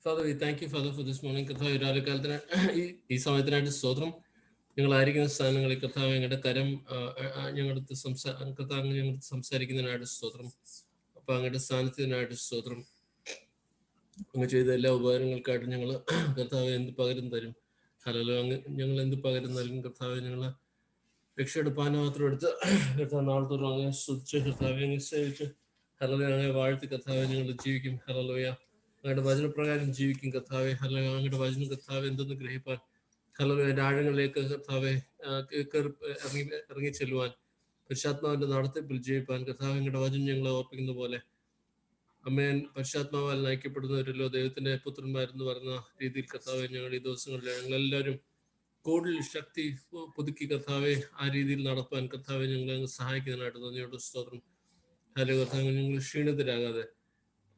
Father, we thank you, Father, for this morning. കർത്താവ് രാവിലെക്കാലത്തിന് ഈ സമയത്തിനായിട്ട് സ്തോത്രം. ഞങ്ങളായിരിക്കുന്ന സ്ഥാനങ്ങളിൽ കർത്താവ് ഞങ്ങളുടെ കരം ഞങ്ങളുടെ കർത്താവ് ഞങ്ങളുടെ സംസാരിക്കുന്നതിനായിട്ട് സ്തോത്രം. അപ്പം അങ്ങയുടെ സ്ഥാനത്തിനായിട്ട് സ്തോത്രം. അങ്ങ് ചെയ്ത എല്ലാ ഉപകാരങ്ങൾക്കായിട്ട് ഞങ്ങൾ കർത്താവ് എന്ത് പകരം തരും? ഹലോ, അങ്ങ് ഞങ്ങൾ എന്ത് പകരം നൽകും? കർത്താവ് ഞങ്ങൾ രക്ഷയുടെ പാനപാത്രം എടുത്ത് കർത്താവ് നാളത്തോറും അങ്ങനെ സ്തുതിച്ച് കർത്താവ് അങ്ങ് സേവിച്ച് ഹലോ അങ്ങനെ വാഴ്ത്തി കർത്താവ് ഞങ്ങൾ ജീവിക്കും. ഹലോയ അങ്ങയുടെ വചനപ്രകാരം ജീവിക്കും കർത്താവെ. ഹലോ അങ്ങയുടെ വചനം കർത്താവ് എന്തെന്ന് ഗ്രഹിപ്പാൻ ഹലോ എൻ്റെ ആഴങ്ങളിലേക്ക് കർത്താവെ ഇറങ്ങി ചെല്ലുവാൻ പരിശുദ്ധാത്മാവിന്റെ നടത്തിപ്പിൽ ജീവിപ്പാൻ കർത്താവ് അങ്ങയുടെ വചനം ഞങ്ങളെ ഓർപ്പിക്കുന്ന പോലെ അമ്മേൻ പരിശുദ്ധാത്മാവാൽ നയിക്കപ്പെടുന്നവരല്ലോ ദൈവത്തിന്റെ പുത്രന്മാരെന്ന് പറയുന്ന രീതിയിൽ കർത്താവെ ഞങ്ങൾ ഈ ദിവസങ്ങളിൽ ഞങ്ങളെല്ലാവരും കൂടുതൽ ശക്തി പുതുക്കി കർത്താവെ ആ രീതിയിൽ നടപ്പാൻ കർത്താവെ ഞങ്ങളെ സഹായിക്കുന്നതിനായിട്ട് നന്ദിയോട് സ്തോത്രം. ഹലോ കർത്താവ് ഞങ്ങൾ ക്ഷീണിതരാകാതെ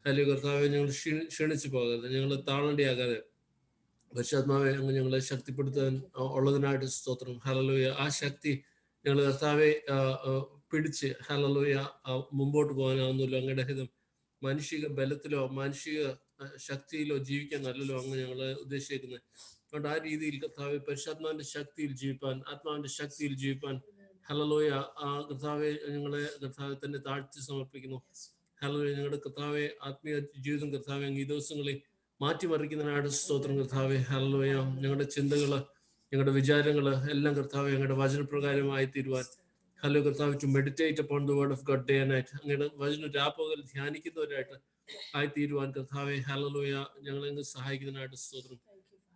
ഹലോ കർത്താവെ ഞങ്ങൾ ക്ഷീണിച്ചു പോകാതെ ഞങ്ങൾ താളണ്ടിയാകാതെ പരിശുദ്ധാത്മാവെ അങ്ങ് ഞങ്ങളെ ശക്തിപ്പെടുത്താൻ ഉള്ളതിനായിട്ട് സ്തോത്രം. ഹല്ലേലൂയ. ആ ശക്തി ഞങ്ങൾ കർത്താവെ പിടിച്ച് ഹല്ലേലൂയ മുമ്പോട്ട് പോകാനാവുന്നല്ലോ. അങ്ങയുടെ ഹിതം മാനുഷിക ബലത്തിലോ മാനുഷിക ശക്തിയിലോ ജീവിക്കാൻ നല്ലല്ലോ അങ്ങ് ഞങ്ങളെ ഉദ്ദേശിക്കുന്നത്. അതുകൊണ്ട് ആ രീതിയിൽ കർത്താവെ പരിശുദ്ധാത്മാവിന്റെ ശക്തിയിൽ ജീവിപ്പാൻ ആത്മാവിന്റെ ശക്തിയിൽ ജീവിപ്പാൻ ഹല്ലേലൂയ ആ കർത്താവെ ഞങ്ങളെ കർത്താവെ തന്നെ താഴ്ത്തി സമർപ്പിക്കുന്നു. ഹല്ലേലൂയ ഞങ്ങളുടെ കർത്താവെ ആത്മീയ ജീവിതം കർത്താവെ അങ്ങ് ഈ ദിവസങ്ങളിൽ മാറ്റിമറിക്കുന്നതിനായിട്ട് സ്തോത്രം കർത്താവെ. ഹല്ലേലൂയ ഞങ്ങളുടെ ചിന്തകള് ഞങ്ങളുടെ വിചാരങ്ങള് എല്ലാം കർത്താവെ ഞങ്ങളുടെ വചനപ്രകാരമായി തീരുവാൻ ഹലോ കർത്താവ് to meditate upon the word of God day and night അങ്ങയുടെ വചനം രാപ്പകൽ ധ്യാനിക്കുന്നവരായിട്ട് ആയി തീരുവാൻ കർത്താവെ ഹല്ലേലൂയ ഞങ്ങളെ സഹായിക്കുന്നതിനായിട്ട് സ്തോത്രം.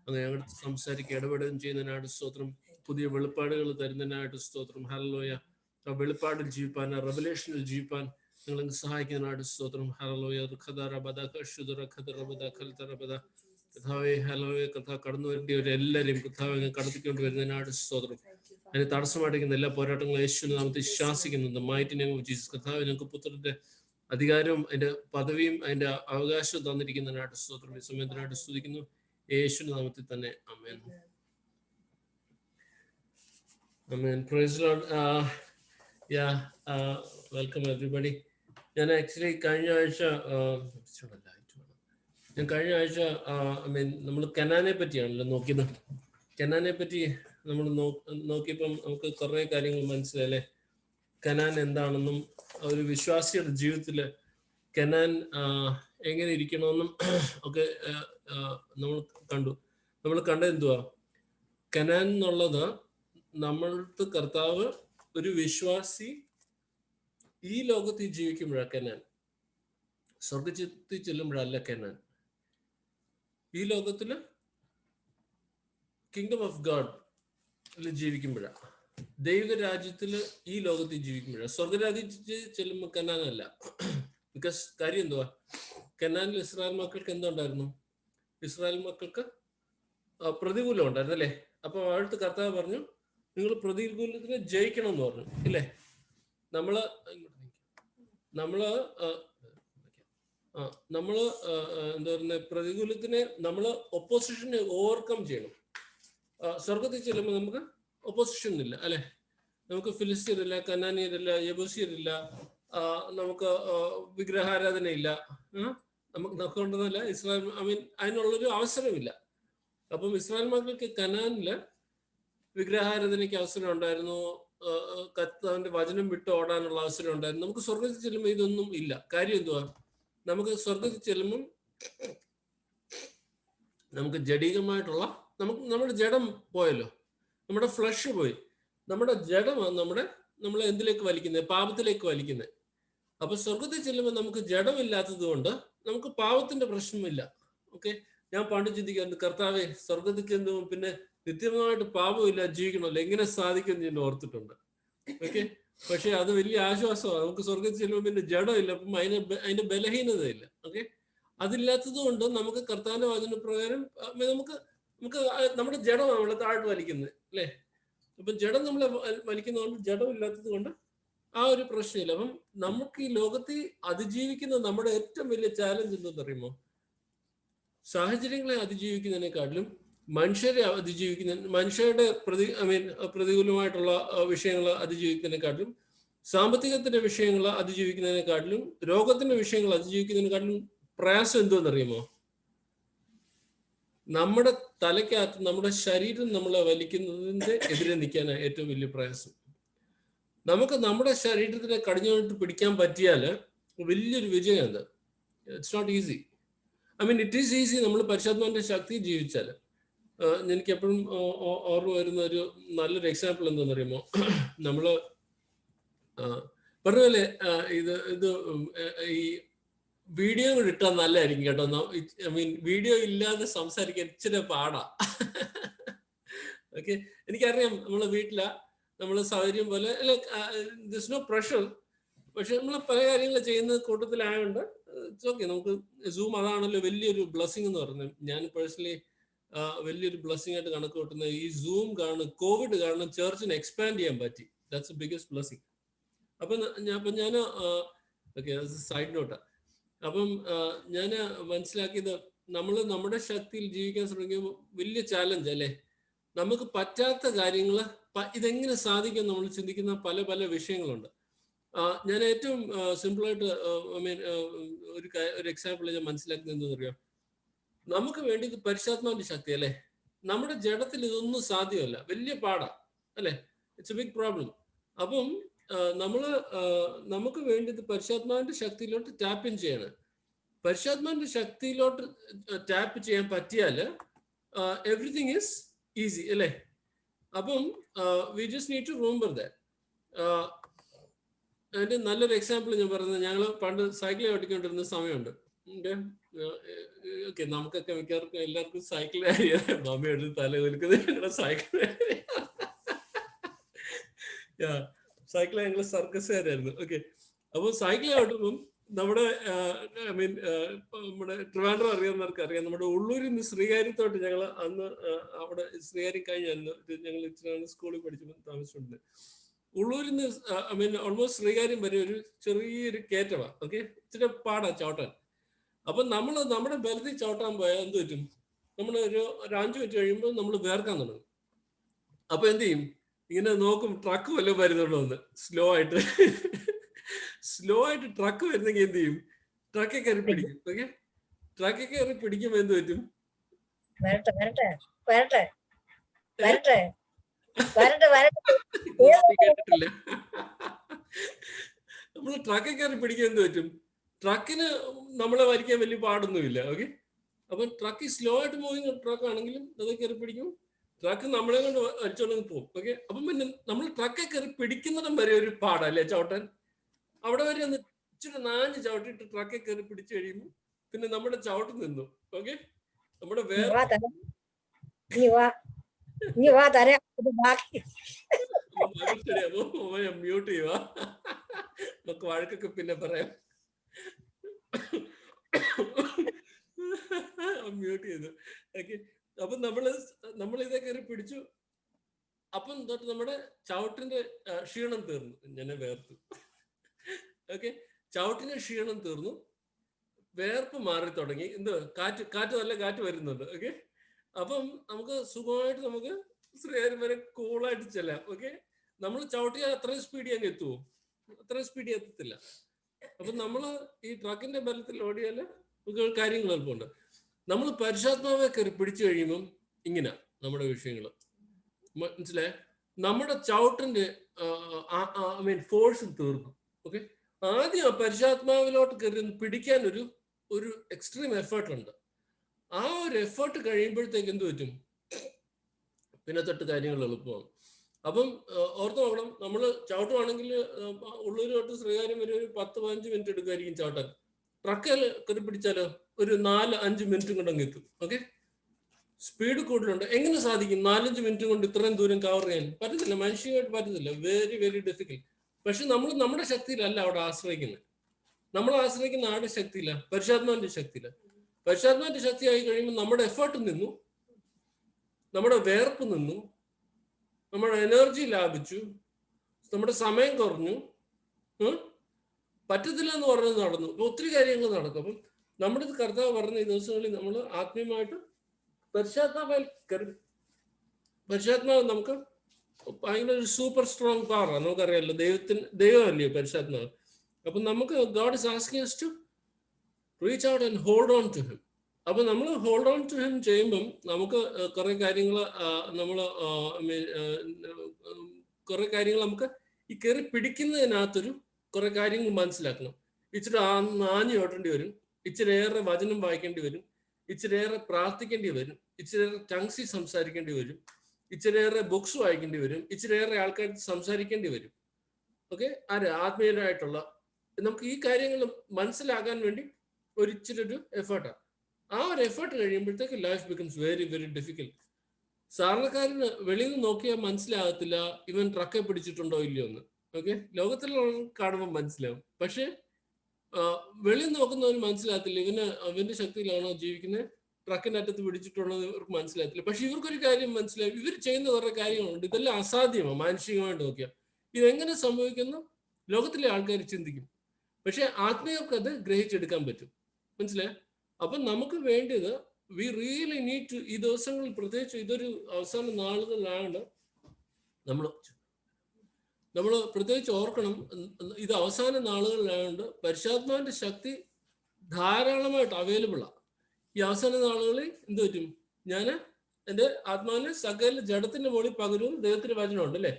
അങ്ങനെ ഞങ്ങൾ സംസാരിക്കുക ഇടപെടുകയും ചെയ്യുന്നതിനായിട്ട് സ്തോത്രം. പുതിയ വെളിപ്പാടുകൾ തരുന്നതിനായിട്ട് സ്തോത്രം. ഹല്ലേലൂയ ആ വെളിപ്പാടിൽ ജീവിപ്പാൻ ആ റെവലേഷനിൽ ജീവിപ്പാൻ ഞങ്ങളെ സഹായിക്കുന്നതിനായിട്ട് സ്തോത്രം. ഹല്ലേലൂയ കർത്താവെ ഹല്ലേലൂയ കർത്താവ് കടന്നു വരേണ്ടിയവരെല്ലാവരെയും കർത്താവ് കടത്തിക്കൊണ്ട് വരുന്നതിനായിട്ട് സ്തോത്രം. അതിന് തടസ്സമായിരിക്കുന്ന എല്ലാ പോരാട്ടങ്ങളും യേശുവിനെ നാമത്തിൽ ശാസിക്കുന്നുണ്ട്. മൈറ്റി നെയിം ഓഫ് ജീസസ് കർത്താവ് ഞങ്ങൾക്ക് പുത്രന്റെ അധികാരവും അതിന്റെ പദവിയും അതിന്റെ അവകാശവും തന്നിരിക്കുന്നതിനായിട്ട് സ്തോത്രം. ഈ സമയത്തിനായിട്ട് സ്തുതിക്കുന്നു യേശുവിന്റെ നാമത്തിൽ തന്നെ. Amen. Amen. Praise Lord. Welcome everybody. ഞാൻ ആക്ച്വലി കഴിഞ്ഞ ആഴ്ച നമ്മൾ കനാനെ പറ്റിയാണല്ലോ നോക്കിയത്. കനാനെ പറ്റി നമ്മൾ നോക്കിയപ്പം നമുക്ക് കുറേ കാര്യങ്ങൾ മനസ്സിലായല്ലേ. കനാൻ എന്താണെന്നും ഒരു വിശ്വാസിയുടെ ജീവിതത്തിൽ കനാൻ എങ്ങനെ ഇരിക്കണമെന്നും ഒക്കെ നമ്മൾ കണ്ടു. നമ്മൾ കണ്ടത് എന്തുവാ? കനാൻ എന്നുള്ളത് നമ്മൾക്ക് കർത്താവ് ഒരു വിശ്വാസി ഈ ലോകത്തിൽ ജീവിക്കുമ്പോഴാണ് കനാൻ. സ്വർഗത്തിൽ ചെല്ലുമ്പോഴല്ല കനാൻ. ഈ ലോകത്തില് കിങ്ഡം ഓഫ് ഗോഡ് ജീവിക്കുമ്പോഴാണ്, ദൈവരാജ്യത്തില് ഈ ലോകത്തിൽ ജീവിക്കുമ്പോഴാണ്. സ്വർഗരാജ്യത്തിൽ ചെല്ലുമ്പോൾ കനാനല്ല. ബിക്കോസ് കാര്യം എന്തുവാ? കനാനിൽ ഇസ്രായേൽ മക്കൾക്ക് എന്തുണ്ടായിരുന്നു? ഇസ്രായേൽ മക്കൾക്ക് പ്രതികൂലം ഉണ്ടായിരുന്നു അല്ലേ. അപ്പൊ അടുത്ത് കർത്താവ് പറഞ്ഞു നിങ്ങൾ പ്രതികൂലത്തിനെ ജയിക്കണം എന്ന് പറഞ്ഞു ഇല്ലേ. നമ്മള് എന്താ പറയുക, പ്രതികൂലത്തിനെ നമ്മള് ഒപ്പോസിഷനെ ഓവർകം ചെയ്യണം. സ്വർഗത്തിൽ ചെല്ലുമ്പോൾ നമുക്ക് ഒപ്പോസിഷൻ ഇല്ല അല്ലെ. നമുക്ക് ഫിലിസ്തീനില്ല, കനാനിയരില്ല, യെബൂസിയരില്ല, നമുക്ക് വിഗ്രഹാരാധനയില്ല, നമുക്ക് കൊണ്ടൊന്നുമല്ല ഇസ്രായേൽ അതിനുള്ളൊരു അവസരമില്ല. അപ്പം ഇസ്രായേൽ മക്കൾക്ക് കനാനില് വിഗ്രഹാരാധനയ്ക്ക് അവസരം ഉണ്ടായിരുന്നു, കർത്താവിന്റെ വചനം വിട്ട് ഓടാനുള്ള അവസരം ഉണ്ടായിരുന്നു. നമുക്ക് സ്വർഗത്തിൽ ചെല്ലുമ്പോൾ ഇതൊന്നും ഇല്ല. കാര്യം എന്തുവാ? നമുക്ക് സ്വർഗത്തിൽ ചെല്ലുമ്പം നമുക്ക് ജഡീകമായിട്ടുള്ള നമ്മുടെ ജഡം പോയല്ലോ, നമ്മുടെ ഫ്ലഷ് പോയി. നമ്മുടെ ജഡമാണ് നമ്മളെ എന്തിലേക്ക് വലിക്കുന്നത്? പാപത്തിലേക്ക് വലിക്കുന്നത്. അപ്പൊ സ്വർഗത്തിൽ ചെല്ലുമ്പോൾ നമുക്ക് ജഡമില്ലാത്തത് കൊണ്ട് നമുക്ക് പാപത്തിന്റെ പ്രശ്നമില്ല. ഓക്കെ, ഞാൻ പണ്ട് ചിന്തിക്കാറുണ്ട്, കർത്താവെ സ്വർഗത്തിൽ ചെല്ലുമ്പോൾ പിന്നെ നിത്യമായിട്ട് പാപമില്ല ജീവിക്കണമല്ലോ, എങ്ങനെ സാധിക്കും എന്ന് ഓർത്തിട്ടുണ്ട്. ഓക്കെ, പക്ഷെ അത് വലിയ ആശ്വാസമാണ്. നമുക്ക് സ്വർഗത്തിൽ ചെല്ലുമ്പോൾ പിന്നെ ജഡമില്ല, അപ്പം അതിന്റെ ബലഹീനതയില്ല. ഓക്കെ, അതില്ലാത്തത് കൊണ്ട് നമുക്ക് കർത്താവിന്റെ വചനപ്രകാരം നമുക്ക് നമ്മുടെ ജഡം നമ്മളെ താഴ്ത്ത് വലിക്കുന്നത് അല്ലേ. അപ്പം ജഡം നമ്മളെ വലിക്കുന്നതുകൊണ്ട് ജഡമില്ലാത്തത് കൊണ്ട് ആ ഒരു പ്രശ്നമില്ല. അപ്പം നമുക്ക് ഈ ലോകത്തിൽ അതിജീവിക്കുന്ന നമ്മുടെ ഏറ്റവും വലിയ ചാലഞ്ച് എന്താണെന്ന് അറിയുമോ? സാഹചര്യങ്ങളെ അതിജീവിക്കുന്നതിനെക്കാട്ടിലും മനുഷ്യരെ മനുഷ്യരുടെ പ്രതികൂലമായിട്ടുള്ള വിഷയങ്ങൾ അതിജീവിക്കുന്നതിനെക്കാട്ടിലും, സാമ്പത്തികത്തിന്റെ വിഷയങ്ങൾ അതിജീവിക്കുന്നതിനെക്കാട്ടിലും, രോഗത്തിന്റെ വിഷയങ്ങൾ അതിജീവിക്കുന്നതിനെക്കാട്ടിലും പ്രയാസം എന്തോന്നറിയുമോ? നമ്മുടെ തലയ്ക്കകത്ത് നമ്മുടെ ശരീരം നമ്മളെ വലിക്കുന്നതിന്റെ എതിരെ നിൽക്കാനാണ് ഏറ്റവും വലിയ പ്രയാസം. നമുക്ക് നമ്മുടെ ശരീരത്തിനെ കടിഞ്ഞോട്ട് പിടിക്കാൻ പറ്റിയാൽ വലിയൊരു വിജയം അത്. It's not easy. I mean it is easy നമ്മൾ പരിശുദ്ധാത്മാവിന്റെ ശക്തി ജീവിച്ചാൽ. എനിക്ക് എപ്പോഴും ഓർമ്മ വരുന്ന ഒരു നല്ലൊരു എക്സാമ്പിൾ എന്താണെന്ന് അറിയുമോ, നമ്മള് പറഞ്ഞ ഇത് ഈ വീഡിയോ കൂടെ ഇട്ടാൽ നല്ലതായിരിക്കും കേട്ടോ. ഐ മീൻ വീഡിയോ ഇല്ലാതെ സംസാരിക്കാൻ ഇച്ചിരി പാടാ. ഓക്കെ, എനിക്കറിയാം നമ്മളെ വീട്ടിലാ നമ്മള് സൗകര്യം പോലെ ദിസ് നോ പ്രഷർ, പക്ഷെ നമ്മൾ പല കാര്യങ്ങൾ ചെയ്യുന്ന കൂട്ടത്തിലായതുകൊണ്ട് ഇറ്റ്സ് ഓക്കെ. നമുക്ക് സൂം അതാണല്ലോ വലിയൊരു ബ്ലെസ്സിങ് എന്ന് പറഞ്ഞത്. ഞാൻ പേഴ്സണലി വലിയൊരു ബ്ലെസ്സിങ് ആയിട്ട് കണക്ക് കൂട്ടുന്നത് ഈ സൂം കാരണം, കോവിഡ് കാരണം ചർച്ചിന് എക്സ്പാൻഡ് ചെയ്യാൻ പറ്റി. That's A biggest blessing. അപ്പം ഞാൻ ഓക്കെ, സൈഡ് നോട്ടാ. അപ്പം ഞാൻ മനസ്സിലാക്കിയത് നമ്മൾ നമ്മുടെ ശക്തിയിൽ ജീവിക്കാൻ ശ്രമിക്കുമ്പോൾ വലിയ ചാലഞ്ച് അല്ലേ. നമുക്ക് പറ്റാത്ത കാര്യങ്ങൾ ഇതെങ്ങനെ സാധിക്കും നമ്മൾ ചിന്തിക്കുന്ന പല പല വിഷയങ്ങളുണ്ട്. ഞാൻ ഏറ്റവും സിമ്പിളായിട്ട് ഐ മീൻ ഒരു എക്സാമ്പിൾ ഞാൻ മനസ്സിലാക്കുന്നത് എന്താണെന്ന് അറിയാം. നമുക്ക് വേണ്ടി ഇത് പരിശുദ്ധാത്മാവിന്റെ ശക്തി അല്ലേ. നമ്മുടെ ജഡത്തിൽ ഇതൊന്നും സാധ്യമല്ല, വലിയ പാടാ അല്ലേ. It's a big problem. അപ്പം നമുക്ക് വേണ്ടത് പരിശുദ്ധാത്മാവിന്റെ ശക്തിയിലോട്ട് ടാപ്പ് ഇൻ ചെയ്യണം. പരിശുദ്ധാത്മാവിന്റെ ശക്തിയിലോട്ട് ടാപ്പ് ചെയ്യാൻ പറ്റിയാൽ എവറിഥിങ് ഈസ് ഈസി അല്ലേ. അപ്പം we just need to remember that. അതിന്റെ നല്ലൊരു എക്സാമ്പിൾ ഞാൻ പറയുന്നത്, ഞങ്ങൾ പണ്ട് സൈക്കിൾ ഓടിക്കൊണ്ടിരുന്ന സമയമുണ്ട്. ഓക്കെ, നമുക്കൊക്കെ മിക്കവർക്കും എല്ലാവർക്കും സൈക്കിൾ മമ്മിയോട് തല കൊലിക്കുന്നത് ഞങ്ങളുടെ സൈക്കിൾ ഞങ്ങൾ സർക്കസുകാരായിരുന്നു. ഓക്കെ, അപ്പോൾ സൈക്കിൾ ഓടുമ്പം നമ്മുടെ ഐ മീൻ നമ്മുടെ ട്രിവാൻഡ്രം അറിയാവുന്നവർക്ക് അറിയാം. നമ്മുടെ ഉള്ളൂരിൽ നിന്ന് ശ്രീകാര്യത്തോട്ട് ഞങ്ങൾ അന്ന് അവിടെ ശ്രീകാര്യം കഴിഞ്ഞായിരുന്നു ഞങ്ങൾ ഇച്ചിരി സ്കൂളിൽ പഠിച്ചപ്പോൾ താമസിച്ചിട്ടുണ്ട്. ഉള്ളൂരിൽ നിന്ന് ഐ മീൻ ഓൾമോസ്റ്റ് ശ്രീകാര്യം വരെ ഒരു ചെറിയൊരു കയറ്റമാണ്. ഓക്കെ, ഇച്ചിരി പാടാ ചവിട്ടാൻ. അപ്പം നമ്മൾ നമ്മുടെ ബലത്തിൽ ചവിട്ടാൻ പോയാൽ എന്ത് പറ്റും, നമ്മൾ ഒരു 5 മിനിറ്റ് കഴിയുമ്പോൾ നമ്മൾ വേർക്കാൻ തുടങ്ങും. അപ്പൊ എന്ത് ചെയ്യും, ഇങ്ങനെ നോക്കും ട്രക്ക് വല്ലതും വരുന്നുണ്ടോ എന്ന്. സ്ലോ ആയിട്ട് ട്രക്ക് വരുന്നെങ്കിൽ എന്ത് ചെയ്യും, ട്രക്കിൽ കയറി പിടിക്കും. ഓക്കെ, ട്രക്കിൽ കയറി പിടിക്കുമ്പോൾ എന്ത് പറ്റും, കേട്ടിട്ടില്ല. നമ്മൾ ട്രക്കിൽ കയറി പിടിക്കാൻ എന്ത് പറ്റും, ട്രക്കിന് നമ്മളെ വരിക്കാൻ വലിയ പാടൊന്നുമില്ല. ഓക്കെ, അപ്പൊ ട്രക്ക് സ്ലോ ആയിട്ട് മൂവിങ് ട്രക്ക് ആണെങ്കിലും അത് കയറി പിടിക്കും. ട്രക്ക് നമ്മളെ കൊണ്ട് അടിച്ചോണ്ടെങ്കിൽ പോകും. ഓക്കെ, അപ്പം പിന്നെ നമ്മൾ ട്രക്കെ കയറി പിടിക്കുന്നിടം വരെ ഒരു പാടല്ലേ ചവിട്ടാൻ. അവിടെ വരെ ഒന്ന് ഇച്ചിരി 4 ചവിട്ടിട്ട് ട്രക്കെ കയറി പിടിച്ചു കഴിയുമ്പോൾ പിന്നെ നമ്മുടെ ചവിട്ട് നിന്നു. ഓക്കെ, നമ്മുടെ മ്യൂട്ട് ചെയ്യുക, നമുക്ക് വഴക്കൊക്കെ പിന്നെ പറയാം. മ്യൂട്ട് ചെയ്തു. ഓക്കെ, അപ്പൊ നമ്മൾ ഇതേ കയറി പിടിച്ചു. അപ്പം തൊട്ട് നമ്മുടെ ചവിട്ടിന്റെ ക്ഷീണം തീർന്നു. ഞാൻ വേർത്തു. ഓക്കെ, ചവിട്ടിന്റെ ക്ഷീണം തീർന്നു, വേർപ്പ് മാറി തുടങ്ങി. കാറ്റ് നല്ല കാറ്റ് വരുന്നുണ്ട്. ഓക്കെ, അപ്പം നമുക്ക് സുഖമായിട്ട് നമുക്ക് ശ്രീകാര്യം വരെ കൂളായിട്ട് ചെല്ലാം. ഓക്കെ, നമ്മൾ ചവിട്ടിയാൽ അത്രയും സ്പീഡിൽ അങ്ങ് എത്തുമോ? അത്രയും സ്പീഡിൽ എത്തത്തില്ല. അപ്പൊ നമ്മൾ ഈ ട്രക്കിന്റെ ബലത്തിൽ ഓടിയാൽ നമുക്ക് കാര്യങ്ങൾ എളുപ്പമുണ്ട്. നമ്മൾ പരിശുദ്ധാത്മാവെ കയറി പിടിച്ചു കഴിയുമ്പം ഇങ്ങനെ നമ്മുടെ വിഷയങ്ങൾ മനസ്സിലായ, നമ്മുടെ ചവിട്ടിന്റെ ഐ മീൻ ഫോഴ്സ് തീർന്നു. ഓക്കെ, ആദ്യം ആ പരിശുദ്ധാത്മാവിലോട്ട് കയറി പിടിക്കാൻ ഒരു എക്സ്ട്രീം എഫേർട്ട് ഉണ്ട്. ആ ഒരു എഫേർട്ട് കഴിയുമ്പോഴത്തേക്ക് എന്ത് പറ്റും, പിന്നെ തൊട്ട് കാര്യങ്ങൾ എളുപ്പമാണ്. അപ്പം ഓർത്ത് നോക്കണം, നമ്മൾ ചവിട്ടുവാണെങ്കിൽ ഉള്ളൂർ തൊട്ട് ശ്രീകാര്യം വരെ ഒരു 10-15 മിനിറ്റ് എടുക്കുമായിരിക്കും ചവിട്ടാൻ. ട്രക്കിൽ കയറി പിടിച്ചാലോ ഒരു 4-5 മിനിറ്റും കൊണ്ട് അങ്ങ് എത്തും. ഓക്കെ, സ്പീഡ് കൂടുതലുണ്ട്. എങ്ങനെ സാധിക്കും 4-5 മിനിറ്റ് കൊണ്ട് ഇത്രയും ദൂരം കവർ ചെയ്യാൻ? പറ്റത്തില്ല, മനുഷ്യമായിട്ട് പറ്റത്തില്ല. Very very difficult. പക്ഷെ നമ്മൾ നമ്മുടെ ശക്തിയിലല്ല അവിടെ ആശ്രയിക്കുന്നത്. നമ്മൾ ആശ്രയിക്കുന്ന ആരുടെ ശക്തിയില്ല, പരിശുദ്ധാത്മാവിന്റെ ശക്തിയില്ല. പരിശുദ്ധാത്മാവിന്റെ ശക്തി ആയി കഴിയുമ്പോൾ നമ്മുടെ എഫേർട്ട് നിന്നു, നമ്മുടെ വേർപ്പ് നിന്നു, നമ്മുടെ എനർജി ലാഭിച്ചു, നമ്മുടെ സമയം കുറഞ്ഞു. പറ്റത്തില്ല എന്ന് പറഞ്ഞത് നടന്നു. അപ്പൊ ഒത്തിരി കാര്യങ്ങൾ നടക്കും. അപ്പം നമ്മുടെ കർത്താവ് പറഞ്ഞ ഈ ദിവസങ്ങളിൽ നമ്മൾ ആത്മീയമായിട്ട് പരിശുദ്ധാത്മാവ് നമുക്ക് ഭയങ്കര ഒരു സൂപ്പർ സ്ട്രോങ് പവറാണ്. നമുക്കറിയാമല്ലോ, ദൈവമല്ലയോ പരിശുദ്ധാത്മാവ്. അപ്പം നമുക്ക് God is asking us to reach out and hold on to him. അപ്പൊ നമ്മൾ ഹോൾഡ് ഓൺ ടു ഹിം ചെയ്യുമ്പം നമുക്ക് കുറെ കാര്യങ്ങൾ നമ്മൾ കുറെ കാര്യങ്ങൾ നമുക്ക് ഈ കയറി പിടിക്കുന്നതിനകത്തൊരു കുറെ കാര്യങ്ങൾ മനസ്സിലാക്കണം. ഇച്ചിരി ആഞ്ഞു ഓട്ടേണ്ടി വരും, ഇച്ചിരി ഏറെ വചനം വായിക്കേണ്ടി വരും, ഇച്ചിരി ഏറെ പ്രാർത്ഥിക്കേണ്ടി വരും, ഇച്ചിരി ഏറെ ടങ്സിൽ സംസാരിക്കേണ്ടി വരും, ഇച്ചിരി ഏറെ ബുക്സ് വായിക്കേണ്ടി വരും, ഇച്ചിരി ഏറെ ആൾക്കാർ സംസാരിക്കേണ്ടി വരും. ഓക്കെ, ആത്മീയരായിട്ടുള്ള നമുക്ക് ഈ കാര്യങ്ങൾ മനസ്സിലാകാൻ വേണ്ടി ഇച്ചിരി ഒരു എഫേർട്ടാണ്. ആ ഒരു എഫേർട്ട് കഴിയുമ്പോഴത്തേക്ക് life becomes very very difficult. സാധാരണക്കാരന് വെളിയിൽ നിന്ന് നോക്കിയാൽ മനസ്സിലാകത്തില്ല ഇവൻ ട്രക്കെ പിടിച്ചിട്ടുണ്ടോ ഇല്ലയോ എന്ന്. ഓക്കെ, ലോകത്തിലുള്ള കാണുമ്പോൾ മനസ്സിലാവും. പക്ഷെ വെളിയിൽ നോക്കുന്നവന് മനസ്സിലാകത്തില്ല അവന്റെ ശക്തിയിലാണോ ജീവിക്കുന്നത്, ട്രക്കിന്റെ അറ്റത്ത് പിടിച്ചിട്ടുള്ളത് ഇവർക്ക് മനസ്സിലാകത്തില്ല. പക്ഷെ ഇവർക്കൊരു കാര്യം മനസ്സിലാവും, ഇവർ ചെയ്യുന്ന കുറെ കാര്യങ്ങളുണ്ട്, ഇതെല്ലാം അസാധ്യമാണ് മാനസികമായിട്ട് നോക്കിയാൽ. ഇതെങ്ങനെ സംഭവിക്കുന്നു ലോകത്തിലെ ആൾക്കാർ ചിന്തിക്കും. പക്ഷെ ആത്മീയർക്ക് അത് ഗ്രഹിച്ചെടുക്കാൻ പറ്റും. മനസ്സിലായോ? അപ്പൊ നമുക്ക് വേണ്ടത് വി റിയലി നീഡ് ടു, ഈ ദിവസങ്ങളിൽ പ്രത്യേകിച്ച് ഇതൊരു അവസാന നാളുകളിലാണ് നമ്മൾ പ്രത്യേകിച്ച് ഓർക്കണം. ഇത് അവസാന നാളുകളിലായതുകൊണ്ട് പരിശുദ്ധാത്മാവിന്റെ ശക്തി ധാരാളമായിട്ട് അവൈലബിൾ ആണ്. ഈ അവസാന നാളുകളിൽ എന്ത് പറ്റും, ഞാൻ എൻ്റെ ആത്മാവിനെ സകല ജഡത്തിന്റെ മുകളിൽ പകരും ദൈവത്തിന്റെ വചനമുണ്ട് അല്ലേ.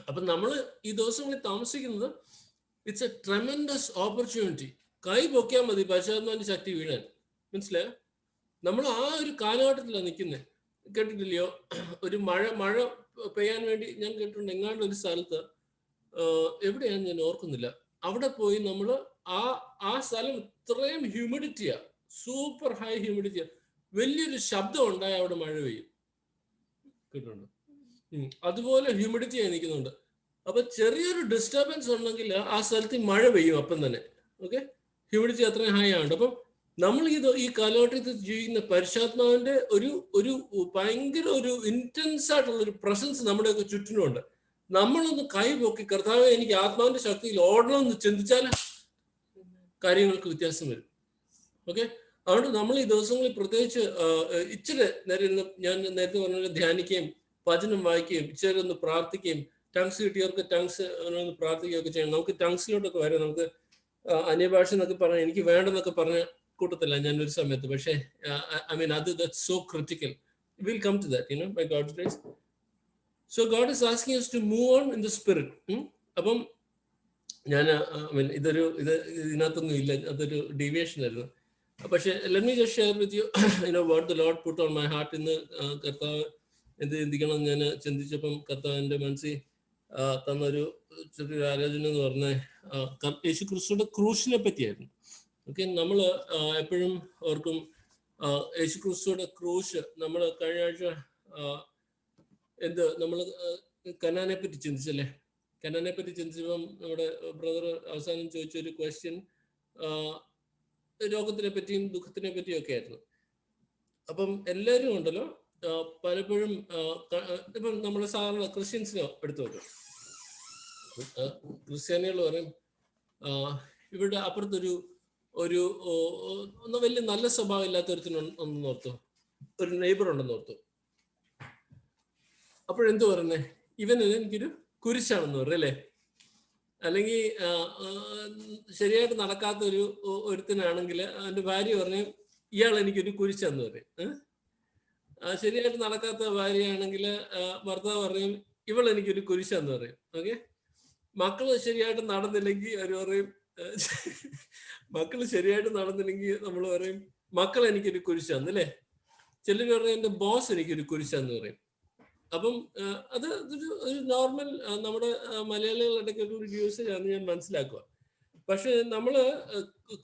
അപ്പൊ നമ്മൾ ഈ ദിവസങ്ങളിൽ താമസിക്കുന്നത് ഇറ്റ്സ് എ ട്രെമൻഡസ് ഓപ്പർച്യൂണിറ്റി. കൈ പൊക്കിയാൽ മതി പരിശുദ്ധാത്മാവിന്റെ ശക്തി വീഴാൻ. മനസ്സിലായോ? നമ്മൾ ആ ഒരു കാലഘട്ടത്തിലാണ് നിൽക്കുന്നത്. കേട്ടിട്ടില്ലയോ, ഒരു മഴ പെയ്യാൻ വേണ്ടി ഞാൻ കേട്ടിട്ടുണ്ട് എങ്ങാണ്ട് ഒരു സ്ഥലത്ത്, എവിടെയാന്ന് ഞാൻ ഓർക്കുന്നില്ല, അവിടെ പോയി നമ്മൾ ആ സ്ഥലം ഇത്രയും ഹ്യൂമിഡിറ്റിയാ, സൂപ്പർ ഹൈ ഹ്യൂമിഡിറ്റിയാ, വലിയൊരു ശബ്ദം ഉണ്ടായി അവിടെ മഴ പെയ്യും. കേട്ടിട്ടുണ്ട്? അതുപോലെ ഹ്യൂമിഡിറ്റിയായി നിൽക്കുന്നുണ്ട്. അപ്പൊ ചെറിയൊരു ഡിസ്റ്റർബൻസ് ഉണ്ടെങ്കിൽ ആ സ്ഥലത്ത് മഴ പെയ്യും അപ്പം തന്നെ. ഓക്കെ, ഹ്യൂമിഡിറ്റി അത്രയും ഹൈ ആണ്. അപ്പം നമ്മൾ ഈ കാലഘട്ടത്തിൽ ജീവിക്കുന്ന പരിശുദ്ധാത്മാവിന്റെ ഒരു ഭയങ്കര ഒരു ഇന്റൻസ് ആയിട്ടുള്ള ഒരു പ്രസൻസ് നമ്മുടെയൊക്കെ ചുറ്റിനുമുണ്ട്. നമ്മളൊന്ന് കൈ പൊക്കി കർത്താവേ എനിക്ക് ആത്മാവിന്റെ ശക്തിയിൽ ഓടണമെന്ന് ചിന്തിച്ചാൽ കാര്യങ്ങൾക്ക് വ്യത്യാസം വരും. ഓക്കെ, അതുകൊണ്ട് നമ്മൾ ഈ ദിവസങ്ങളിൽ പ്രത്യേകിച്ച് ഇച്ചിരി നേരം ഞാൻ നേരത്തെ പറഞ്ഞ ധ്യാനിക്കുകയും വചനം വായിക്കുകയും ഇച്ചിരി ഒന്ന് പ്രാർത്ഥിക്കുകയും, ടങ്സ് കിട്ടിയവർക്ക് ടങ്സ് ഒന്ന് പ്രാർത്ഥിക്കുകയൊക്കെ ചെയ്യണം. നമുക്ക് ടങ്സിലോട്ടൊക്കെ വരാം. നമുക്ക് അന്യഭാഷ എന്നൊക്കെ പറഞ്ഞാൽ എനിക്ക് വേണ്ടെന്നൊക്കെ പറഞ്ഞ കൂട്ടത്തില്ല ഞാൻ ഒരു സമയത്ത്. പക്ഷേ ഐ മീൻ അത് that's so critical. Will come to that, by God's grace. So God is asking us to move on in the spirit. അപ്പം ഞാൻ ഇതിനകത്തൊന്നും ഇല്ല, അതൊരു ഡീവിയേഷൻ ആയിരുന്നു. പക്ഷെ let me just share with you what the Lord put on my heart. ഇന്ന് കർത്താവ് എന്ത് ചിന്തിക്കണം ഞാൻ ചിന്തിച്ചപ്പം കർത്താവിന്റെ മനസ്സിൽ തന്നൊരു ചെറിയൊരു ആലോചന എന്ന് പറഞ്ഞാൽ യേശു ക്രിസ്തുവിന്റെ ക്രൂശിനെ പറ്റിയായിരുന്നു. ഓക്കെ, നമ്മൾ എപ്പോഴും ഓർക്കും യേശു ക്രിസ്തുവിന്റെ ക്രൂശ്. നമ്മൾ കഴിഞ്ഞ ആഴ്ച നമ്മൾ കനാനെ പറ്റി ചിന്തിച്ചല്ലേ. കനാനെ പറ്റി ചിന്തിച്ചപ്പം നമ്മുടെ ബ്രദർ അവസാനം ചോദിച്ചൊരു ക്വസ്റ്റ്യൻ രോഗത്തിനെ പറ്റിയും ദുഃഖത്തിനെ പറ്റിയും ഒക്കെ ആയിരുന്നു. അപ്പം എല്ലാവരും ഉണ്ടല്ലോ പലപ്പോഴും ഇപ്പം നമ്മൾ സാധാരണ ക്രിസ്ത്യൻസിനെ എടുത്തു നോക്കും. ക്രിസ്ത്യാനികൾ പറയും ഇവിടെ അപ്പുറത്തൊരു വലിയ നല്ല സ്വഭാവം ഇല്ലാത്തൊരുത്തിനൊന്നും ഓർത്തു, ഒരു നെയ്ബർ ഉണ്ടെന്ന് ഓർത്തു. അപ്പോഴെന്തു പറയുന്നേ, എനിക്കൊരു കുരിശാണെന്ന് പറയും അല്ലേ. അല്ലെങ്കിൽ ശരിയായിട്ട് നടക്കാത്ത ഒരുത്തനാണെങ്കിൽ അവൻ്റെ ഭാര്യ പറയും ഇയാൾ എനിക്കൊരു കുരിശാന്ന് പറയും. ശരിയായിട്ട് നടക്കാത്ത ഭാര്യയാണെങ്കിൽ ഭർത്താവ് പറയും ഇവൾ എനിക്കൊരു കുരിശാന്ന് പറയും. ഓക്കെ, മക്കള് ശരിയായിട്ട് നടന്നില്ലെങ്കിൽ അവർ പറയും, നമ്മൾ പറയും മക്കൾ എനിക്കൊരു കുരിശാന്ന് അല്ലേ. ചിലർ പറയും എൻ്റെ ബോസ് എനിക്കൊരു കുരിശാന്ന് പറയും. അപ്പം ഒരു നോർമൽ നമ്മുടെ മലയാളികളുടെ ഇടയ്ക്ക് ഒരു യൂസേജ് ആണ് ഞാൻ മനസ്സിലാക്കുക. പക്ഷെ നമ്മള്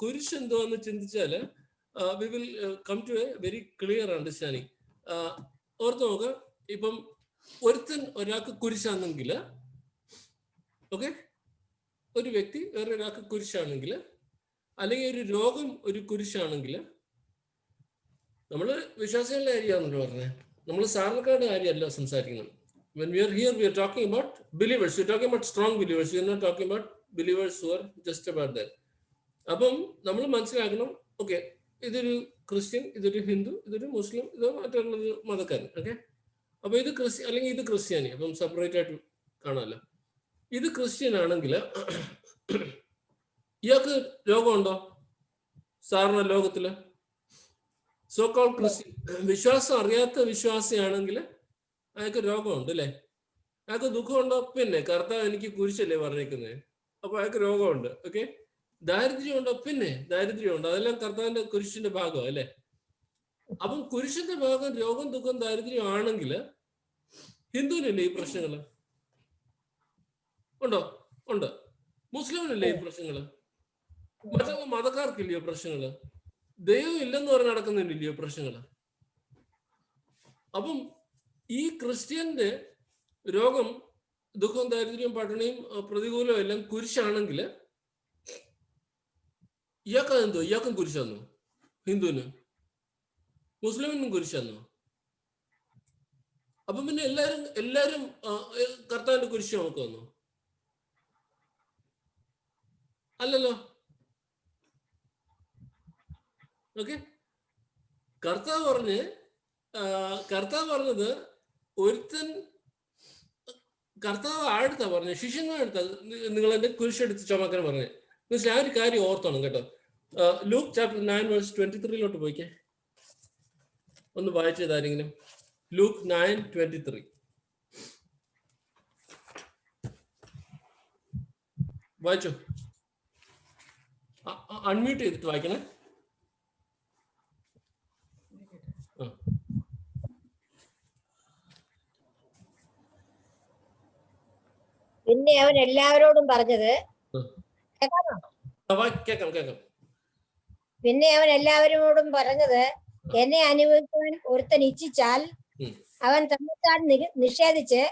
കുരിശ് എന്തുവാന്ന് ചിന്തിച്ചാല് we will come to a very clear understanding. ഓർത്ത് നോക്കുക, ഇപ്പം ഒരാൾക്ക് കുരിശാണെങ്കിൽ, ഓക്കെ, ഒരു വ്യക്തി വേറൊരാൾക്ക് കുരിശാണെങ്കിൽ, അല്ലെങ്കിൽ ഒരു രോഗം ഒരു കുരിശാണെങ്കിൽ, നമ്മൾ വിശ്വാസികളുടെ കാര്യമാണെന്നല്ലോ പറഞ്ഞത്, നമ്മൾ സാധാരണക്കാരുടെ കാര്യമല്ല സംസാരിക്കുന്നത്. When we are here, we are talking about believers. We are talking about strong believers. We are not talking about believers who are just about that. അപ്പം നമ്മൾ മനസ്സിലാക്കണം, ഓക്കെ, ഇതൊരു ക്രിസ്ത്യൻ, ഇതൊരു ഹിന്ദു, ഇതൊരു മുസ്ലിം, ഇത് മറ്റുള്ളൊരു മതക്കാരൻ. ഓക്കെ, അപ്പൊ ഇത് അല്ലെങ്കിൽ ഇത് ക്രിസ്ത്യാനി, അപ്പം സെപ്പറേറ്റ് ആയിട്ട് കാണാമല്ലോ. ഇത് ക്രിസ്ത്യൻ ആണെങ്കിൽ ഇയാൾക്ക് രോഗമുണ്ടോ? സാധാരണ ലോകത്തില് സോക്കോൾ ക്രിസ്ത്യൻ വിശ്വാസം അറിയാത്ത വിശ്വാസിയാണെങ്കിൽ അയാൾക്ക് രോഗമുണ്ട് അല്ലേ? അയാൾക്ക് ദുഃഖമുണ്ടോ? പിന്നെ കർത്താവ് എനിക്ക് കുരിശല്ലേ പറഞ്ഞേക്കുന്നത്, അപ്പൊ അയാൾക്ക് രോഗമുണ്ട്. ഓക്കെ. ദാരിദ്ര്യമുണ്ടോ? പിന്നെ ദാരിദ്ര്യമുണ്ട്. അതെല്ലാം കർത്താവിന്റെ കുരിശിന്റെ ഭാഗം അല്ലേ? അപ്പം കുരിശിന്റെ ഭാഗം രോഗം, ദുഃഖം, ദാരിദ്ര്യം ആണെങ്കിൽ ഹിന്ദുവിനല്ലേ ഈ പ്രശ്നങ്ങള്? ഉണ്ടോ? ഉണ്ട്. മുസ്ലിമിനല്ലേ ഈ പ്രശ്നങ്ങള്? മറ്റുള്ള മതക്കാർക്കില്ലയോ പ്രശ്നങ്ങള്? ദൈവം ഇല്ലെന്ന് പറഞ്ഞ് നടക്കുന്നില്ലയോ പ്രശ്നങ്ങള്? അപ്പം ഈ ക്രിസ്ത്യന്റെ രോഗം, ദുഃഖം, ദാരിദ്ര്യം, പട്ടിണിയും പ്രതികൂലവും എല്ലാം കുരിശാണെങ്കിൽ ഇയാൾക്ക് എന്തോ? ഇയാൾക്കും കുരിശാന്നോ? ഹിന്ദുവിന്, മുസ്ലിമിനും കുരിശാന്നോ? അപ്പം പിന്നെ എല്ലാരും കർത്താവിന്റെ കുരിശ് നമുക്ക് വന്നു? അല്ലല്ലോ. ഓക്കെ. കർത്താവ് പറഞ്ഞത് ഒരുത്തൻ, കർത്താവ് ആടുത്താ പറഞ്ഞ, ശിഷ്യന്മാരെടുത്ത നിങ്ങൾ എന്റെ കുരിശെടുത്ത് ചുമക്കാൻ പറഞ്ഞേ. ആ ഒരു കാര്യം ഓർത്തോണം കേട്ടോ. ലൂക്ക് ചാപ്റ്റർ 9 വേഴ്സ് 23 പോയിക്കേ, ഒന്ന് വായിച്ചതാരെങ്കിലും. ലൂക്ക് 9:23 വായിച്ചോ. അൺമ്യൂട്ട് ചെയ്തിട്ട് വായിക്കണേ. പിന്നെ അവൻ എല്ലാവരോടും പറഞ്ഞത്, പിന്നെ അവൻ എല്ലാവരോടും പറഞ്ഞത്, എന്നെ അനുഭവിക്കാൻ ഒരുത്തൻ ഇച്ഛിച്ചാൽ അവൻ തന്നെത്താൻ നിഷേധിച്ച്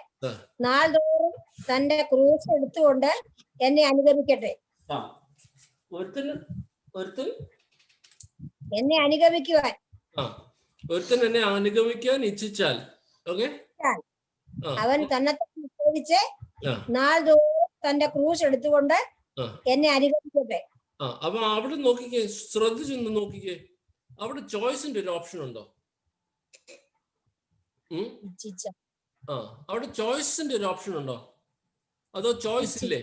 നാൾതോറും തന്റെ ക്രൂശ് എടുത്തുകൊണ്ട് എന്നെ അനുഗമിക്കട്ടെ. എന്നെ അനുഗമിക്കുവാൻ ഒരുത്തൻ എന്നെ അനുഗമിക്കാൻ ഇച്ഛിച്ചാൽ അവൻ തന്നെത്താൻ നിഷേധിച്ച് നാൾതോറും തന്റെ ക്രൂശ് എടുത്തുകൊണ്ട് എന്നെ അനുഗമിക്കട്ടെ. അപ്പൊ അവിടെ നോക്കിക്കേ, ശ്രദ്ധിച്ചൊന്ന് നോക്കിക്കേ, അവിടെ ചോയ്സിന്റെ ഒരു ഓപ്ഷൻ ഉണ്ടോ? അവിടെ ചോയ്സിന്റെ ഒരു ഓപ്ഷൻ ഉണ്ടോ, അതോ ചോയ്സ് ഇല്ലേ?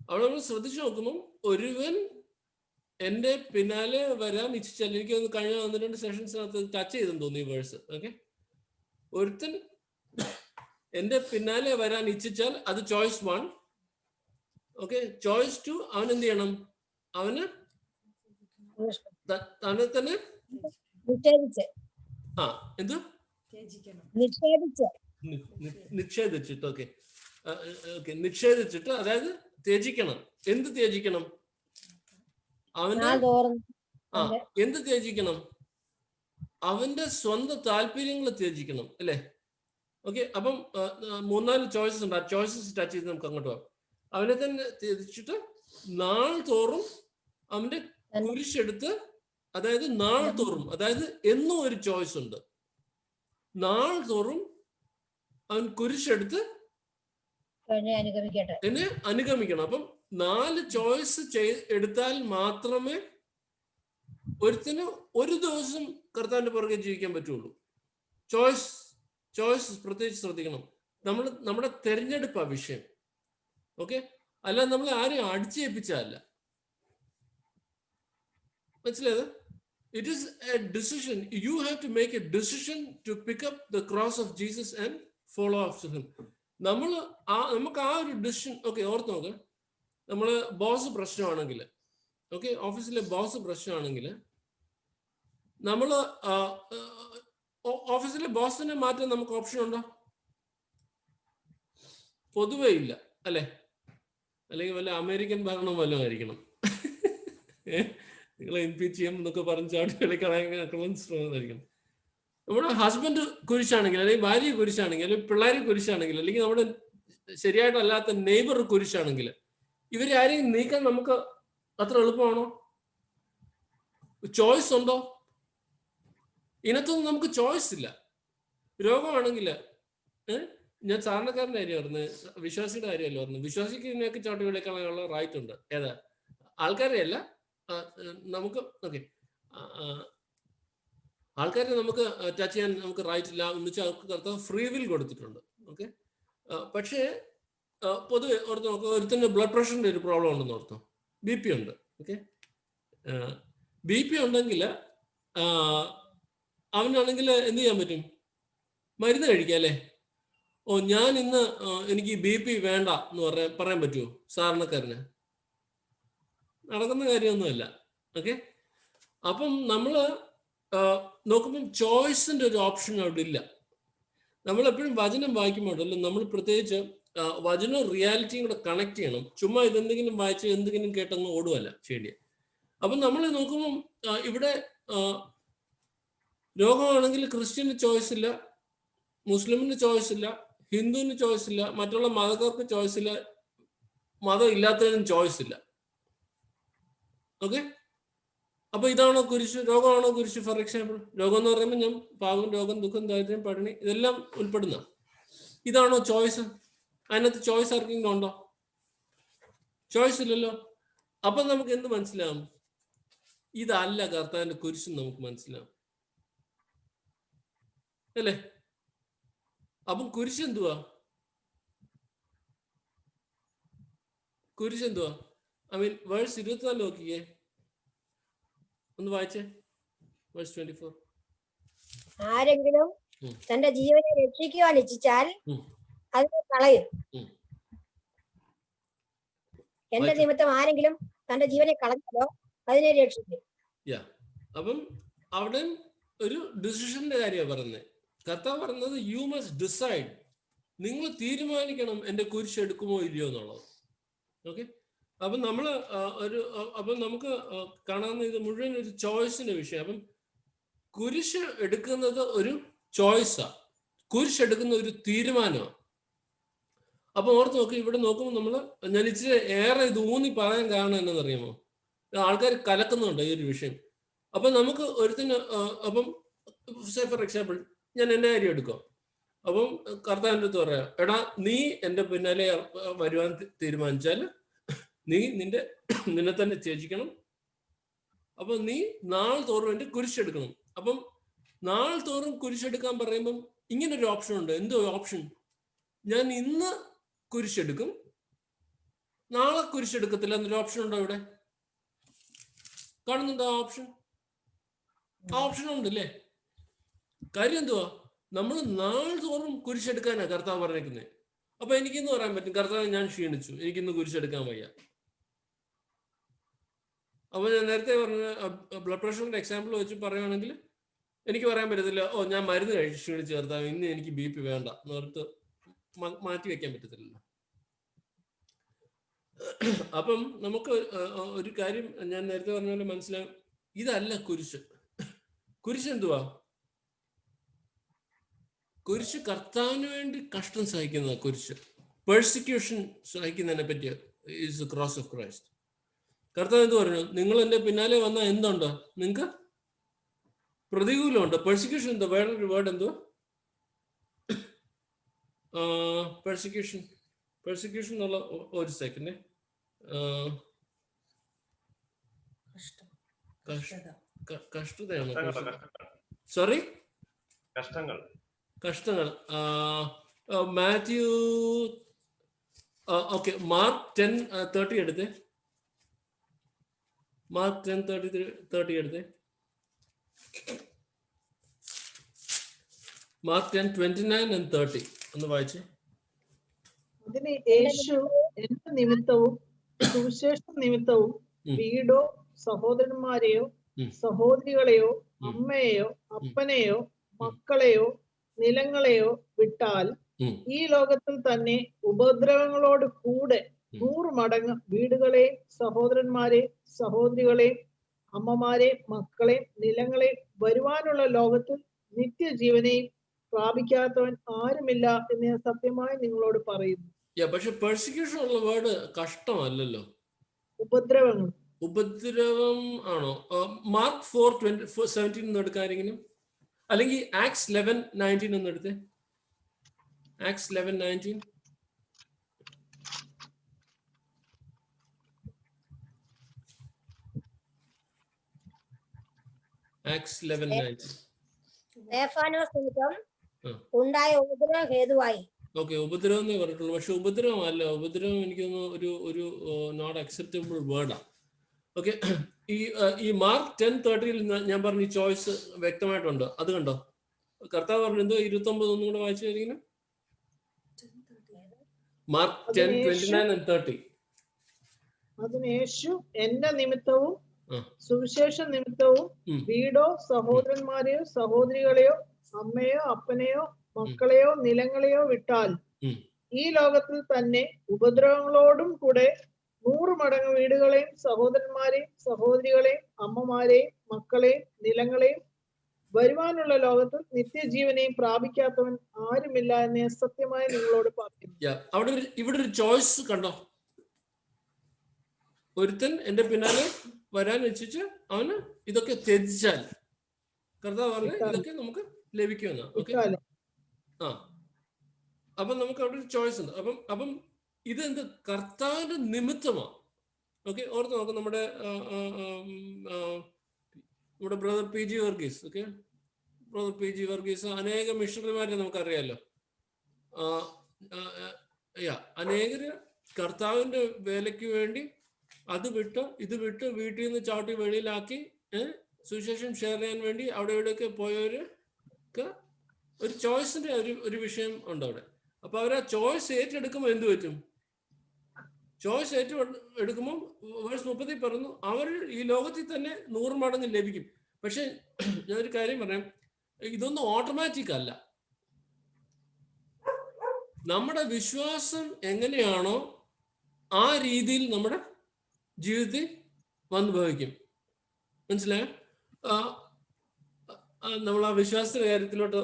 അവിടെ നമ്മൾ ശ്രദ്ധിച്ചു നോക്കുമ്പോൾ ഒരുവൻ എന്റെ പിന്നാലെ വരാൻ ഇച്ഛിച്ചാൽ, എനിക്കൊന്ന് കഴിഞ്ഞ 1-2 സെഷൻസിനകത്ത് ടച്ച് ചെയ്തെന്ന് തോന്നി ഈ വേഴ്സ്. ഓക്കെ. ഒരുത്തൻ എന്റെ പിന്നാലെ വരാൻ ഇച്ഛിച്ചാൽ അത് ചോയ്സ് 1. ഓക്കെ. ചോയ്സ് 2, അവൻ എന്ത് ചെയ്യണം? അവന് തന്നെ തന്നെ നിഷേധിച്ചിട്ട്. ഓക്കെ. നിഷേധിച്ചിട്ട്, അതായത് ത്യജിക്കണം. എന്ത് ത്യജിക്കണം? അവന്റെ എന്ത് ത്യജിക്കണം? അവന്റെ സ്വന്തം താല്പര്യങ്ങൾ ത്യജിക്കണം അല്ലേ? ഓക്കെ. അപ്പം 3-4 ചോയ്സസ് ഉണ്ട്. ആ ചോയ്സസ് ടച്ച് ചെയ്ത് നമുക്ക് അങ്ങോട്ട് പോകാം. അവനെ തന്നെ ത്യജിച്ചിട്ട് നാൾ തോറും അവന്റെ കുരിശെടുത്ത്, അതായത് നാൾ തോറും, അതായത് എന്നും ഒരു ചോയ്സ് ഉണ്ട്. നാൾ തോറും അവൻ കുരിശെടുത്ത് എന്നെ അനുഗമിക്കണം. അപ്പം 4 ചോയ്സ് എടുത്താൽ മാത്രമേ ഒരുത്തിന് ഒരു ദിവസം കർത്താവിന്റെ പുറകെ ജീവിക്കാൻ പറ്റുള്ളൂ. ചോയ്സ് പ്രത്യേകിച്ച് ശ്രദ്ധിക്കണം. നമ്മുടെ തെരഞ്ഞെടുപ്പാ വിഷയം. ഓക്കെ. അല്ല നമ്മൾ ആരെയും അടിച്ചേൽപ്പിച്ചല്ല. മനസ്സിലായത്? It is a decision. You have to make a decision to pick up the cross of Jesus and follow after him. നമുക്ക് ആ ഒരു ഡിസിഷൻ. ഓക്കെ. ഓർത്ത് നോക്ക്, നമ്മള് ബോസ് പ്രശ്നമാണെങ്കിൽ, ഓക്കെ, ഓഫീസിലെ ബോസ് പ്രശ്നമാണെങ്കിൽ, നമ്മള് ഓഫീസിലെ ബോസിനെ മാറ്റാൻ നമുക്ക് ഓപ്ഷൻ ഉണ്ടോ? പൊതുവേ ഇല്ല അല്ലെ? അല്ലെങ്കിൽ വല്ല അമേരിക്കൻ ഭരണം വല്ലതും ആയിരിക്കണം. നിങ്ങളെ ഇംപീച്ച് ചെയ്യും എന്നൊക്കെ പറഞ്ഞ് ചാടി കളിക്കാനായിരിക്കണം. നമ്മുടെ ഹസ്ബൻഡ് കുരിശാണെങ്കിൽ, അല്ലെങ്കിൽ ഭാര്യ കുരിശാണെങ്കിൽ, അല്ലെങ്കിൽ പിള്ളേർ കുരിശാണെങ്കിൽ, അല്ലെങ്കിൽ നമ്മുടെ ശരിയായിട്ടല്ലാത്ത നെയ്ബർ കുരിശാണെങ്കിൽ, ഇവരെ ആരെയും നീക്കാൻ നമുക്ക് അത്ര എളുപ്പമാണോ? ചോയ്സ് ഉണ്ടോ? ഇതിനകത്തൊന്നും നമുക്ക് ചോയ്സ് ഇല്ല. രോഗമാണെങ്കിൽ, ഞാൻ സാധാരണക്കാരൻ്റെ കാര്യം പറഞ്ഞത്, വിശ്വാസിയുടെ കാര്യമല്ല പറഞ്ഞത്. വിശ്വാസിക്ക് ഇതിനൊക്കെ ചവിട്ടി വിളിക്കാനുള്ള റൈറ്റ് ഉണ്ട്. ഏതാ? ആൾക്കാരെ അല്ല, നമുക്ക്. ഓക്കെ. ആൾക്കാരെ നമുക്ക് ടച്ച് ചെയ്യാൻ നമുക്ക് റൈറ്റ് ഇല്ല എന്ന് വെച്ചാൽ അവർക്ക് കർത്താവ് ഫ്രീ വിൽ കൊടുത്തിട്ടുണ്ട്. ഓക്കെ. പക്ഷേ പൊതുവെ ഓർത്ത് നോക്കുക, ഒരുത്തിന് ബ്ലഡ് പ്രഷറിന്റെ ഒരു പ്രോബ്ലം ഉണ്ടെന്ന് ഓർത്തോ, BP ഉണ്ട്. ഓക്കെ, BP ഉണ്ടെങ്കിൽ അവനാണെങ്കിൽ എന്ത് ചെയ്യാൻ പറ്റും? മരുന്ന് കഴിക്കാം അല്ലേ? ഓ, ഞാൻ ഇന്ന് എനിക്ക് BP വേണ്ട എന്ന് പറയാൻ പറ്റുമോ സാധാരണക്കാരന്? നടക്കുന്ന കാര്യമൊന്നുമല്ല. ഓക്കെ, അപ്പം നമ്മൾ നോക്കുമ്പം ചോയ്സിന്റെ ഒരു ഓപ്ഷൻ അവിടെ ഇല്ല. നമ്മളെപ്പോഴും വചനം വായിക്കുമ്പോഴല്ലോ നമ്മൾ പ്രത്യേകിച്ച് വചനവും റിയാലിറ്റിയും കൂടെ കണക്ട് ചെയ്യണം. ചുമ്മാ ഇതെന്തെങ്കിലും വായിച്ച് എന്തെങ്കിലും കേട്ടൊന്നും ഓടുവല്ല ചെയ്യേണ്ടി. അപ്പം നമ്മൾ നോക്കുമ്പം ഇവിടെ രോഗമാണെങ്കിൽ ക്രിസ്ത്യന് ചോയ്സ് ഇല്ല, മുസ്ലിമിന് ചോയ്സ് ഇല്ല, ഹിന്ദുവിന് ചോയ്സ് ഇല്ല, മറ്റുള്ള മതക്കാർക്ക് ചോയ്സ് ഇല്ല, മതം ഇല്ലാത്തതിനും ചോയ്സ് ഇല്ല. ഓക്കെ, അപ്പൊ ഇതാണോ കുരിശ്? രോഗമാണോ കുരിശ്? ഫോർ എക്സാമ്പിൾ, രോഗം എന്ന് പറയുമ്പോൾ ഞാൻ പാവം, രോഗം, ദുഃഖം, ദാരിദ്ര്യം, പട്ടിണി ഇതെല്ലാം ഉൾപ്പെടുന്ന. ഇതാണോ ചോയ്സ്? അതിനകത്ത് ചോയ്സ് ആർക്കെങ്കിലും ഉണ്ടോ? ചോയ്സ് ഇല്ലല്ലോ. അപ്പൊ നമുക്ക് എന്ത് മനസ്സിലാവും? ഇതല്ല കർത്താവിന്റെ കുരിശ് നമുക്ക് മനസ്സിലാവും അല്ലേ? അപ്പം കുരിശ് എന്തുവാ? കുരിശ് എന്തുവാ? ഐ മീൻ വേഴ്സ് 24 നോക്കിയേ, ഒന്ന് വായിച്ചേ. വേഴ്സ് 24. ആരെങ്കിലും തന്റെ ജീവനെ രക്ഷിക്കുവാൻ ഇച്ഛിച്ചാൽ അതിനെ കളയും. എന്റെ നിമിത്തം ആരെങ്കിലും തന്റെ ജീവനെ കളഞ്ഞല്ലോ അതിനെ രക്ഷിക്കും. അപ്പം അവിടെ ഒരു ഡിസിഷന്റെ കാര്യമാണ് പറയുന്നത്. കർത്താവ് പറയുന്നത് യു മസ്റ്റ് ഡിസൈഡ്. നിങ്ങൾ തീരുമാനിക്കണം എന്റെ കുരിശ് എടുക്കുമോ ഇല്ലയോ എന്നുള്ളത്. ഓക്കെ, അപ്പം നമ്മൾ അപ്പം നമുക്ക് കാണാവുന്ന ഇത് മുഴുവൻ ഒരു ചോയ്സിന്റെ വിഷയം. അപ്പം കുരിശ് എടുക്കുന്നത് ഒരു ചോയ്സാ, കുരിശ് എടുക്കുന്ന ഒരു തീരുമാനമാണ്. അപ്പൊ ഓർത്ത് നോക്കി, ഇവിടെ നോക്കുമ്പോൾ ഞാൻ ഇച്ചിരി ഏറെ ഇത് ഊന്നി പറയാൻ കാരണം എന്നറിയാമോ? ആൾക്കാർ കലക്കുന്നുണ്ട് ഈ ഒരു വിഷയം. അപ്പൊ നമുക്ക് ഒരുത്തിന് അപ്പം ഫോർ എക്സാമ്പിൾ ഞാൻ എന്റെ കാര്യം എടുക്കാം. അപ്പം കർത്താവിൻ്റെ അടുത്ത് പറയാം, എടാ നീ എൻ്റെ പിന്നാലെ വരുവാൻ തീരുമാനിച്ചാൽ നീ നിന്നെ തന്നെ ത്യജിക്കണം. അപ്പൊ നീ നാൾ തോറും എൻ്റെ കുരിശെടുക്കണം. അപ്പം നാൾ തോറും കുരിശെടുക്കാൻ പറയുമ്പം ഇങ്ങനൊരു ഓപ്ഷൻ ഉണ്ട്. എന്തോ ഓപ്ഷൻ? ഞാൻ ഇന്ന് കുരിശെടുക്കും, നാളെ കുരിശെടുക്കത്തില്ല എന്നൊരു ഓപ്ഷൻ ഉണ്ടോ ഇവിടെ? കാണുന്നുണ്ടോ ആ ഓപ്ഷൻ? ആ ഓപ്ഷൻ ഉണ്ടല്ലേ. കാര്യം എന്തുവാ? നമ്മൾ നാൾ തോറും കുരിശെടുക്കാനാ കർത്താവ് പറഞ്ഞേക്കുന്നത്. അപ്പൊ എനിക്കിന്ന് പറയാൻ പറ്റും, കർത്താവ് ഞാൻ ക്ഷീണിച്ചു, എനിക്കിന്ന് കുരിശെടുക്കാൻ വയ്യ. അപ്പൊ ഞാൻ നേരത്തെ പറഞ്ഞ ബ്ലഡ് പ്രഷറിന്റെ എക്സാമ്പിൾ വെച്ച് പറയുകയാണെങ്കിൽ എനിക്ക് പറയാൻ പറ്റത്തില്ല, ഓ ഞാൻ മരുന്ന് കഴിച്ച് ക്ഷീണിച്ച് കർത്താവ് ഇന്ന് എനിക്ക് BP വേണ്ട എന്നോർത്ത് മാറ്റി വെക്കാൻ പറ്റത്തില്ലല്ലോ. അപ്പം നമുക്ക് ഒരു കാര്യം ഞാൻ നേരത്തെ പറഞ്ഞ പോലെ മനസ്സിലാവും, ഇതല്ല കുരിശ്. കുരിശ് എന്തുവാ? കുരിശ് കർത്താവിന് വേണ്ടി കഷ്ടം സഹിക്കുന്ന കുരിശ്, പെർസിക്യൂഷൻ സഹിക്കുന്നതിനെ പറ്റിയ is the cross of Christ. കർത്താവ് എന്ത് പറഞ്ഞു? നിങ്ങൾ എൻ്റെ പിന്നാലെ വന്നാൽ എന്തുണ്ട്? നിങ്ങൾക്ക് പ്രതികൂലമുണ്ട്. പെർസിക്യൂഷൻ എന്തോ വേറൊരു വേർഡ് എന്തോ? പെർസിക്യൂഷൻ എന്നുള്ള ഒരു സെക്കൻഡ്. കഷ്ടതയാണോ? സോറി, കഷ്ടങ്ങൾ. മാത്യു, ഓക്കെ, മാർക്ക് 10:30 എടുത്തേ. മാർക്ക് 10:30 എടുത്തേ. മാർക്ക് 10:29 and 30 ഒന്ന് വായിച്ചേ. അതിന് യേശു എന്റെ നിമിത്തവും സുവിശേഷ നിമിത്തവും വീടോ സഹോദരന്മാരെയോ സഹോദരികളെയോ അമ്മയെയോ അപ്പനെയോ മക്കളെയോ നിലങ്ങളെയോ വിട്ടാൽ ഈ ലോകത്തിൽ തന്നെ ഉപദ്രവങ്ങളോട് കൂടെ 100 മടങ്ങ് വീടുകളെ സഹോദരന്മാരെ സഹോദരികളെ അമ്മമാരെ മക്കളെ നിലങ്ങളെ വരുവാനുള്ള ലോകത്തിൽ നിത്യജീവനെയും പ്രാപിക്കാത്തവൻ ആരുമില്ല എന്ന് ഞാൻ സത്യമായി നിങ്ങളോട് പറയുന്നു. പക്ഷെ പെർസിക്യൂഷൻ ഉള്ള വേർഡ് കഷ്ടമല്ലല്ലോ. ഉപദ്രവം ആണോ? മാർക്ക് 4:17 ഒന്ന് എടുക്കാരെങ്കിലും, അല്ലെങ്കിൽ ആക്ട്സ് 11:19 ഒന്ന് എടുത്തേ. ആക്ട്സ് 11:19. ആക്ട്സ് 11:19. സ്തെഫാനോസ് നിമിത്തം ഉണ്ടായ ഉപദ്രവ ഹേതുവായി ഓക്കെ, ഉപദ്രവം എന്നേ പറഞ്ഞിട്ടുള്ളൂ. പക്ഷെ ഉപദ്രവം അല്ല, ഉപദ്രവം എനിക്കൊന്ന് ഒരു നോട്ട് അക്സെപ്റ്റബിൾ വേർഡാണ്. ഓക്കെ, ഈ മാർക്ക് 10:30 ഞാൻ പറഞ്ഞ ഈ ചോയ്സ് വ്യക്തമായിട്ടുണ്ട്. അത് കണ്ടോ? കർത്താവ് പറഞ്ഞു എന്തോ 29 ഒന്നും കൂടെ വായിച്ചു കഴിഞ്ഞാൽ മാർക്ക് 10:29 and 30. അതിന് യേശു എന്റെ നിമിത്തവും സുവിശേഷ നിമിത്തവും വീടോ സഹോദരന്മാരെയോ സഹോദരികളെയോ അമ്മയോ അപ്പനെയോ മക്കളെയോ നിലങ്ങളെയോ വിട്ടാൽ ഈ ലോകത്തിൽ തന്നെ ഉപദ്രവങ്ങളോടും കൂടെ 100 മടങ്ങ് വീടുകളെയും സഹോദരന്മാരെയും സഹോദരികളെയും അമ്മമാരെയും മക്കളെയും നിലങ്ങളെയും വരുവാനുള്ള ലോകത്തിൽ നിത്യജീവനെയും പ്രാപിക്കാത്തവൻ ആരുമില്ല എന്ന് സത്യമായി നിങ്ങളോട് പറയുന്നു. ഇവിടെ ഒരു ചോയ്സ് കണ്ടോ? ഒരുത്തൻ എന്റെ പിന്നാലെ വരാൻ വെച്ചിട്ട് അവന് ഇതൊക്കെ ത്യജിച്ചാൽ കർത്താവ് പറഞ്ഞ ഇതൊക്കെ നമുക്ക് ലഭിക്കുമെന്നാ. ഓക്കെ, അപ്പൊ നമുക്ക് അവിടെ ഒരു ചോയ്സ് ഉണ്ട്. അപ്പം ഇതെന്ത് കർത്താവിന്റെ നിമിത്തമാണ്. ഓക്കെ, ഓർത്ത് നോക്കാം. നമ്മുടെ brother PG Varghese. Okay, brother PG Varghese അനേകം മിഷണറിമാരെ നമുക്കറിയാലോ. അനേകര് കർത്താവിന്റെ വേലയ്ക്ക് വേണ്ടി അത് വിട്ട് ഇത് വിട്ട് വീട്ടിൽ നിന്ന് ചവിട്ടി വെളിയിലാക്കി സുവിശേഷം ഷെയർ ചെയ്യാൻ വേണ്ടി അവിടെ ഇവിടെയൊക്കെ പോയവർക്ക് ഒരു ചോയ്സിന്റെ ഒരു വിഷയം ഉണ്ട് അവിടെ. അപ്പൊ അവർ ആ ചോയ്സ് ഏറ്റെടുക്കുമ്പോൾ എന്ത് പറ്റും? ചോയ്സ് ഏറ്റെടുക്കുമ്പോൾ വേഴ്സ് 30 പറഞ്ഞു അവർ ഈ ലോകത്തിൽ തന്നെ 100 മടങ്ങ് ലഭിക്കും. പക്ഷെ ഞാനൊരു കാര്യം പറയാം, ഇതൊന്നും ഓട്ടോമാറ്റിക് അല്ല. നമ്മുടെ വിശ്വാസം എങ്ങനെയാണോ ആ രീതിയിൽ നമ്മുടെ ജീവിതത്തിൽ വന്നു ഭവിക്കും. മനസ്സിലായോ? നമ്മൾ ആ വിശ്വാസത്തിന്റെ കാര്യത്തിലോട്ട്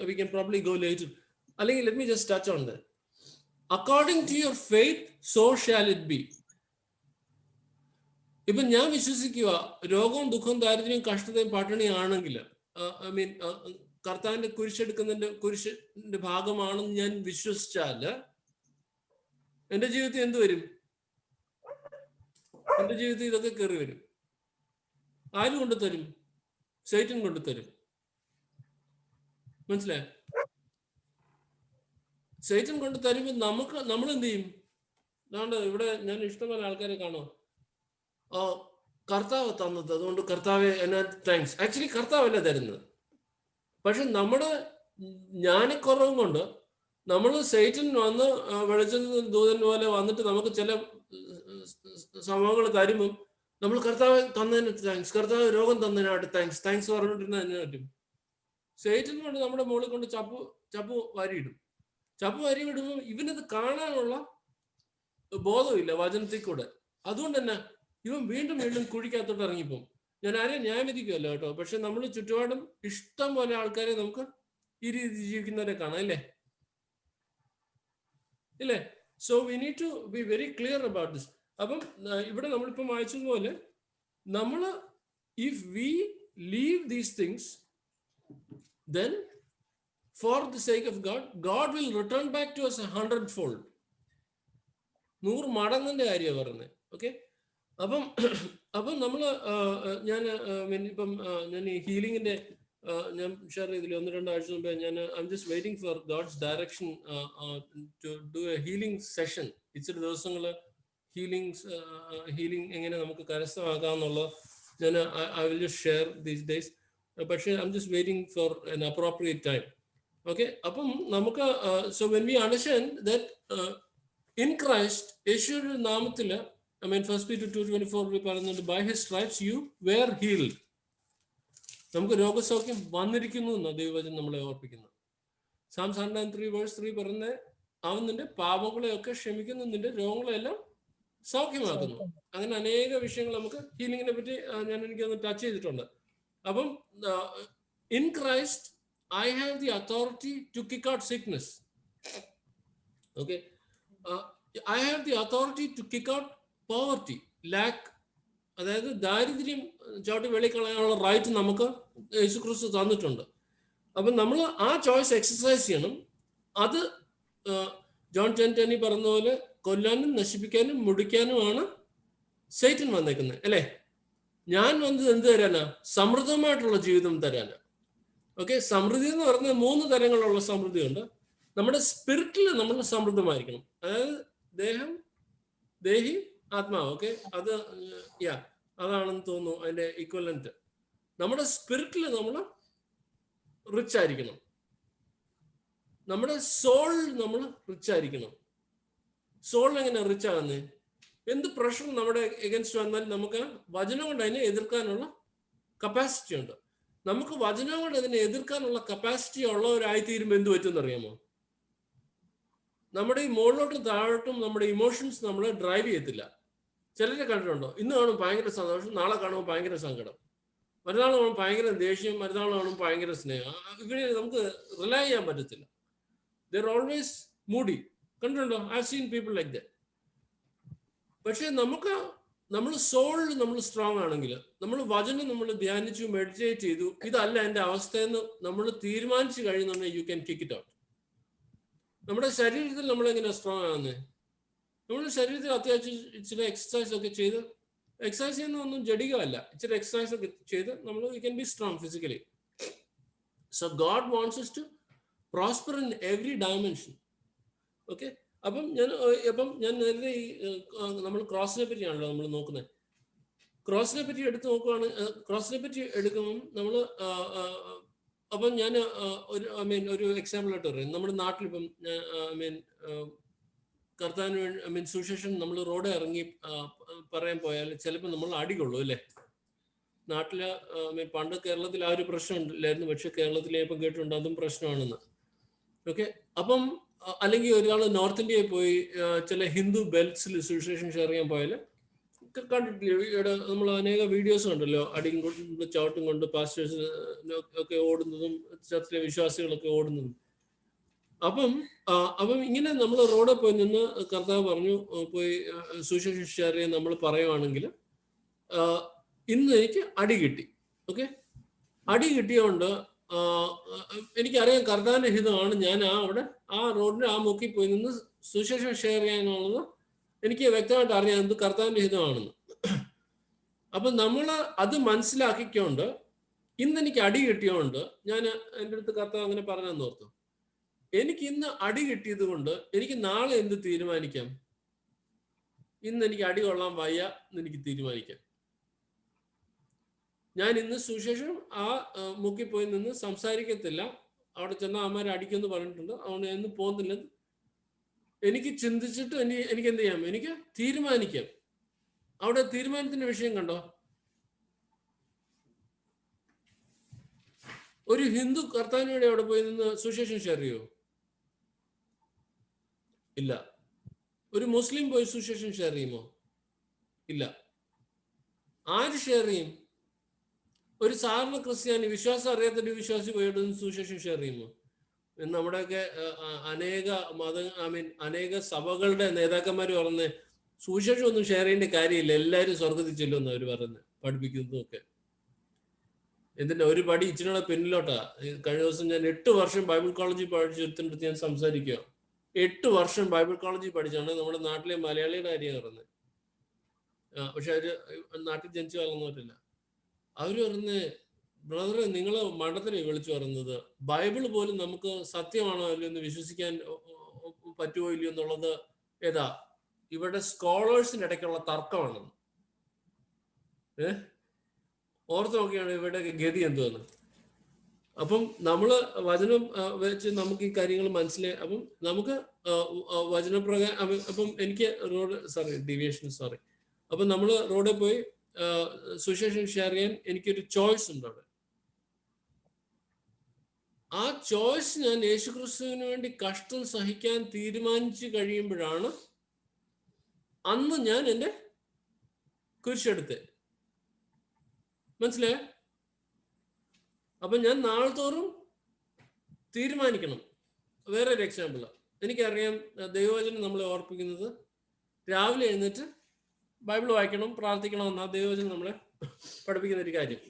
we can probably go later. അല്ലെങ്കിൽ let me just touch on that. According to your faith, so shall it be. ഇപ്പൊ ഞാൻ വിശ്വസിക്കുക രോഗവും ദുഃഖവും ദാരിദ്ര്യവും കഷ്ടതയും പട്ടിണിയാണെങ്കിൽ കർത്താവിന്റെ കുരിശിന്റെ ഭാഗമാണെന്ന് ഞാൻ വിശ്വസിച്ചാല് എന്റെ ജീവിതത്തിൽ എന്ത് വരും? എന്റെ ജീവിതത്തിൽ ഇതൊക്കെ കയറി വരും. ആര് കൊണ്ടുതരും? സൈറ്റൻ കൊണ്ടുതരും. മനസ്സിലായോ? സൈറ്റൻ കൊണ്ട് തരുമ്പോൾ നമ്മൾ എന്ത് ചെയ്യും? അതുകൊണ്ട് ഇവിടെ ഞാൻ ഇഷ്ടംപോലെ ആൾക്കാരെ കാണുമോ, കർത്താവ് തന്നത് അതുകൊണ്ട് കർത്താവെ എന്നാ താങ്ക്സ്. ആക്ച്വലി കർത്താവല്ല തരുന്നത്. പക്ഷെ നമ്മുടെ ജ്ഞാനക്കുറവും കൊണ്ട് നമ്മൾ സൈറ്റൻ വന്ന് വെളിച്ചെണ്ണ ദൂതൻ പോലെ വന്നിട്ട് നമുക്ക് ചില സംഭവങ്ങൾ തരുമ്പം നമ്മൾ കർത്താവ് തന്നതിന് താങ്ക്സ്, കർത്താവ് രോഗം തന്നതിനായിട്ട് താങ്ക്സ് പറഞ്ഞിട്ടിരുന്ന തന്നെ പറ്റും. സൈറ്റൻ കൊണ്ട് നമ്മുടെ മുകളിൽ കൊണ്ട് ചപ്പു വാരിയിടും. ചപ്പു വാരി വിടുമ്പോൾ ഇവനത് കാണാനുള്ള ബോധമില്ല വചനത്തിൽ കൂടെ. അതുകൊണ്ട് തന്നെ ഇവൻ വീണ്ടും കുഴിക്കകത്തോട്ട് ഇറങ്ങിപ്പോവും. ഞാൻ ആരെയും ന്യായവിധിക്കുമല്ലോ കേട്ടോ, പക്ഷെ നമ്മൾ ചുറ്റുപാടും ഇഷ്ടം പോലെ ആൾക്കാരെ നമുക്ക് ഈ രീതി ജീവിക്കുന്നവരെ കാണാം, ഇല്ലേ? So we need to be very clear about this. അപ്പം ഇവിടെ നമ്മളിപ്പം വായിച്ചതുപോലെ നമ്മൾ if we leave these things then for the sake of God will return back to us 100-fold. 100 മടങ്ങിന്റെ കാര്യമാണ് പറയുന്നത്. ഓക്കെ, അപ്പം നമ്മൾ ഞാൻ ഈ ഹീലിങ്ങിന്റെ ഞാൻ ഷെയർ ചെയ്തില്ല 1-2 ആഴ്ച മുമ്പേ. I'm just waiting for God's direction to do a healing session. ഇച്ചിരി ദിവസങ്ങൾ ഹീലിംഗ് എങ്ങനെ നമുക്ക് കരസ്ഥമാക്കാമെന്നുള്ളത് I will just share these days. പക്ഷേ I'm just waiting for an appropriate time. Okay, അപ്പം നമുക്ക് so when we understand that in Christ യേശുവിന്റെ നാമത്തിൽ First Peter 2:24 പറയുന്നുണ്ട് by his stripes you were healed. നമുക്ക് രോഗസൗഖ്യം വന്നിരിക്കുന്നു എന്ന് ദൈവവചനം നമ്മളെ ഓർപ്പിക്കുന്നു. Psalms 103:3 പറയുന്നത് അവൻ നിന്റെ പാപങ്ങളെയൊക്കെ ക്ഷമിക്കുന്നു, നിന്റെ രോഗങ്ങളെല്ലാം സൗഖ്യമാക്കുന്നു. അങ്ങനെ അനേക വിഷയങ്ങൾ നമുക്ക് ഹീലിങ്ങിനെ പറ്റി എനിക്കൊന്ന് ടച്ച് ചെയ്തിട്ടുണ്ട്. അപ്പം in Christ I have the authority to kick out sickness. Okay, I have the authority to kick out poverty, lack. അതായത് ദാരിദ്ര്യം ചവിട്ടി വെളിക്കളയാനുള്ള റൈറ്റ് നമുക്ക് യേശുക്രിസ്തു തന്നിട്ടുണ്ട്. അപ്പം നമ്മൾ ആ ചോയ്സ് എക്സസൈസ് ചെയ്യണം. അത് ജോൺ 10:10 പറഞ്ഞ പോലെ കൊല്ലാനും നശിപ്പിക്കാനും മുടിക്കാനുമാണ് സൈറ്റൻ വന്നേക്കുന്നത്, അല്ലേ? ഞാൻ വന്നത് എന്ത് തരാനാ? സമൃദ്ധമായിട്ടുള്ള ജീവിതം തരാനാ. ഓക്കെ, സമൃദ്ധി എന്ന് പറഞ്ഞാൽ 3 തരങ്ങളുള്ള സമൃദ്ധിയുണ്ട്. നമ്മുടെ സ്പിരിറ്റിൽ നമ്മൾ സമൃദ്ധമായിരിക്കണം. അതായത് ദേഹം, ദേഹി, ആത്മാവ്. ഓക്കെ, അത് അതാണെന്ന് തോന്നുന്നു അതിന്റെ ഈക്വലന്റ്. നമ്മുടെ സ്പിരിറ്റിൽ നമ്മൾ റിച്ച് ആയിരിക്കണം. നമ്മുടെ സോളിൽ നമ്മൾ റിച്ച് ആയിരിക്കണം. സോളിൽ എങ്ങനെ റിച്ച് ആകുന്നത്? എന്ത് പ്രഷർ നമ്മുടെ എഗൻസ്റ്റ് വന്നാൽ നമുക്ക് വചനം കൊണ്ട് അതിനെ എതിർക്കാനുള്ള കപ്പാസിറ്റി ഉണ്ട്. നമുക്ക് വചനം കൊണ്ട് അതിനെ എതിർക്കാനുള്ള കപ്പാസിറ്റി ഉള്ളവരായിത്തീരുമ്പോൾ എന്ത് പറ്റുമെന്ന് അറിയാമോ? നമ്മുടെ ഈ മുകളിലോട്ടും താഴോട്ടും നമ്മുടെ ഇമോഷൻസ് നമ്മളെ ഡ്രൈവ് ചെയ്യത്തില്ല. ചിലരെ കണ്ടിട്ടുണ്ടോ? ഇന്ന് കാണും ഭയങ്കര സന്തോഷം, നാളെ കാണുമ്പോൾ ഭയങ്കര സങ്കടം, മറ്റന്നാൾ കാണുമ്പോൾ ഭയങ്കര ദേഷ്യം, മറ്റന്നാൾ കാണുമ്പോൾ ഭയങ്കര സ്നേഹം. ഇവിടെ നമുക്ക് റിലൈ ചെയ്യാൻ പറ്റത്തില്ല. They're always moody. കണ്ടിട്ടുണ്ടോ? I have seen people like that. പക്ഷെ നമ്മൾ സോളിൽ നമ്മൾ സ്ട്രോങ് ആണെങ്കിൽ, നമ്മൾ വചനം നമ്മൾ ധ്യാനിച്ചു, മെഡിറ്റേറ്റ് ചെയ്തു, ഇതല്ല എൻ്റെ അവസ്ഥയെന്ന് നമ്മൾ തീരുമാനിച്ചു കഴിയുന്നുണ്ടെങ്കിൽ you can kick it out. നമ്മുടെ ശരീരത്തിൽ നമ്മൾ എങ്ങനെയാണ് സ്ട്രോങ് ആകുന്നത്? നമ്മുടെ ശരീരത്തിൽ അത്യാവശ്യം ഇച്ചിരി എക്സസൈസ് ഒക്കെ ചെയ്ത്, എക്സസൈസ് ചെയ്യുന്നതൊന്നും ജഡികമല്ല, ഇച്ചിരി എക്സസൈസ് ഒക്കെ ചെയ്ത് നമ്മൾ V can be strong physically. So God wants us to prosper in every dimension. Okay, അപ്പം ഞാൻ നേരത്തെ ഈ നമ്മൾ ക്രോസിനെ പറ്റിയാണല്ലോ നമ്മൾ നോക്കുന്നത്. ക്രോസിനെ പറ്റി എടുത്ത് നോക്കുവാണ്. ക്രോസിനെ പറ്റി എടുക്കുമ്പം നമ്മൾ അപ്പം ഞാൻ ഒരു എക്സാമ്പിൾ ആയിട്ട് പറയും. നമ്മുടെ നാട്ടിലിപ്പം കർത്താവിന് സുശേഷൻ നമ്മൾ റോഡ് ഇറങ്ങി പറയാൻ പോയാൽ ചിലപ്പോൾ നമ്മൾ അടികൊള്ളൂ അല്ലേ? നാട്ടില് പണ്ട് കേരളത്തിൽ ആ ഒരു പ്രശ്നം ഇല്ലായിരുന്നു, പക്ഷെ കേരളത്തിലെ ഇപ്പം കേട്ടിട്ടുണ്ട് അതും പ്രശ്നമാണെന്ന്. ഓക്കെ, അപ്പം അല്ലെങ്കിൽ ഒരാൾ നോർത്ത് ഇന്ത്യയിൽ പോയി ചില ഹിന്ദു ബെൽറ്റ്സിൽ സുവിശേഷം ഷെയർ ചെയ്യാൻ പോയാൽ കണ്ടിട്ടില്ലേ? ഇവിടെ നമ്മൾ അനേക വീഡിയോസ് കണ്ടല്ലോ, അടിയും കൊണ്ട് ചവിട്ടും കൊണ്ട് പാസ്റ്റേഴ്സ് ഒക്കെ ഓടുന്നതും ചർച്ചിലെ വിശ്വാസികളൊക്കെ ഓടുന്നതും. അപ്പം ഇങ്ങനെ നമ്മൾ റോഡിൽ പോയി നിന്ന് കർത്താവ് പറഞ്ഞു പോയി സുവിശേഷം ഷെയർ ചെയ്യാൻ നമ്മൾ പറയുവാണെങ്കിൽ ഇന്ന് എനിക്ക് അടി കിട്ടി. ഓക്കെ, അടി കിട്ടിയോണ്ട് എനിക്കറിയാം കർത്താവിന്റെ ഹിതമാണ് ഞാൻ ആ റോഡിന് ആ മുക്കിൽ പോയി നിന്ന് സുവിശേഷം ഷെയർ ചെയ്യാനുള്ളത് എനിക്ക് വ്യക്തമായിട്ട് അറിയാം, ഇത് കർത്താവിന്റെ ഹിതമാണെന്ന്. അപ്പൊ നമ്മൾ അത് മനസ്സിലാക്കിക്കൊണ്ട് ഇന്ന് എനിക്ക് അടി കിട്ടിയോണ്ട് ഞാൻ എൻ്റെ അടുത്ത് കർത്താവ് അങ്ങനെ പറഞ്ഞെന്ന് ഓർത്തു. എനിക്ക് ഇന്ന് അടി കിട്ടിയത് കൊണ്ട് എനിക്ക് നാളെ എന്ത് തീരുമാനിക്കാം? ഇന്ന് എനിക്ക് അടി കൊള്ളാൻ വയ്യ എന്ന് എനിക്ക് തീരുമാനിക്കാം. ഞാൻ ഇന്ന് സുശേഷം ആ മുക്കിൽ പോയി നിന്ന് സംസാരിക്കത്തില്ല, അവിടെ ചെന്നാൽ അമ്മമാരെ അടിക്കുമെന്ന് പറഞ്ഞിട്ടുണ്ട്, അതുകൊണ്ട് ഞാൻ ഇന്ന് പോകുന്നില്ല. എനിക്ക് ചിന്തിച്ചിട്ട് എനിക്ക് എന്ത് ചെയ്യാം? എനിക്ക് തീരുമാനിക്കാം. അവിടെ തീരുമാനത്തിന്റെ വിഷയം കണ്ടോ? ഒരു ഹിന്ദു കർത്താവിനോട് അവിടെ പോയി നിന്ന് സുശേഷം ഷെയർ ചെയ്യോ? ഇല്ല. ഒരു മുസ്ലിം പോയി സുശേഷം ഷെയർ ചെയ്യുമോ? ഇല്ല. ആര് ഷെയർ ചെയ്യും? ഒരു സാധാരണ ക്രിസ്ത്യാനി, വിശ്വാസം അറിയാത്തൊരു വിശ്വാസി പോയിട്ട് സുശേഷം ഷെയർ ചെയ്യുമോ? നമ്മുടെയൊക്കെ അനേക സഭകളുടെ നേതാക്കന്മാർ പറഞ്ഞ് സുശേഷം ഒന്നും ഷെയർ ചെയ്യേണ്ട കാര്യമില്ല, എല്ലാവരും സ്വർഗത്തിൽ ചെല്ലുമെന്ന് അവർ പറഞ്ഞ് പഠിപ്പിക്കുന്നതും ഒക്കെ. ഇതിന്റെ ഒരു പടി ഇച്ചിരി പിന്നിലോട്ടാ. കഴിഞ്ഞ ദിവസം ഞാൻ 8 വർഷം ബൈബിൾ കോളേജിൽ പഠിച്ചെടുത്തിട്ട് ഞാൻ സംസാരിക്കുക. 8 വർഷം ബൈബിൾ കോളേജിൽ പഠിച്ചാണ് നമ്മുടെ നാട്ടിലെ മലയാളിയുടെ കാര്യം പറഞ്ഞത്. പക്ഷെ അവര് നാട്ടിൽ ജനിച്ചു വളർന്നവരല്ല. അവര് പറഞ്ഞ്, ബ്രദറെ നിങ്ങൾ മഠത്തിനെ വിളിച്ചു പറയുന്നത്, ബൈബിൾ പോലും നമുക്ക് സത്യമാണോ അല്ലയോ എന്ന് വിശ്വസിക്കാൻ പറ്റുമോ ഇല്ലയോ എന്നുള്ളത് ഇവിടെ സ്കോളേഴ്സിന്റെ ഇടയ്ക്കുള്ള തർക്കമാണെന്ന്. ഓർത്ത് നോക്കിയാണ് ഇവിടെ ഗതി എന്തുവെന്ന്. അപ്പം നമ്മള് വചനം വെച്ച് നമുക്ക് ഈ കാര്യങ്ങൾ മനസ്സിലായി. അപ്പം നമുക്ക് വചനപ്രകാരം അപ്പം എനിക്ക് ഡീവിയേഷൻ അപ്പം നമ്മൾ റോഡിൽ പോയി സുശേഷം ഷെയർ ചെയ്യാൻ എനിക്കൊരു ചോയ്സ് ഉണ്ട് അവിടെ. ആ ചോയ്സ് ഞാൻ യേശുക്രിസ്തുവിന് വേണ്ടി കഷ്ടം സഹിക്കാൻ തീരുമാനിച്ചു കഴിയുമ്പോഴാണ് അന്ന് ഞാൻ എൻ്റെ കുരിശെടുത്ത്. മനസ്സിലായോ? അപ്പൊ ഞാൻ നാളത്തോറും തീരുമാനിക്കണം. വേറൊരു എക്സാമ്പിള് എനിക്കറിയാം. ദൈവവചനം നമ്മളെ ഓർപ്പിക്കുന്നത് രാവിലെ എഴുന്നേറ്റ് ബൈബിൾ വായിക്കണം, പ്രാർത്ഥിക്കണം എന്നാ ദൈവവചനം നമ്മളെ പഠിപ്പിക്കുന്ന ഒരു കാര്യം.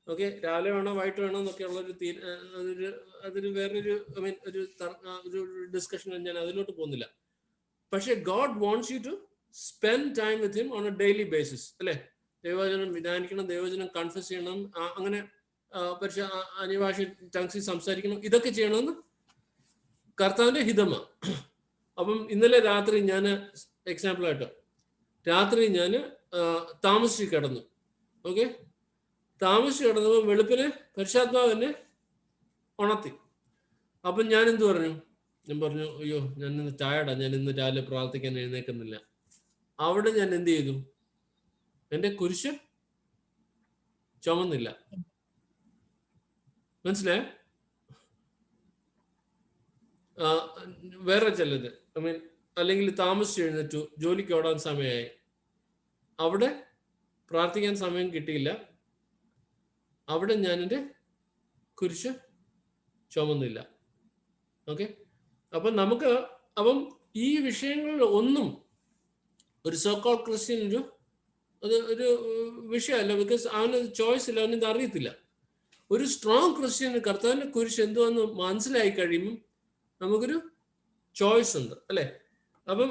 ഓക്കെ, രാവിലെ വേണോ വൈകിട്ട് വേണോ എന്നൊക്കെ ഉള്ളൊരു അതൊരു വേറൊരു ഒരു ഡിസ്കഷൻ, ഞാൻ അതിലോട്ട് പോകുന്നില്ല. പക്ഷെ God wants you to spend time with him on a daily basis അല്ലേ? ദൈവവചനം വിധാനിക്കണം, ദൈവവചനം കൺഫസ് ചെയ്യണം, അങ്ങനെ പക്ഷെ അന്യഭാഷ ടങ്സിൽ സംസാരിക്കണം, ഇതൊക്കെ ചെയ്യണമെന്ന് കർത്താവിന്റെ ഹിതമാണ്. അപ്പം ഇന്നലെ രാത്രി ഞാൻ എക്സാമ്പിളായിട്ട് രാത്രി ഞാൻ താമസിച്ച് കിടന്നു. ഓക്കെ, താമസിച്ച് കിടന്നപ്പോൾ വെളുപ്പിന് പരിശുദ്ധാത്മാവ് എന്നെ ഉണർത്തി. അപ്പം ഞാൻ എന്ത് പറഞ്ഞു? ഞാൻ പറഞ്ഞു, അയ്യോ ഞാൻ ഇന്ന് ടയർഡാ, ഞാൻ ഇന്ന് രാവിലെ പ്രാർത്ഥിക്കാൻ എഴുന്നേക്കുന്നില്ല. അവിടെ ഞാൻ എന്ത് ചെയ്തു? എൻ്റെ കുരിശ് ചുമന്നില്ല. മനസ്സിലായോ? വേറെ ചിലത് അല്ലെങ്കിൽ താമസിച്ച് എഴുന്നേറ്റു, ജോലിക്ക് ഓടാൻ സമയമായി, അവിടെ പ്രാർത്ഥിക്കാൻ സമയം കിട്ടിയില്ല, അവിടെ ഞാൻ എൻ്റെ കുരിശ് ചുമന്നില്ല. ഓക്കെ, അപ്പം ഈ വിഷയങ്ങളിൽ ഒന്നും ഒരു സോക്കോൾ ക്രിസ്ത്യൻ ഒരു വിഷയമല്ല. ബിക്കോസ് അവന് ചോയ്സ് ഇല്ല, അവനിത് അറിയത്തില്ല. ഒരു സ്ട്രോങ് ക്രിസ്ത്യന് കർത്താവിന്റെ കുരിശ് എന്തുവെന്ന് മനസ്സിലായി കഴിയുമ്പം നമുക്കൊരു ചോയ്സ് ഉണ്ട്, അല്ലേ? അപ്പം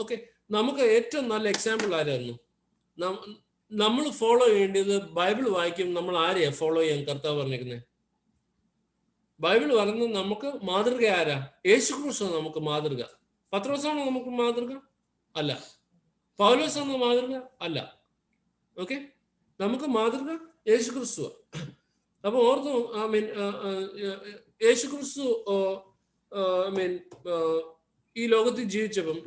ഓക്കെ, നമുക്ക് ഏറ്റവും നല്ല എക്സാമ്പിൾ ആരായിരുന്നു? നമ്മൾ ഫോളോ ചെയ്യേണ്ടത് ബൈബിൾ വായിക്കും. നമ്മൾ ആരെയാ ഫോളോ ചെയ്യാൻ കർത്താവ് പറഞ്ഞിരിക്കുന്നത്? ബൈബിൾ പറയുന്നത് നമുക്ക് മാതൃക ആരാ? യേശുക്രിസ്തു നമുക്ക് മാതൃക. പത്രോസാണോ നമുക്ക് മാതൃക? അല്ല. പൗലോസാണോ മാതൃക? അല്ല. ഓക്കെ, നമുക്ക് മാതൃക യേശുക്രിസ്തു. അപ്പൊ ഓർത്തു, യേശുക്രിസ്തു ഈ ലോകത്തിൽ ജീവിച്ചപ്പം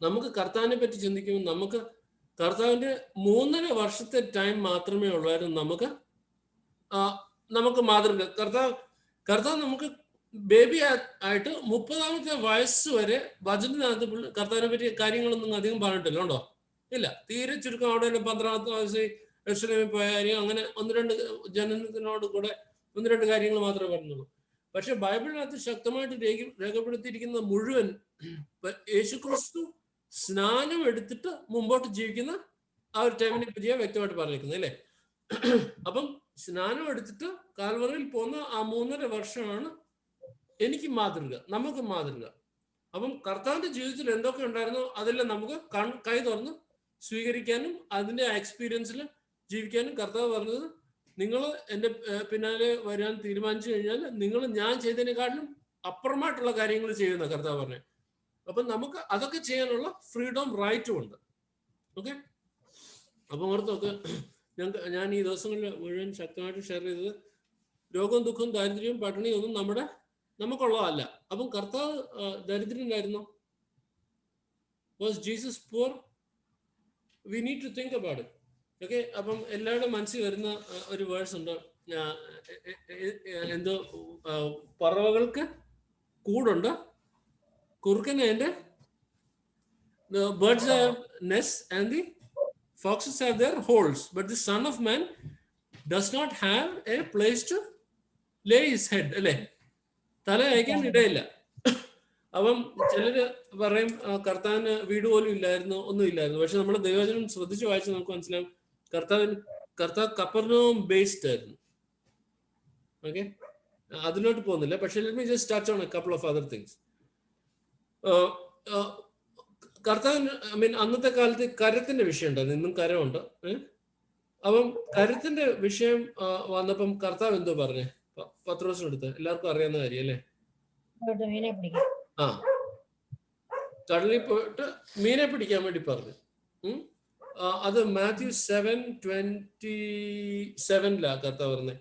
നമുക്ക് കർത്താവിനെ പറ്റി ചിന്തിക്കുമ്പോൾ നമുക്ക് കർത്താവിന്റെ 3.5 വർഷത്തെ ടൈം മാത്രമേ ഉള്ളായിരുന്നു നമുക്ക് മാതൃക. കർത്താവ് നമുക്ക് ബേബി ആയിട്ട് 30ാമത്തെ വയസ്സ് വരെ വചനത്തിനകത്ത് കർത്താവിനെ പറ്റി കാര്യങ്ങളൊന്നും അധികം പറഞ്ഞിട്ടില്ല, ഉണ്ടോ? ഇല്ല, തീരെ ചുരുക്കം. അവിടെ 12ാമത്തെ വയസ്സിൽ യെരൂശലേമിൽ പോയ കാര്യം, അങ്ങനെ 1-2 ജനനത്തിനോട് കൂടെ 1-2 കാര്യങ്ങൾ മാത്രമേ പറഞ്ഞുള്ളൂ. പക്ഷെ ബൈബിളിനകത്ത് ശക്തമായിട്ട് രേഖപ്പെടുത്തിയിരിക്കുന്ന മുഴുവൻ യേശുക്രിസ്തു സ്നാനം എടുത്തിട്ട് മുമ്പോട്ട് ജീവിക്കുന്ന ആ ഒരു ടൈമിനെ പറ്റിയാണ് വ്യക്തമായിട്ട് പറഞ്ഞിരിക്കുന്നത്, അല്ലേ? അപ്പം സ്നാനം എടുത്തിട്ട് കാൽവറിയിൽ പോകുന്ന ആ 3.5 വർഷമാണ് എനിക്ക് മാതൃക, നമുക്ക് മാതൃക. അപ്പം കർത്താവിന്റെ ജീവിതത്തിൽ എന്തൊക്കെ ഉണ്ടായിരുന്നോ അതെല്ലാം നമുക്ക് കൈ തുറന്ന് സ്വീകരിക്കാനും അതിന്റെ എക്സ്പീരിയൻസിൽ ജീവിക്കാനും കർത്താവ് പറഞ്ഞത്, നിങ്ങൾ എൻ്റെ പിന്നാലെ വരാൻ തീരുമാനിച്ചു കഴിഞ്ഞാൽ നിങ്ങൾ ഞാൻ ചെയ്തതിനെക്കാട്ടിലും അപ്പുറമായിട്ടുള്ള കാര്യങ്ങൾ ചെയ്യുന്ന കർത്താവ് പറഞ്ഞു. അപ്പം നമുക്ക് അതൊക്കെ ചെയ്യാനുള്ള ഫ്രീഡം റൈറ്റും ഉണ്ട്. ഓക്കെ, അപ്പം ഓർത്തൊക്കെ ഞാൻ ഈ ദിവസങ്ങളിൽ മുഴുവൻ ശക്തമായിട്ട് ഷെയർ ചെയ്തത് രോഗവും ദുഃഖവും ദാരിദ്ര്യവും പട്ടിണിയും ഒന്നും നമുക്കുള്ളതല്ല. അപ്പം കർത്താവ് ദരിദ്രനായിരുന്നോ? Was Jesus poor? We need to think about it. Okay, അപ്പം എല്ലാവരുടെ മനസ്സിൽ വരുന്ന ഒരു വേഴ്സ് ഉണ്ട്, എന്തോ പറവകൾക്ക് കൂടുണ്ട്, കുറുക്കന് അതിന്റെ birds have nest and the foxes have their holes, but the son of man does not have a place to lay his head, അല്ലേ? തല അയക്കാൻ ഇടയില്ല. അപ്പം ചിലര് പറയും കർത്താവിന് വീട് പോലും ഇല്ലായിരുന്നു, ഒന്നും ഇല്ലായിരുന്നു. പക്ഷെ നമ്മൾ ദൈവവചനം ശ്രദ്ധിച്ച് വായിച്ച് നമുക്ക് മനസ്സിലാവും കർത്താവ് കപ്പർനൗം ബേസ്ഡ് ആയിരുന്നു. ഓക്കെ, അതിലോട്ട് പോകുന്നില്ല. പക്ഷെ let me just touch on a couple of other things. കർത്താവ് അന്നത്തെ കാലത്ത് കരത്തിന്റെ വിഷയം ഉണ്ടായിരുന്നു, ഇന്നും കരമുണ്ട്. അപ്പം കരത്തിന്റെ വിഷയം വന്നപ്പം കർത്താവ് എന്തോ പറഞ്ഞേ? പത്രോസിനടുത്ത് എല്ലാവർക്കും അറിയാവുന്ന കാര്യം അല്ലേ? കടലിൽ പോയിട്ട് മീനെ പിടിക്കാൻ വേണ്ടി പറഞ്ഞു. അത് മാത്യു 7:27 കർത്താവ് പറഞ്ഞേ.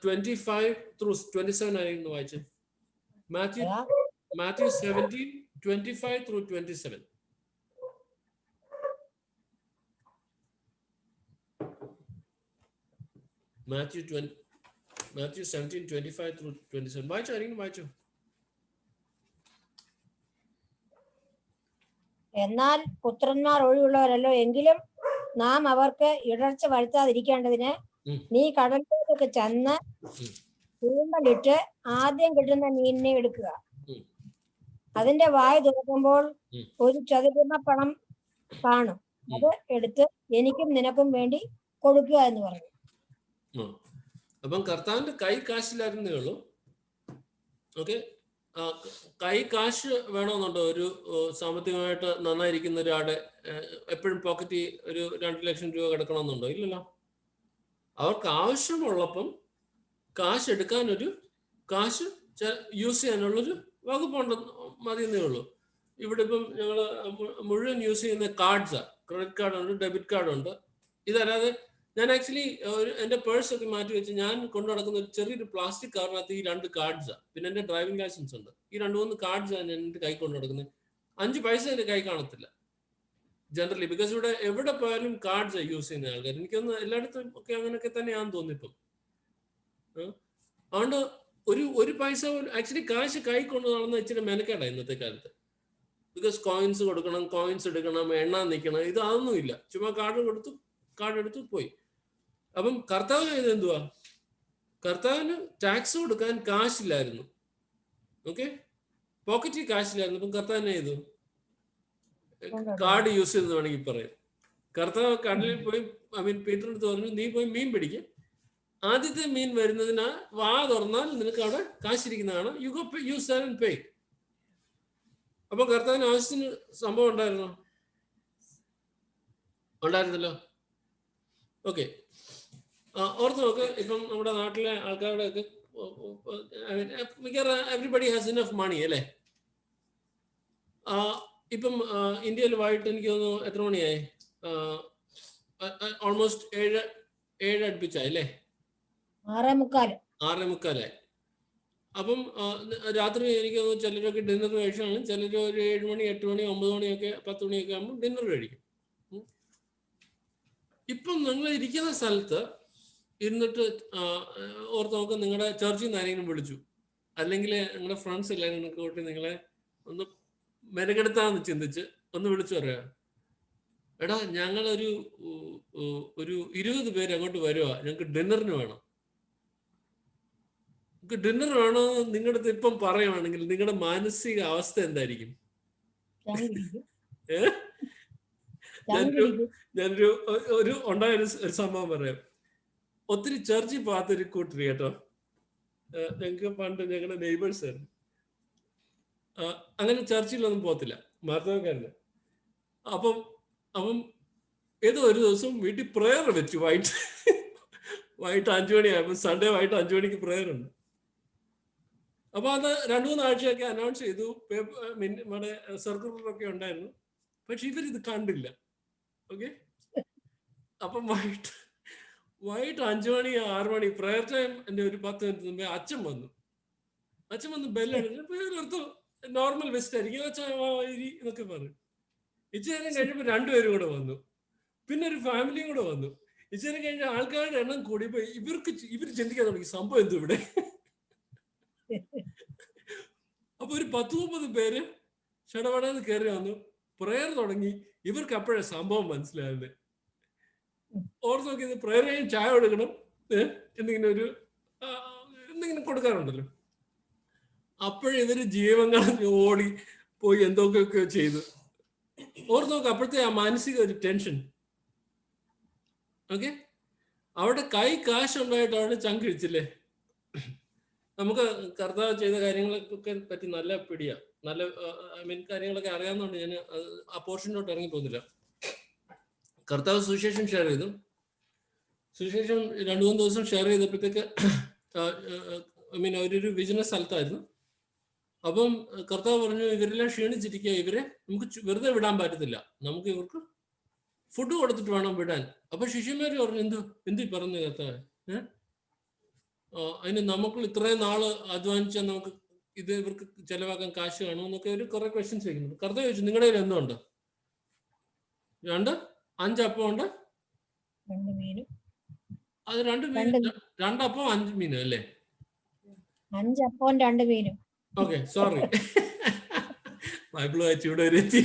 25-27 ആയിരുന്നു വായിച്ചത്. മാത്യു 17:25-27. Matthew 17:25-27. വായിച്ചോ, ആരെങ്കിലും വായിച്ചോ? എന്നാൽ പുത്രന്മാർ ഒഴിവുള്ളവരല്ലോ, എങ്കിലും നാം അവർക്ക് ഇടർച്ച വരുത്താതിരിക്കേണ്ടതിന് നീ കടലിലേക്ക് ചെന്ന് ചൂണ്ടലിട്ട് ആദ്യം കിട്ടുന്ന മീനിനെ എടുക്കുക. അതിന്റെ വായ് തുറക്കുമ്പോൾ ഒരു ചതുരപ്പണം കാണും, അത് എടുത്ത് എനിക്കും നിനക്കും വേണ്ടി കൊടുക്കുക എന്ന് പറഞ്ഞു. അപ്പം കർത്താവിന്റെ കൈ കാശിലായിരുന്നേ ഉള്ളൂ. ഓക്കെ, കൈ കാശ് വേണമെന്നുണ്ടോ? ഒരു സാമ്പത്തികമായിട്ട് നന്നായിരിക്കുന്ന ഒരാടെ എപ്പോഴും പോക്കറ്റിൽ ഒരു 2 ലക്ഷം രൂപ കിടക്കണമെന്നുണ്ടോ? ഇല്ലല്ലോ. അവർക്ക് ആവശ്യമുള്ളപ്പം കാശ് എടുക്കാനൊരു കാശ് യൂസ് ചെയ്യാനുള്ളൊരു വകുപ്പുണ്ട്, മതിയെന്നേ ഉള്ളൂ. ഇവിടെ ഇപ്പം ഞങ്ങൾ മുഴുവൻ യൂസ് ചെയ്യുന്ന കാർഡ്സാണ്. Credit കാർഡുണ്ട്, debit കാർഡുണ്ട്. ഇതല്ലാതെ ഞാൻ ആക്ച്വലി എൻ്റെ പേഴ്സൊക്കെ മാറ്റി വെച്ച് ഞാൻ കൊണ്ടു നടക്കുന്ന ഒരു ചെറിയൊരു പ്ലാസ്റ്റിക് കാറിനകത്ത് ഈ 2 കാർഡ്സാണ്. പിന്നെ എൻ്റെ ഡ്രൈവിംഗ് ലൈസൻസ് ഉണ്ട്. ഈ 2-3 കാർഡ്സാണ് ഞാൻ എൻ്റെ കൈ കൊണ്ടു നടക്കുന്നത്. 5 പൈസ എൻ്റെ കൈ കാണത്തില്ല ജനറലി, ബിക്കോസ് ഇവിടെ എവിടെ പോയാലും കാർഡ്സ് യൂസ് ചെയ്യുന്ന ആൾക്കാർ. എനിക്കൊന്ന് എല്ലായിടത്തും ഒക്കെ അങ്ങനെയൊക്കെ തന്നെയാണെന്ന് തോന്നിപ്പം. അതുകൊണ്ട് ഒരു പൈസ പോലും ആക്ച്വലി കാശ് കൈ കൊണ്ട് നടന്ന ഇച്ചിരി മെനക്കേടാണ് ഇന്നത്തെ കാലത്ത്. ബിക്കോസ് കോയിൻസ് കൊടുക്കണം, കോയിൻസ് എടുക്കണം, എണ്ണാൻ നിൽക്കണം, ഇത് അതൊന്നുമില്ല. ചുമ്മാ കാർഡ് എടുത്തു പോയി. അപ്പം കർത്താവിന് ഇതെന്തുവാ? കർത്താവിന് ടാക്സ് കൊടുക്കാൻ കാശില്ലായിരുന്നു. ഓക്കെ, പോക്കറ്റിൽ കാശില്ലായിരുന്നു. അപ്പം കർത്താവിനെ ചെയ്തു കാർഡ് യൂസ് ചെയ്തെന്ന് വേണമെങ്കിൽ പറയാം. കർത്താവ് കടലിൽ പോയി പീറ്ററിന്റെ അടുത്ത് പറഞ്ഞു, നീ പോയി മീൻ പിടിക്കുക. ആദ്യത്തെ മീൻ വരുന്നതിന് വാ തുറന്നാൽ നിനക്ക് അവിടെ കാശിരിക്കുന്നതാണ്. You go use and pay. അപ്പൊ കർത്താവിന് ആവശ്യത്തിന് സംഭവം ഉണ്ടായിരുന്നോ? ഉണ്ടായിരുന്നല്ലോ. ഓക്കെ, ഓർത്ത് നോക്ക്. ഇപ്പം നമ്മുടെ നാട്ടിലെ ആൾക്കാരുടെ ഒക്കെ എവരിബഡി ഹാസ് ഇനഫ് മണി അല്ലേ? ഇപ്പം ഇന്ത്യയിൽ വൈകിട്ട് എനിക്ക് തോന്നുന്നു എത്ര മണിയായി? ഓൾമോസ്റ്റ് 7 അടുപ്പിച്ചായി അല്ലേ? 6:45. അപ്പം രാത്രി എനിക്ക് തോന്നുന്നു ചിലരൊക്കെ ഡിന്നർ കഴിച്ചാണ്. ചിലർ ഒരു 7 മണി, 8 മണി, 9 മണിയൊക്കെ 10 മണിയൊക്കെ ആകുമ്പോൾ ഡിന്നർ കഴിക്കും. ഇപ്പം നിങ്ങൾ ഇരിക്കുന്ന സ്ഥലത്ത് ഇരുന്നിട്ട് ഓർത്ത് നോക്ക്, നിങ്ങളുടെ ചർച്ചിൽ നിന്ന് ആരെങ്കിലും വിളിച്ചു, അല്ലെങ്കിൽ നിങ്ങളുടെ ഫ്രണ്ട്സ് എല്ലാവരും കൂട്ടി നിങ്ങളെ ഒന്ന് മെനക്കെടുത്താന്ന് ചിന്തിച്ച് ഒന്ന് വിളിച്ചു പറയാ, എടാ ഞങ്ങളൊരു 20 പേര് അങ്ങോട്ട് വരുവാ, ഞങ്ങൾക്ക് ഡിന്നറിന് വേണം. നിങ്ങൾക്ക് ഡിന്നർ വേണോ നിങ്ങളുടെ അടുത്ത് ഇപ്പം പറയുവാണെങ്കിൽ നിങ്ങളുടെ മാനസിക അവസ്ഥ എന്തായിരിക്കും? ഞാനൊരു ഉണ്ടായൊരു സംഭവം പറയാം. ഒത്തിരി ചർച്ചിൽ പോകാത്തൊരു കൂട്ടരി കേട്ടോ. ഞങ്ങൾക്ക് പണ്ട് ഞങ്ങളുടെ നെയ്ബേഴ്സ് ആയിരുന്നു. അങ്ങനെ ചർച്ചിലൊന്നും പോകത്തില്ല, മാർത്തോക്കാരന്. അപ്പം ഏതോ ഒരു ദിവസം വീട്ടിൽ പ്രേയർ വെച്ചു. വൈകിട്ട് 5 മണിയാകുമ്പോൾ, സൺഡേ വൈകിട്ട് 5 മണിക്ക് പ്രേയർ ഉണ്ട്. അപ്പൊ അത് 2-3 ആഴ്ചയൊക്കെ അനൗൺസ് ചെയ്തു, നമ്മുടെ സർക്കുലറൊക്കെ ഉണ്ടായിരുന്നു. പക്ഷെ ഇവരിത് കണ്ടില്ല. ഓക്കെ, അപ്പം വൈകിട്ട് 5 മണി 6 മണി പ്രേയർ ടൈം എൻ്റെ ഒരു 10 മിനിറ്റ് മുമ്പേ അച്ഛൻ വന്നു ബെല്ലടിച്ചു. നോർമൽ വെസ്റ്റ് ആയിരിക്കും, അച്ഛൻ എന്നൊക്കെ പറഞ്ഞു. ഇച്ചിരി നേരം കഴിഞ്ഞപ്പോൾ 2 പേരും കൂടെ വന്നു, പിന്നെ ഒരു ഫാമിലിയും കൂടെ വന്നു. ഇച്ചിരി നേരം കഴിഞ്ഞ ആൾക്കാരുടെ എണ്ണം കൂടിയപ്പോ ഇവർ ചിന്തിക്കാൻ തുടങ്ങി സംഭവം എന്തു ഇവിടെ. അപ്പൊ ഒരു 10-30 പേര് ഷടപടാന്ന് കയറി വന്നു, പ്രേയർ തുടങ്ങി. ഇവർക്ക് അപ്പോഴേ സംഭവം മനസ്സിലായത്. ഓർത്ത് നോക്കിയത് പ്രേയർ കഴിഞ്ഞ് ചായ കൊടുക്കണം, എന്തെങ്കിലും കൊടുക്കാറുണ്ടല്ലോ. അപ്പോഴേ ഇവര് ജീവൻ കളഞ്ഞ് ഓടി പോയി എന്തൊക്കെയൊക്കെ ചെയ്തു. ഓർത്ത് നോക്ക് അപ്പോഴത്തെ ആ മാനസിക ഒരു ടെൻഷൻ. ഓക്കെ, അവിടെ കൈ കാശുണ്ടായിട്ടാണ് ചങ്കിഴിച്ചില്ലേ. നമുക്ക് കർത്താവ് ചെയ്ത കാര്യങ്ങളൊക്കെ പറ്റി നല്ല പിടിയാ, നല്ല കാര്യങ്ങളൊക്കെ അറിയാവുന്നതുകൊണ്ട് ഞാൻ ആ പോർഷനിലോട്ട് ഇറങ്ങി പോകുന്നില്ല. കർത്താവ് സുവിശേഷം ഷെയർ ചെയ്തു. സുവിശേഷം 2-3 ദിവസം ഷെയർ ചെയ്തപ്പോഴത്തേക്ക് അവരൊരു ബിസിനസ് സ്ഥലത്തായിരുന്നു. അപ്പം കർത്താവ് പറഞ്ഞു, ഇവരെല്ലാം ക്ഷീണിച്ചിരിക്കുക, ഇവരെ നമുക്ക് വെറുതെ വിടാൻ പറ്റത്തില്ല, നമുക്ക് ഇവർക്ക് ഫുഡ് കൊടുത്തിട്ട് വേണം വിടാൻ. അപ്പൊ ശിഷ്യന്മാര് പറഞ്ഞു, എന്ത് പറഞ്ഞു കർത്താവ്? അതിന് നമുക്ക് ഇത്രയും നാള് അധ്വാനിച്ചാൽ നമുക്ക് ഇത് ഇവർക്ക് ചെലവാക്കാൻ കാശ് കാണും എന്നൊക്കെ ഒരു കുറെ ക്വസ്റ്റ്യൻസ് ചോദിക്കുന്നുണ്ട്. കർത്താവ് ചോദിച്ചു, നിങ്ങളുടെ കയ്യിൽ എന്തുണ്ട്? 5 അപ്പം ഉണ്ട്, അത് 2 അപ്പം 5 മീനും അല്ലേ? 5 അപ്പവും 2 മീനും. ഓക്കെ, സോറി, ബൈബിൾ വായിച്ച് ഇവിടെ വരെ എത്തി.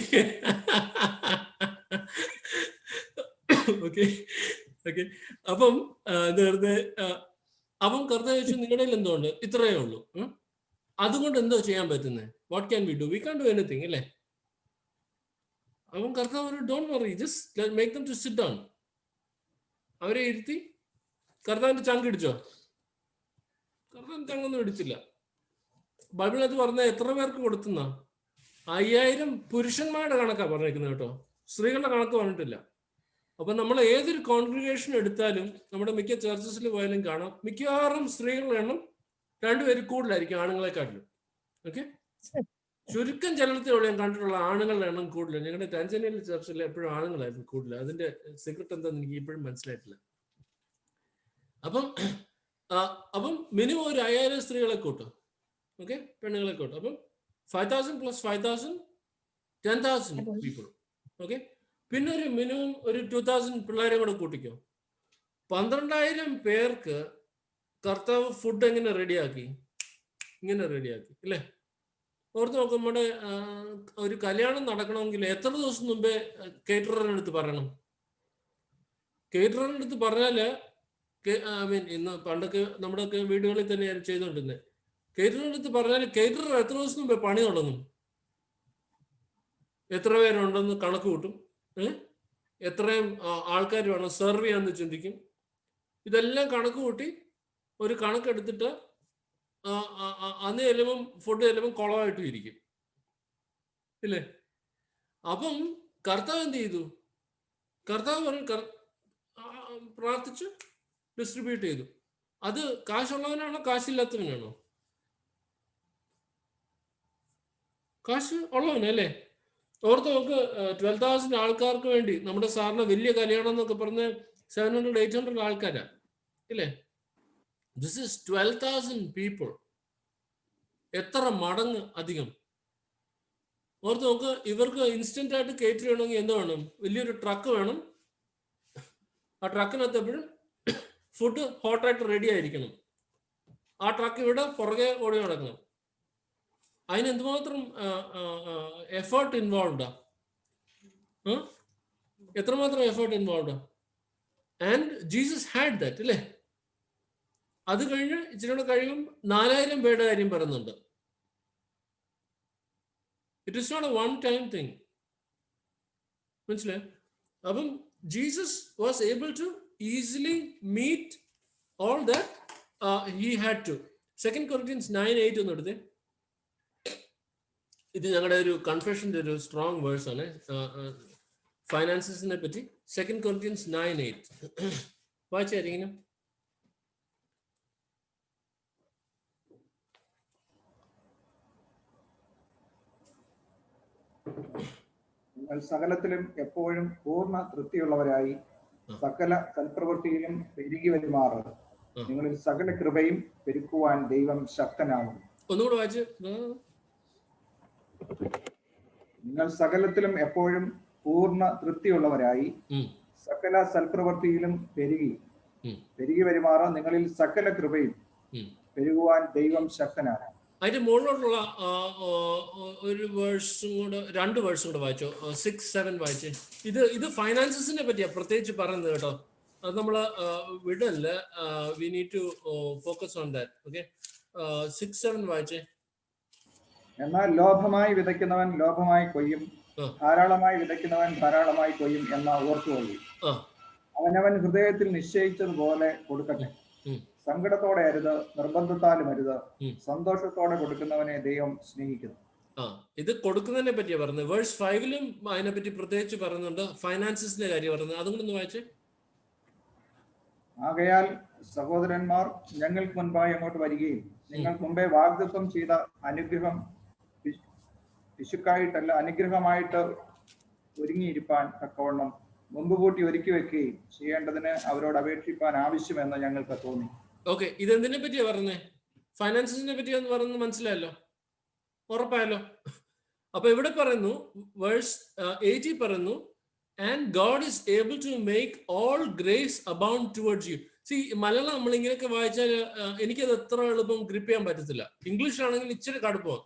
ഓക്കെ, അപ്പം നേരത്തെ അപ്പം കർത്താവ് ചോദിച്ചു, നിങ്ങളുടെ കയ്യിൽ എന്തോ ഉണ്ട്? ഇത്രയേ ഉള്ളൂ, അതുകൊണ്ട് എന്തോ ചെയ്യാൻ പറ്റുന്നത്? What can we do? We can do anything അല്ലേ? അപ്പം കർത്താവ് പറഞ്ഞു, don't worry, just make them to sit down. അവരെ ഇരുത്തി. കർത്താവിന്റെ ചങ്ക് ഇടിച്ചോ? കർത്താവിന്റെ ചങ്കൊന്നും ഇടിച്ചില്ല. ബൈബിളിനകത്ത് പറഞ്ഞ എത്ര പേർക്ക് കൊടുത്തുന്ന? 5000 പുരുഷന്മാരുടെ കണക്കാ പറഞ്ഞിരിക്കുന്നത് കേട്ടോ, സ്ത്രീകളുടെ കണക്ക് പറഞ്ഞിട്ടില്ല. അപ്പൊ നമ്മൾ ഏതൊരു കോൺഗ്രിഗേഷൻ എടുത്താലും, നമ്മുടെ മിക്ക ചർച്ചസിൽ പോയാലും കാണാം, മിക്കവാറും സ്ത്രീകളുടെ എണ്ണം രണ്ടുപേര് കൂടുതലായിരിക്കും ആണുങ്ങളെക്കാട്ടിലും. ഓക്കെ, ചുരുക്കം ചലനത്തിലുള്ള ഞാൻ കണ്ടിട്ടുള്ള ആണുങ്ങളുടെ എണ്ണം കൂടുതൽ. ഞങ്ങളുടെ ടാൻസാനിയയിലെ ചർച്ചിൽ എപ്പോഴും ആണുങ്ങളായിരുന്നു കൂടുതൽ. അതിന്റെ സീക്രട്ട് എന്താന്ന് എനിക്ക് ഇപ്പോഴും മനസ്സിലായിട്ടില്ല. അപ്പം മിനിമം ഒരു 5000 സ്ത്രീകളെ കൂട്ടും. ഓക്കെ, പെണ്ണുങ്ങളെ കൂട്ടും. അപ്പം 5000 + 5000 10,000 പീപ്പിൾ. ഓക്കെ, പിന്നെ ഒരു മിനിമം ഒരു 2000 പിള്ളേരെ കൂടെ കൂട്ടിക്കോ. 12,000 പേർക്ക് കർത്താവ് ഫുഡ് എങ്ങനെ റെഡിയാക്കി? ഇങ്ങനെ റെഡിയാക്കി അല്ലേ? ഓർത്ത് നോക്കും, നമ്മുടെ ഒരു കല്യാണം നടക്കണമെങ്കിൽ എത്ര ദിവസം മുമ്പേ കേറ്ററിന്റെ അടുത്ത് പറയണം? കേറ്ററിന്റെ അടുത്ത് പറഞ്ഞാല് ഇന്ന് പണ്ടൊക്കെ നമ്മുടെയൊക്കെ വീടുകളിൽ തന്നെയാണ് ചെയ്തുകൊണ്ടിരുന്നത്. കേറ്ററിന്റെ അടുത്ത് പറഞ്ഞാൽ കേറ്ററർ എത്ര ദിവസം മുമ്പേ പണി തുടങ്ങും? എത്ര പേരുണ്ടെന്ന് കണക്ക് കൂട്ടും, എത്രയും ആൾക്കാർ വേണം സെർവ് ചെയ്യാന്ന് ചിന്തിക്കും. ഇതെല്ലാം കണക്ക് കൂട്ടി ഒരു കണക്കെടുത്തിട്ട് അന്ന് ചെല്ലുമ്പം ഫുഡ് ചെല്ലുമ്പം കുളമായിട്ടും ഇരിക്കും ഇല്ലേ? അപ്പം കർത്താവ് എന്ത് ചെയ്തു? കർത്താവ് പറഞ്ഞു, പ്രാർത്ഥിച്ച് ഡിസ്ട്രിബ്യൂട്ട് ചെയ്തു. അത് കാശുള്ളവനാണോ കാശില്ലാത്തവനാണോ? കാശ് ഉള്ളവനല്ലേ? ഓർത്ത് നോക്ക്, 12,000 ആൾക്കാർക്ക് വേണ്ടി നമ്മുടെ സാറിന് വലിയ കല്യാണം എന്നൊക്കെ പറഞ്ഞ് 700-800 ആൾക്കാരാ ഇല്ലേ? This is 12,000 people. എത്ര മടങ്ങ് അധികം. ഓർത്ത് നോക്ക്, ഇവർക്ക് ഇൻസ്റ്റന്റ് ആയിട്ട് കേറ്റർ ചെയ്യണമെങ്കിൽ എന്ത് വേണം? വലിയൊരു ട്രക്ക് വേണം. ആ ട്രക്കിനകത്ത് എപ്പോഴും ഫുഡ് ഹോട്ടായിട്ട് റെഡി ആയിരിക്കണം. ആ ട്രക്ക് ഇവിടെ പുറകെ ഓടി നടക്കണം. അതിന് എന്തുമാത്രം എഫേർട്ട് ഇൻവോൾവ്ഡാ? എത്രമാത്രം എഫേർട്ട് ഇൻവോൾവ്ഡാ? ആൻഡ് ജീസസ് ഹാഡ് ദാറ്റ് അല്ലേ? അത് കഴിഞ്ഞ് ഇച്ചിരി കൂടെ കഴിയും 4,000 പേരുടെ കാര്യം പറയുന്നുണ്ട്. It is not a one time thing. മനസ്സിലായി? അപ്പം Jesus was able to easily meet all that he had to. 2 Corinthians 9:8 ഒന്ന് എടുത്തേ. ഇത് ഞങ്ങളുടെ ഒരു കൺഫെഷന്റെ ഒരു സ്ട്രോങ് വേഴ്സ് ആണ് ഫൈനാൻസിനെ പറ്റി. 2 Corinthians 9:8 വായിച്ചായിരിക്കും. നിങ്ങൾ സകലത്തിലും എപ്പോഴും പൂർണ്ണ തൃപ്തിയുള്ളവരായി സകല സൽപ്രവൃത്തിയിലും പെരുകി വരുമാറ് നിങ്ങളിൽ സകല കൃപയും പെരുക്കുവാൻ ദൈവം ശക്തനാകും. ഒന്നുകൂടെ വായിച്ച്. നിങ്ങൾ സകലത്തിലും എപ്പോഴും പൂർണ്ണ തൃപ്തിയുള്ളവരായി സകല സൽപ്രവൃത്തിയിലും പെരുകി വരുമാറ് നിങ്ങളിൽ സകല കൃപയും പെരുകുവാൻ ദൈവം ശക്തനാണ്. അതിന്റെ മുകളിലോട്ടുള്ള ഒരു വേഴ്സും കൂടെ, 2 വേഴ്സും കൂടെ വായിച്ചോ. 6-7 വായിച്ചേ. ഇത് ഫൈനാൻസസിനെ പറ്റിയാ പ്രത്യേകിച്ച് പറയുന്നത് കേട്ടോ. അത് നമ്മള് വിടല്ല. We need to focus on that. Okay, 6-7 വായിച്ചേ. എന്നാൽ ലോഭമായി വിതയ്ക്കുന്നവൻ ലോഭമായി കൊയ്യും, ധാരാളമായി വിതയ്ക്കുന്നവൻ ധാരാളമായി കൊയ്യും എന്ന ഓർത്തുകൊള്ളു. അവനവൻ ഹൃദയത്തിൽ നിശ്ചയിച്ചതുപോലെ കൊടുക്കട്ടെ. സങ്കടത്തോടെ അരുത്, നിർബന്ധത്താലും അരുത്. സന്തോഷത്തോടെ കൊടുക്കുന്നവനെ ദൈവം സ്നേഹിക്കുന്നു. ഇത് കൊടുക്കുന്നതിനെ പറ്റിയാ പറയുന്നത്. വേഴ്സ് 5-ലും അതിനെ പറ്റി പ്രത്യേകിച്ച് പറയുന്നുണ്ട്. ഫൈനാൻസിന്റെ കാര്യം പറയുന്നത്. അതും കൂടെ ഒന്ന് വായിച്ചേ. ആകയാൽ സഹോദരന്മാർ, ഞങ്ങൾക്ക് മുൻപായി അങ്ങോട്ട് വരികയും നിങ്ങൾക്ക് മുമ്പേ വാഗ്ദത്തം ചെയ്ത അനുഗ്രഹം പിശുക്കായിട്ടല്ല അനുഗ്രഹമായിട്ട് ഒരുങ്ങിയിരിപ്പാൻ തക്കവണ്ണം മുമ്പ് കൂട്ടി ഒരുക്കി വെക്കുകയും ചെയ്യേണ്ടതിന് അവരോട് അപേക്ഷിപ്പാൻ ആവശ്യമെന്ന് ഞങ്ങൾക്ക് തോന്നി. ഓക്കെ, ഇതെന്തിനെ പറ്റിയാ പറഞ്ഞേ? ഫൈനാൻസിനെ പറ്റിയാന്ന് പറയുന്നത് മനസ്സിലായല്ലോ, ഉറപ്പായല്ലോ. അപ്പൊ ഇവിടെ പറയുന്നു, വേഴ്സ് 80 പറയുന്നു, and God is able to make all grace abound towards you. See, Malayalam നമ്മൾ ഇങ്ങനെയൊക്കെ വായിച്ചാൽ എനിക്കത് എത്ര എളുപ്പം ഗ്രിപ്പ് ചെയ്യാൻ പറ്റത്തില്ല. ഇംഗ്ലീഷ് ആണെങ്കിൽ ഇച്ചിരി കടുപ്പം.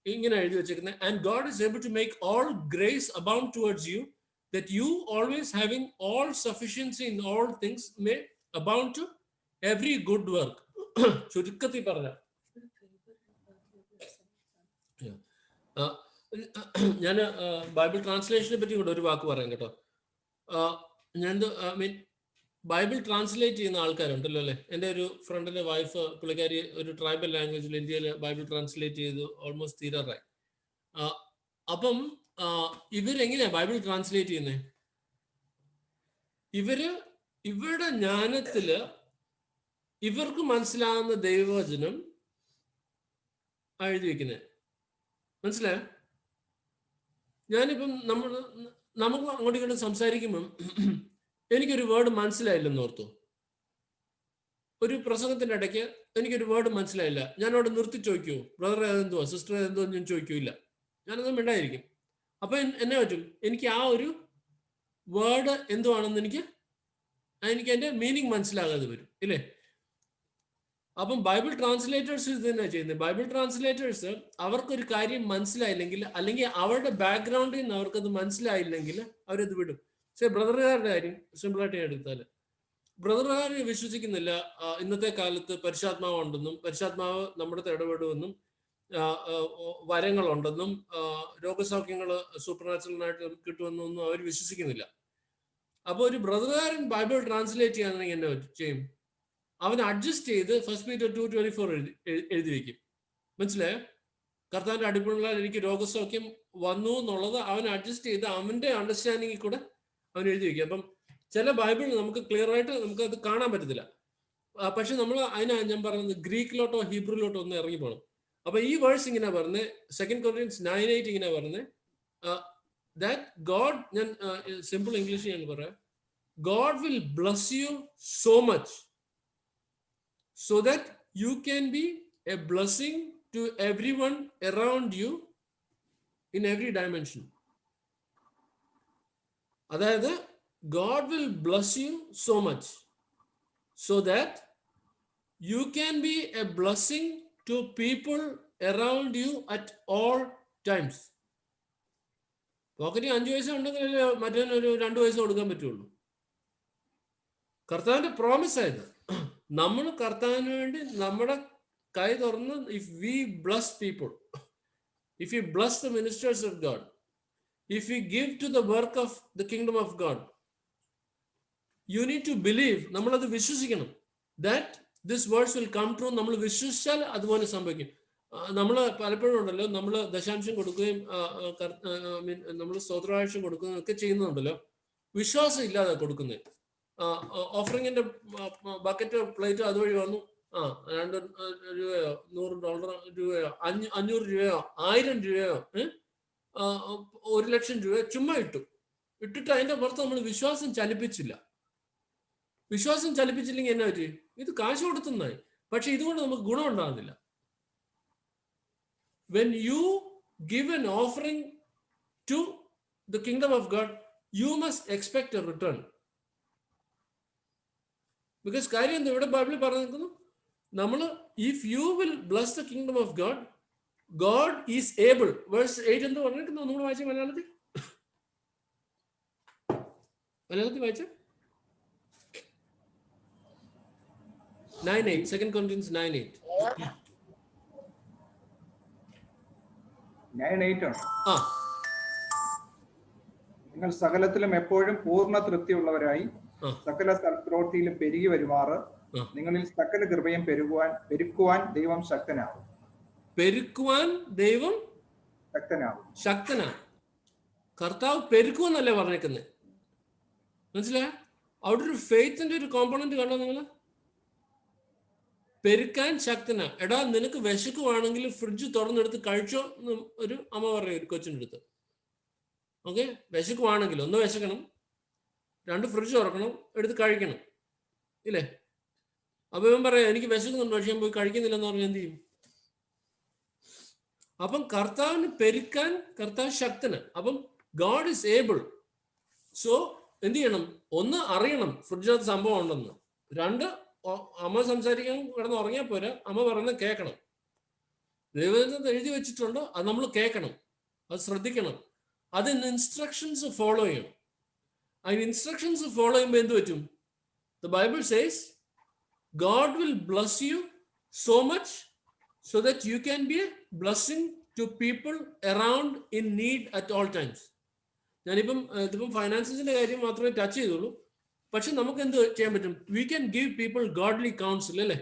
ഇങ്ങനെ എഴുതി വെച്ചേക്കുന്നത്, and God is able to make all grace abound towards you, that you always having all sufficiency in all things may abound to every good work. ചുരുക്കത്തിൽ പറഞ്ഞ ഞാൻ ബൈബിൾ ട്രാൻസ്ലേഷനെ പറ്റി കൂടെ ഒരു വാക്ക് പറയാം കേട്ടോ. ഞാൻ ബൈബിൾ ട്രാൻസ്ലേറ്റ് ചെയ്യുന്ന ആൾക്കാരുണ്ടല്ലോ അല്ലേ. എൻ്റെ ഒരു ഫ്രണ്ടിന്റെ വൈഫ്, പുള്ളിക്കാരി ഒരു ട്രൈബൽ ലാംഗ്വേജിൽ ഇന്ത്യയിൽ ബൈബിൾ ട്രാൻസ്ലേറ്റ് ചെയ്ത് ഓൾമോസ്റ്റ് തീരാറായി. അപ്പം ഇവരെങ്ങനെയാ ബൈബിൾ ട്രാൻസ്ലേറ്റ് ചെയ്യുന്നത്? ഇവരുടെ ജ്ഞാനത്തില് ഇവർക്ക് മനസ്സിലാകുന്ന ദൈവവചനം എഴുതി വെക്കുന്നത്. മനസ്സിലായോ? ഞാനിപ്പം നമുക്ക് അങ്ങോട്ടും ഇങ്ങോട്ടും സംസാരിക്കുമ്പം എനിക്കൊരു വേർഡ് മനസ്സിലായില്ലെന്ന് ഓർത്തു. ഒരു പ്രസംഗത്തിൻ്റെ ഇടയ്ക്ക് എനിക്കൊരു വേർഡ് മനസ്സിലായില്ല, ഞാൻ അവിടെ നിർത്തി ചോദിക്കുമോ, ബ്രദർ ഏതെന്തോ സിസ്റ്റർ ഏതെന്തോ ഞാൻ ചോദിക്കൂല, ഞാനൊന്നും മിണ്ടായിരിക്കും. അപ്പം എന്നെ പറ്റും, എനിക്ക് ആ ഒരു വേർഡ് എന്തുവാണെന്ന് എനിക്ക് അതിൻ്റെ മീനിങ് മനസ്സിലാകാതെ വരും, ഇല്ലേ? അപ്പം ബൈബിൾ ട്രാൻസ്ലേറ്റേഴ്സ് ഇത് തന്നെ ചെയ്യുന്നത്. ബൈബിൾ ട്രാൻസ്ലേറ്റേഴ്സ് അവർക്കൊരു കാര്യം മനസ്സിലായില്ലെങ്കിൽ, അല്ലെങ്കിൽ അവരുടെ ബാക്ക്ഗ്രൗണ്ടിൽ നിന്ന് അവർക്കത് മനസ്സിലായില്ലെങ്കിൽ അവരത് വിടും. പക്ഷേ ബ്രദറുകാരുടെ കാര്യം സിമ്പിളായിട്ട് എടുത്താൽ, ബ്രദറുകാർ വിശ്വസിക്കുന്നില്ല ഇന്നത്തെ കാലത്ത് പരിശുദ്ധാത്മാവ് ഉണ്ടെന്നും പരിശുദ്ധാത്മാവ് നമ്മുടെ ഇടപെടുമെന്നും വരങ്ങളുണ്ടെന്നും രോഗസൗഖ്യങ്ങൾ സൂപ്പർനാച്ചുറലായിട്ട് കിട്ടുമെന്നൊന്നും അവർ വിശ്വസിക്കുന്നില്ല. അപ്പോൾ ഒരു ബ്രദറുകാരൻ ബൈബിൾ ട്രാൻസ്ലേറ്റ് ചെയ്യാണെങ്കിൽ എന്നെ ചെയ്യും, അവൻ അഡ്ജസ്റ്റ് ചെയ്ത് 1 Peter 2:24 എഴുതി വയ്ക്കും. മനസ്സിലായോ? കർത്താവിൻ്റെ അടിപ്പുള്ള എനിക്ക് രോഗസൗഖ്യം വന്നു എന്നുള്ളത് അവൻ അഡ്ജസ്റ്റ് ചെയ്ത് അവൻ്റെ അണ്ടർസ്റ്റാൻഡിങ്ങിൽ കൂടെ അവൻ എഴുതി വയ്ക്കും. അപ്പം ചില ബൈബിൾ നമുക്ക് ക്ലിയർ ആയിട്ട് നമുക്കത് കാണാൻ പറ്റത്തില്ല. പക്ഷെ നമ്മൾ ഞാൻ പറയുന്നത് ഗ്രീക്കിലോട്ടോ ഹീബ്രുവിലോട്ടോ ഒന്ന് ഇറങ്ങി പോകണം. അപ്പൊ ഈ വേഴ്സ് ഇങ്ങനെ പറഞ്ഞ് 2 Corinthians 9:8 ഇങ്ങനെ പറഞ്ഞ് ദാറ്റ് ഗോഡ്, ഞാൻ സിമ്പിൾ ഇംഗ്ലീഷ് ഞാൻ പറയാം, God will bless you so much so that you can be a blessing to everyone around you in every dimension. അതായത് God will bless you so much so that you can be a blessing to people around you at all times. പോക്കറ്റിൽ 5 പൈസ ഉണ്ടെങ്കിലല്ലേ മറ്റൊരു 2 പൈസ കൊടുക്കാൻ പറ്റുള്ളൂ. കർത്താവിന്റെ promise ആയത്, നമ്മൾ കർത്താവിന് വേണ്ടി നമ്മുടെ കൈ തുറന്ന്, if we bless people, if you bless the ministers of God, if you give to the work of the kingdom of God, you need to believe, നമ്മളത് വിശ്വസിക്കണം, that this words will come true. നമ്മൾ വിശ്വസിച്ചാൽ അതുപോലെ സംഭവിക്കും. നമ്മൾ പലപ്പോഴും ഉണ്ടല്ലോ, നമ്മൾ ദശാംശം കൊടുക്കുകയും നമ്മൾ സ്തോത്രാംശം കൊടുക്കുകയും ഒക്കെ ചെയ്യുന്നുണ്ടല്ലോ, വിശ്വാസം ഇല്ലാതെ കൊടുക്കുന്നത്. ഓഫറിങ്ങിന്റെ ബക്കറ്റ് പ്ലേറ്റ് അതുവഴി വന്നു, $2 രൂപയോ $100 രൂപയോ $500 രൂപയോ 1000 രൂപയോ 1,00,000 രൂപയോ ചുമ്മാ ഇട്ടിട്ട് അതിന്റെ പുറത്ത് നമ്മൾ വിശ്വാസം ചലിപ്പിച്ചില്ല. വിശ്വാസം ചലിപ്പിച്ചില്ലെങ്കിൽ എന്നാ പറ്റി? ഇത് കാശ് കൊടുത്തുന്നായി, പക്ഷെ ഇതുകൊണ്ട് നമുക്ക് ഗുണം ഉണ്ടാകുന്നില്ല. When you give an offering to the kingdom of God, you must expect a return. Because കാര്യം എന്താ ഇവിടെ ബൈബിളിൽ പറഞ്ഞിരിക്കുന്നു, നമ്മൾ if you will bless the kingdom of God, God is able. Verse 8 എന്താ പറഞ്ഞിരിക്കുന്നു? നമ്മൾ വായിച്ച മലയാളത്തിൽ വായിച്ച 9:8, 2 Corinthians 9:8. 9:8 നിങ്ങൾ സകലത്തിലും എപ്പോഴും പൂർണ്ണ തൃപ്തിയുള്ളവരായി സകല സൽപ്രവൃത്തിയിലും പെരുകി വരുമാറ് നിങ്ങളിൽ സകല കൃപയും പെരുക്കുവാൻ ദൈവം ശക്തനാകും. പെരുക്കുവാൻ ദൈവം ശക്തനാകും. കർത്താവ് പെരുക്കുമെന്നല്ലേ പറഞ്ഞേക്കുന്നത്? മനസ്സിലായോ? അവിടെ ഒരു ഫെയ്ത്തിന്റെ ഒരു കോമ്പണന്റ് കണ്ടോ നിങ്ങൾ? പെരുക്കാൻ ശക്തനാ. എടാ, നിനക്ക് വിശക്കുവാണെങ്കിൽ ഫ്രിഡ്ജ് തുറന്നെടുത്ത് കഴിച്ചോ എന്ന് ഒരു അമ്മ പറയും ഒരു കൊച്ചിൻ്റെ അടുത്ത്. ഓക്കെ, വിശക്കുവാണെങ്കിൽ ഒന്ന് വിശക്കണം, 2 ഫ്രിഡ്ജ് തുറക്കണം, എടുത്ത് കഴിക്കണം, ഇല്ലേ? അപ്പൊ ഇവൻ പറയാം എനിക്ക് വിശക്കുന്നുണ്ട്, പക്ഷെ ഞാൻ പോയി കഴിക്കുന്നില്ലെന്ന് പറഞ്ഞാൽ എന്ത് ചെയ്യും? അപ്പം കർത്താവിന് പെരുക്കാൻ കർത്താവ് ശക്തന്. അപ്പം ഗോഡ് ഇസ് ഏബിൾ. സോ എന്ത് ചെയ്യണം? ഒന്ന് അറിയണം ഫ്രിഡ്ജിനകത്ത് സംഭവം ഉണ്ടെന്ന്. 2, അമ്മ സംസാരിക്കാൻ കിടന്ന് ഉറങ്ങിയാൽ പോരാ, അമ്മ പറയുന്നത് കേൾക്കണം. ദൈവത്തിൽ എഴുതി വെച്ചിട്ടുണ്ട്, അത് നമ്മൾ കേൾക്കണം, അത് ശ്രദ്ധിക്കണം, അതിന് ഇൻസ്ട്രക്ഷൻസ് ഫോളോ ചെയ്യണം. അതിന് ഇൻസ്ട്രക്ഷൻസ് ഫോളോ ചെയ്യുമ്പോൾ എന്ത് പറ്റും? The Bible says God will bless you so much so that you can be a blessing to people around in need at all times. ഞാനിപ്പം ഇതിപ്പം ഫൈനാൻസിന്റെ കാര്യം മാത്രമേ ടച്ച് ചെയ്തുള്ളൂ, പക്ഷെ നമുക്ക് എന്ത് ചെയ്യാൻ പറ്റും? We can give people godly council, അല്ലേ?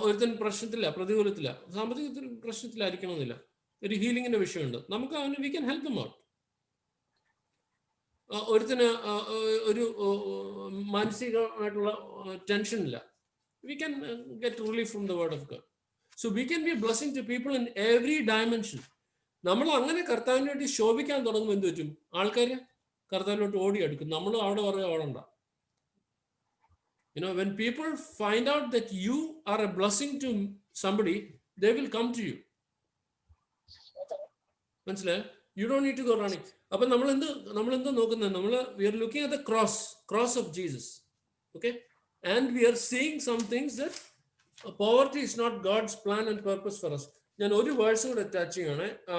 ഒരുത്തൻ പ്രശ്നത്തില്ല, പ്രതികൂലത്തില്ല, സാമ്പത്തിക പ്രശ്നത്തിലായിരിക്കണമെന്നില്ല, ഒരു ഹീലിങ്ങിന്റെ വിഷയമുണ്ട്, നമുക്ക് അവന് we can help them out. ഒരുത്തിന് ഒരു മാനസികമായിട്ടുള്ള ടെൻഷൻ ഇല്ല, we can get relief from the word of God. So we can be a blessing to people in every dimension. നമ്മൾ അങ്ങനെ കർത്താവിന് വേണ്ടി ശോഭിക്കാൻ തുടങ്ങുമ്പോൾ എന്ത് പറ്റും? ആൾക്കാർ കർത്താവിലോട്ട് ഓടിയെടുക്കും. നമ്മൾ അവിടെ പറയാൻ ഓടണ്ട. When people find out that you are a blessing to somebody, they will come to you. മനസ്സിലായോ? You don't need to go running. അപ്പൊ നമ്മൾ എന്ത് നോക്കുന്നത്? we are looking at the cross of Jesus. Okay? And we are seeing some things that poverty is not God's plan and purpose for us. ഞാൻ ഒരു വേഴ്സും കൂടെ touch ചെയ്യണേ. ആ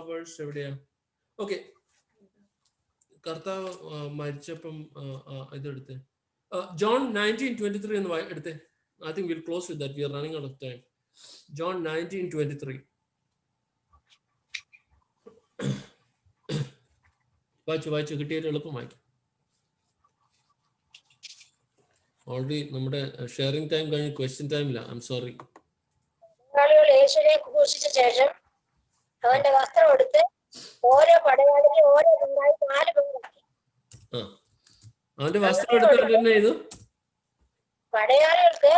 verse എവിടെയാ? ഓക്കെ, കർത്താവ് മരിച്ചപ്പം ഇതെടുത്ത് John 19:23 എന്ന് എടുത്തേ. I think we'll close with that. We are running out of time. John 19:23. വായിച്ചു കിട്ടിയിട്ട് എളുപ്പം വായിക്കും. ഓൾറെഡി നമ്മുടെ ഷെയറിംഗ് ടൈം കഴിഞ്ഞ് ക്വസ്റ്റ്യൻ ടൈമില്ല. I am sorry. യേശുവിനെ ക്രൂശിച്ച ശേഷം അവന്റെ വസ്ത്രം എടുത്ത് ഓരോ പടയാളിക്ക് ഓരോ പങ്കായി 4 പങ്കാക്കി. അവന്റെ വസ്ത്രം എടുത്തിട്ട് തന്നെ ചെയ്തു. പടയാളികൾക്ക്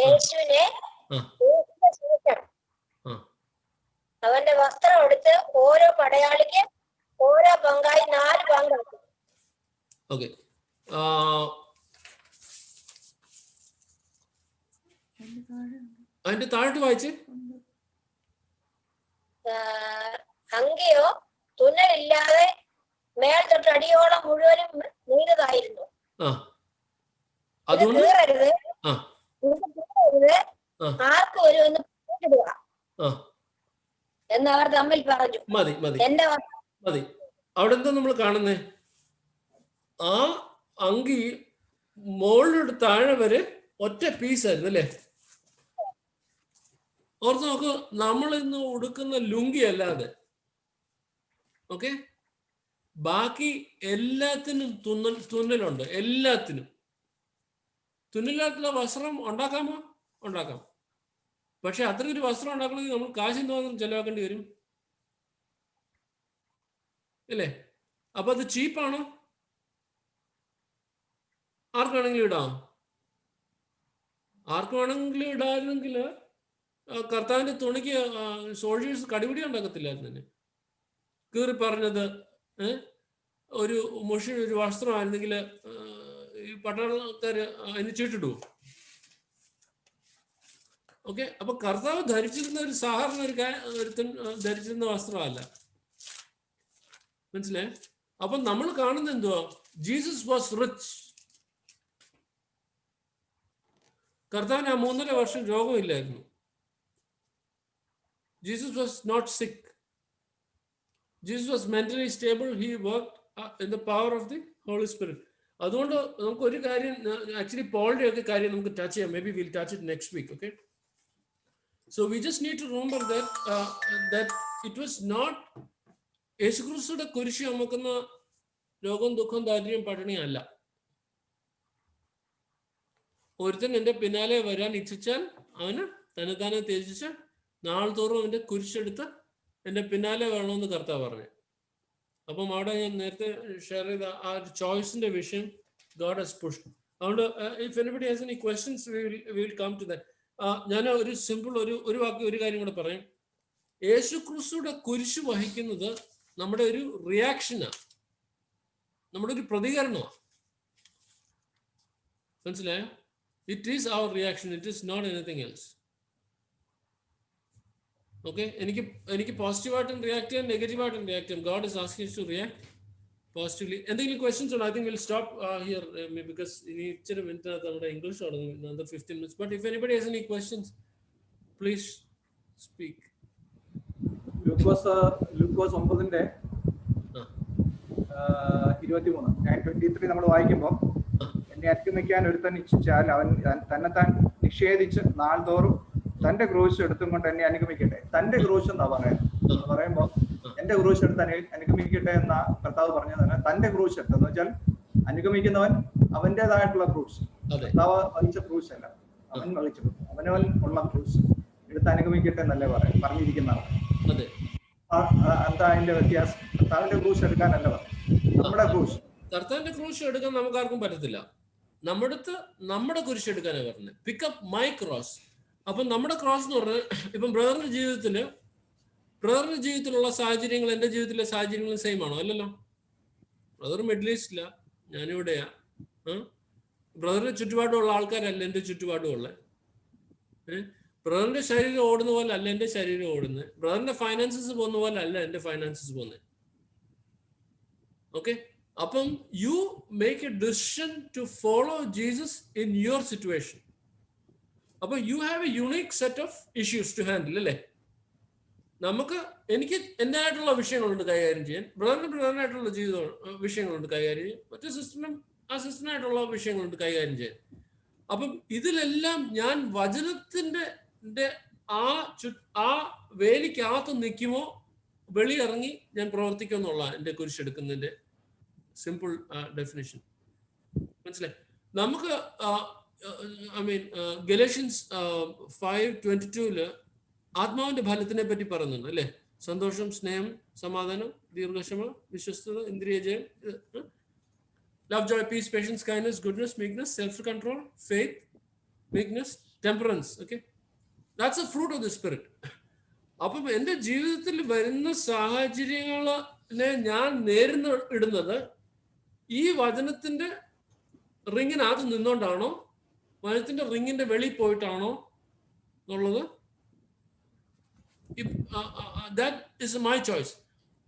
യേശുവിനെ ശേഷം അവന്റെ വസ്ത്രം എടുത്ത് ഓരോ പടയാളിക്ക് ഓരോ പങ്കായി 4 പങ്കാക്കി. ഓക്കെ, അതിന്റെ താഴോട്ട് വായിച്ച്. അങ്കിയോ തുന്നലില്ലാതെ മേൽ തൊട്ട് അടിയോളം മുഴുവനും നീണ്ടതായിരുന്നു. അതുകൊണ്ട് ആർക്കും ഒരു ഒന്ന് ഇടുക എന്നവർ തമ്മിൽ പറഞ്ഞു. എന്റെ മതി. അവിടെ എന്താ നമ്മൾ കാണുന്നേ? ആ അങ്കി മുകളിലോട്ട് താഴെ വരെ ഒറ്റ പീസായിരുന്നു അല്ലേ? ഓർത്ത് നോക്ക്, നമ്മൾ ഇന്ന് ഉടുക്കുന്ന ലുങ്കി അല്ലാതെ ഓക്കെ, ബാക്കി എല്ലാത്തിനും തുന്നലുണ്ട്. എല്ലാത്തിനും തുന്നലായിട്ടുള്ള വസ്ത്രം ഉണ്ടാക്കാമോ? ഉണ്ടാക്കാം. പക്ഷെ അത്ര ഒരു വസ്ത്രം ഉണ്ടാക്കണമെങ്കിൽ നമ്മൾ കാശ് മാത്രം ചെലവാക്കേണ്ടി വരും അല്ലേ? അപ്പൊ അത് ചീപ്പാണോ? ആർക്ക് വേണമെങ്കിലും ഇടാം. ആർക്ക് വേണമെങ്കിലും ഇടാമെങ്കിൽ കർത്താവിന്റെ തുണിക്ക് സോൾജേഴ്സ് കടിപിടി ഉണ്ടാക്കത്തില്ലായിരുന്നു തന്നെ. കീറി പറഞ്ഞത് ഒരു മുഷിൻ ഒരു വസ്ത്രമായിരുന്നെങ്കിൽ ഈ പട്ടാളക്കാര് അതിന് ചീട്ടിടുവോ? ഓക്കെ, അപ്പൊ കർത്താവ് ധരിച്ചിരുന്ന ഒരു സാധാരണ ഒരു ധരിച്ചിരുന്ന വസ്ത്രമല്ല. മനസ്സിലായേ? അപ്പൊ നമ്മൾ കാണുന്നത് എന്തുവാ? Jesus was rich. കർത്താവിന് ആ 3.5 വർഷം രോഗമില്ലായിരുന്നു. Jesus was not sick. Jesus was mentally stable. He worked in the power of the Holy Spirit. അതുകൊണ്ട് നമുക്ക് ഒരു കാര്യം, ആക്ച്വലി പോളിന്റെ ഒക്കെ കാര്യം നമുക്ക് ടച്ച് ചെയ്യാം. Maybe will touch it next week. Okay, so we just need to remember that it was not യേശുക്രിസ്തുയുടെ കുരിശ് ചുമക്കുന്ന രോഗം, ദുഃഖം, ദാരിദ്ര്യം, പട്ടിണി അല്ല. ഒരുത്തൻ എൻ്റെ പിന്നാലെ വരാൻ ഇച്ഛിച്ചാൽ അവന് തന്നെത്താനെ ത്യജിച്ച് നാൾതോറും അവൻ്റെ കുരിശെടുത്ത് എൻ്റെ പിന്നാലെ വരണമെന്ന് കർത്താവ് പറഞ്ഞു. അപ്പം അവിടെ ഞാൻ നേരത്തെ ഷെയർ ചെയ്ത ആ ഒരു ചോയ്സിന്റെ വിഷയം God has pushed. അതുകൊണ്ട് if anybody has any questions, we will come to that. ഞാൻ ഒരു സിമ്പിൾ ഒരു വാക്ക് ഒരു കാര്യം കൂടെ പറയും. യേശു ക്രിസ്തുയുടെ കുരിശ് വഹിക്കുന്നത് നമ്മുടെ ഒരു റിയാക്ഷനാണ്, നമ്മുടെ ഒരു പ്രതികരണമാണ്. മനസ്സിലായോ? It is our reaction, it is not anything else. Okay, എനിക്ക് പോസിറ്റീവായിട്ടും റിയാക്ട് ചെയ്യാം, നെഗറ്റീവായിട്ടും റിയാക്ട് ചെയ്യാം. God is asking us to react positively. എന്തെങ്കിലും ക്വസ്റ്റ്യൻസ് ഉണ്ടോ? I think will stop here because ഇനി ഇച്ചിരി മിനിറ്റിനകത്ത് നമ്മുടെ ഇംഗ്ലീഷ് തുടങ്ങും. another 15 minutes. But if anybody has any questions, please speak. ലൂക്കോസ് 9:23 23 നമ്മൾ വായിക്കുമ്പോൾ, എന്നെ അറ്റുമിക്കാൻ ഒരുത്തൻ ഇച്ഛിച്ചാൽ അവൻ തന്നെത്താൻ നിഷേധിച്ച് നാൾതോറും തന്റെ ക്രൂശ് എടുത്തും കൊണ്ട് എന്നെ അനുഗമിക്കട്ടെ. തന്റെ ക്രൂശ് എന്നാ പറയുമ്പോൾ എന്റെ ക്രൂശ് എടുത്ത് അനുഗമിക്കട്ടെ എന്ന കർത്താവ് പറഞ്ഞതാണ്. തന്റെ ക്രൂശ് എടുത്തെന്ന് വെച്ചാൽ അനുഗമിക്കുന്നവൻ അവന്റേതായിട്ടുള്ള ക്രൂശ്, കർത്താവ് വഹിച്ച ക്രൂശ് അല്ല, അവൻ വഹിച്ചത് അവനവൻ ഉള്ള ക്രൂശ് എടുത്ത് അനുഗമിക്കട്ടെ എന്നല്ലേ പറഞ്ഞിരിക്കുന്നതാണ്. എന്താ അതിന്റെ വ്യത്യാസം? കർത്താവിന്റെ ക്രൂശ് എടുക്കാനല്ല പറഞ്ഞു, നമ്മുടെ ക്രൂശ്. കർത്താവിന്റെ ക്രൂശ് എടുക്കാൻ നമുക്ക് ആർക്കും പറ്റത്തില്ല. നമ്മുടെ കുരിശ് എടുക്കാനാണ് പറഞ്ഞത്. Pickup my cross. അപ്പം നമ്മുടെ ക്രോസ് എന്ന് പറഞ്ഞാൽ ഇപ്പം ബ്രദറിന്റെ ജീവിതത്തിലുള്ള സാഹചര്യങ്ങൾ എൻ്റെ ജീവിതത്തിലെ സാഹചര്യങ്ങളും സെയിം ആണോ? അല്ലല്ലോ. ബ്രദർ മിഡിൽ ഈസ്റ്റില്ല, ഞാനിവിടെയാ. ബ്രദറിന്റെ ചുറ്റുപാടുമുള്ള ആൾക്കാരല്ല എൻ്റെ ചുറ്റുപാടുമുള്ള. ബ്രദറിന്റെ ശരീരം ഓടുന്ന പോലെ അല്ല എൻ്റെ ശരീരം ഓടുന്നത്. ബ്രദറിന്റെ ഫൈനാൻസസ് പോകുന്ന പോലെ അല്ല എൻ്റെ ഫൈനാൻസസ് പോകുന്നത്. ഓക്കെ, അപ്പം you make a decision to follow Jesus in your situation. അപ്പൊ you have a unique set of issues to handle അല്ലേ. എനിക്ക് എൻ്റെ ആയിട്ടുള്ള വിഷയങ്ങളുണ്ട് കൈകാര്യം ചെയ്യാൻ, ബ്രദറിനായിട്ടുള്ള വിഷയങ്ങളുണ്ട് കൈകാര്യം ചെയ്യാൻ, മറ്റേ സിസ്റ്ററിനായിട്ടുള്ള വിഷയങ്ങളുണ്ട് കൈകാര്യം ചെയ്യാൻ. അപ്പം ഇതിലെല്ലാം ഞാൻ വചനത്തിന്റെ ആ വേലിക്കകത്ത് നിൽക്കുമോ വെളിയിറങ്ങി ഞാൻ പ്രവർത്തിക്കും എന്നുള്ള എൻ്റെ കുരിശെടുക്കുന്നതിന്റെ സിമ്പിൾ ഡെഫിനിഷൻ. മനസ്സിലായി? നമുക്ക് ഗലേഷ്യൻസ് 5:22 ആത്മാവിന്റെ ഫലത്തിനെ പറ്റി പറയുന്നുണ്ട് അല്ലെ. സന്തോഷം, സ്നേഹം, സമാധാനം, ദീർഘക്ഷമ, വിശ്വസ്തത, ഇന്ദ്രിയജയം, love, joy, peace, patience, kindness, goodness, meekness, self-control, faith, meekness, temperance. Okay, that's a fruit of the spirit. അപ്പം എൻ്റെ ജീവിതത്തിൽ വരുന്ന സാഹചര്യങ്ങളെ ഞാൻ നേരിടുന്നത് ഈ വചനത്തിന്റെ റിങ്ങിനകത്ത് നിന്നുകൊണ്ടാണോ വചനത്തിന്റെ റിങ്ങിന്റെ വെളിയിൽ പോയിട്ടാണോ എന്നുള്ളത് that is my choice.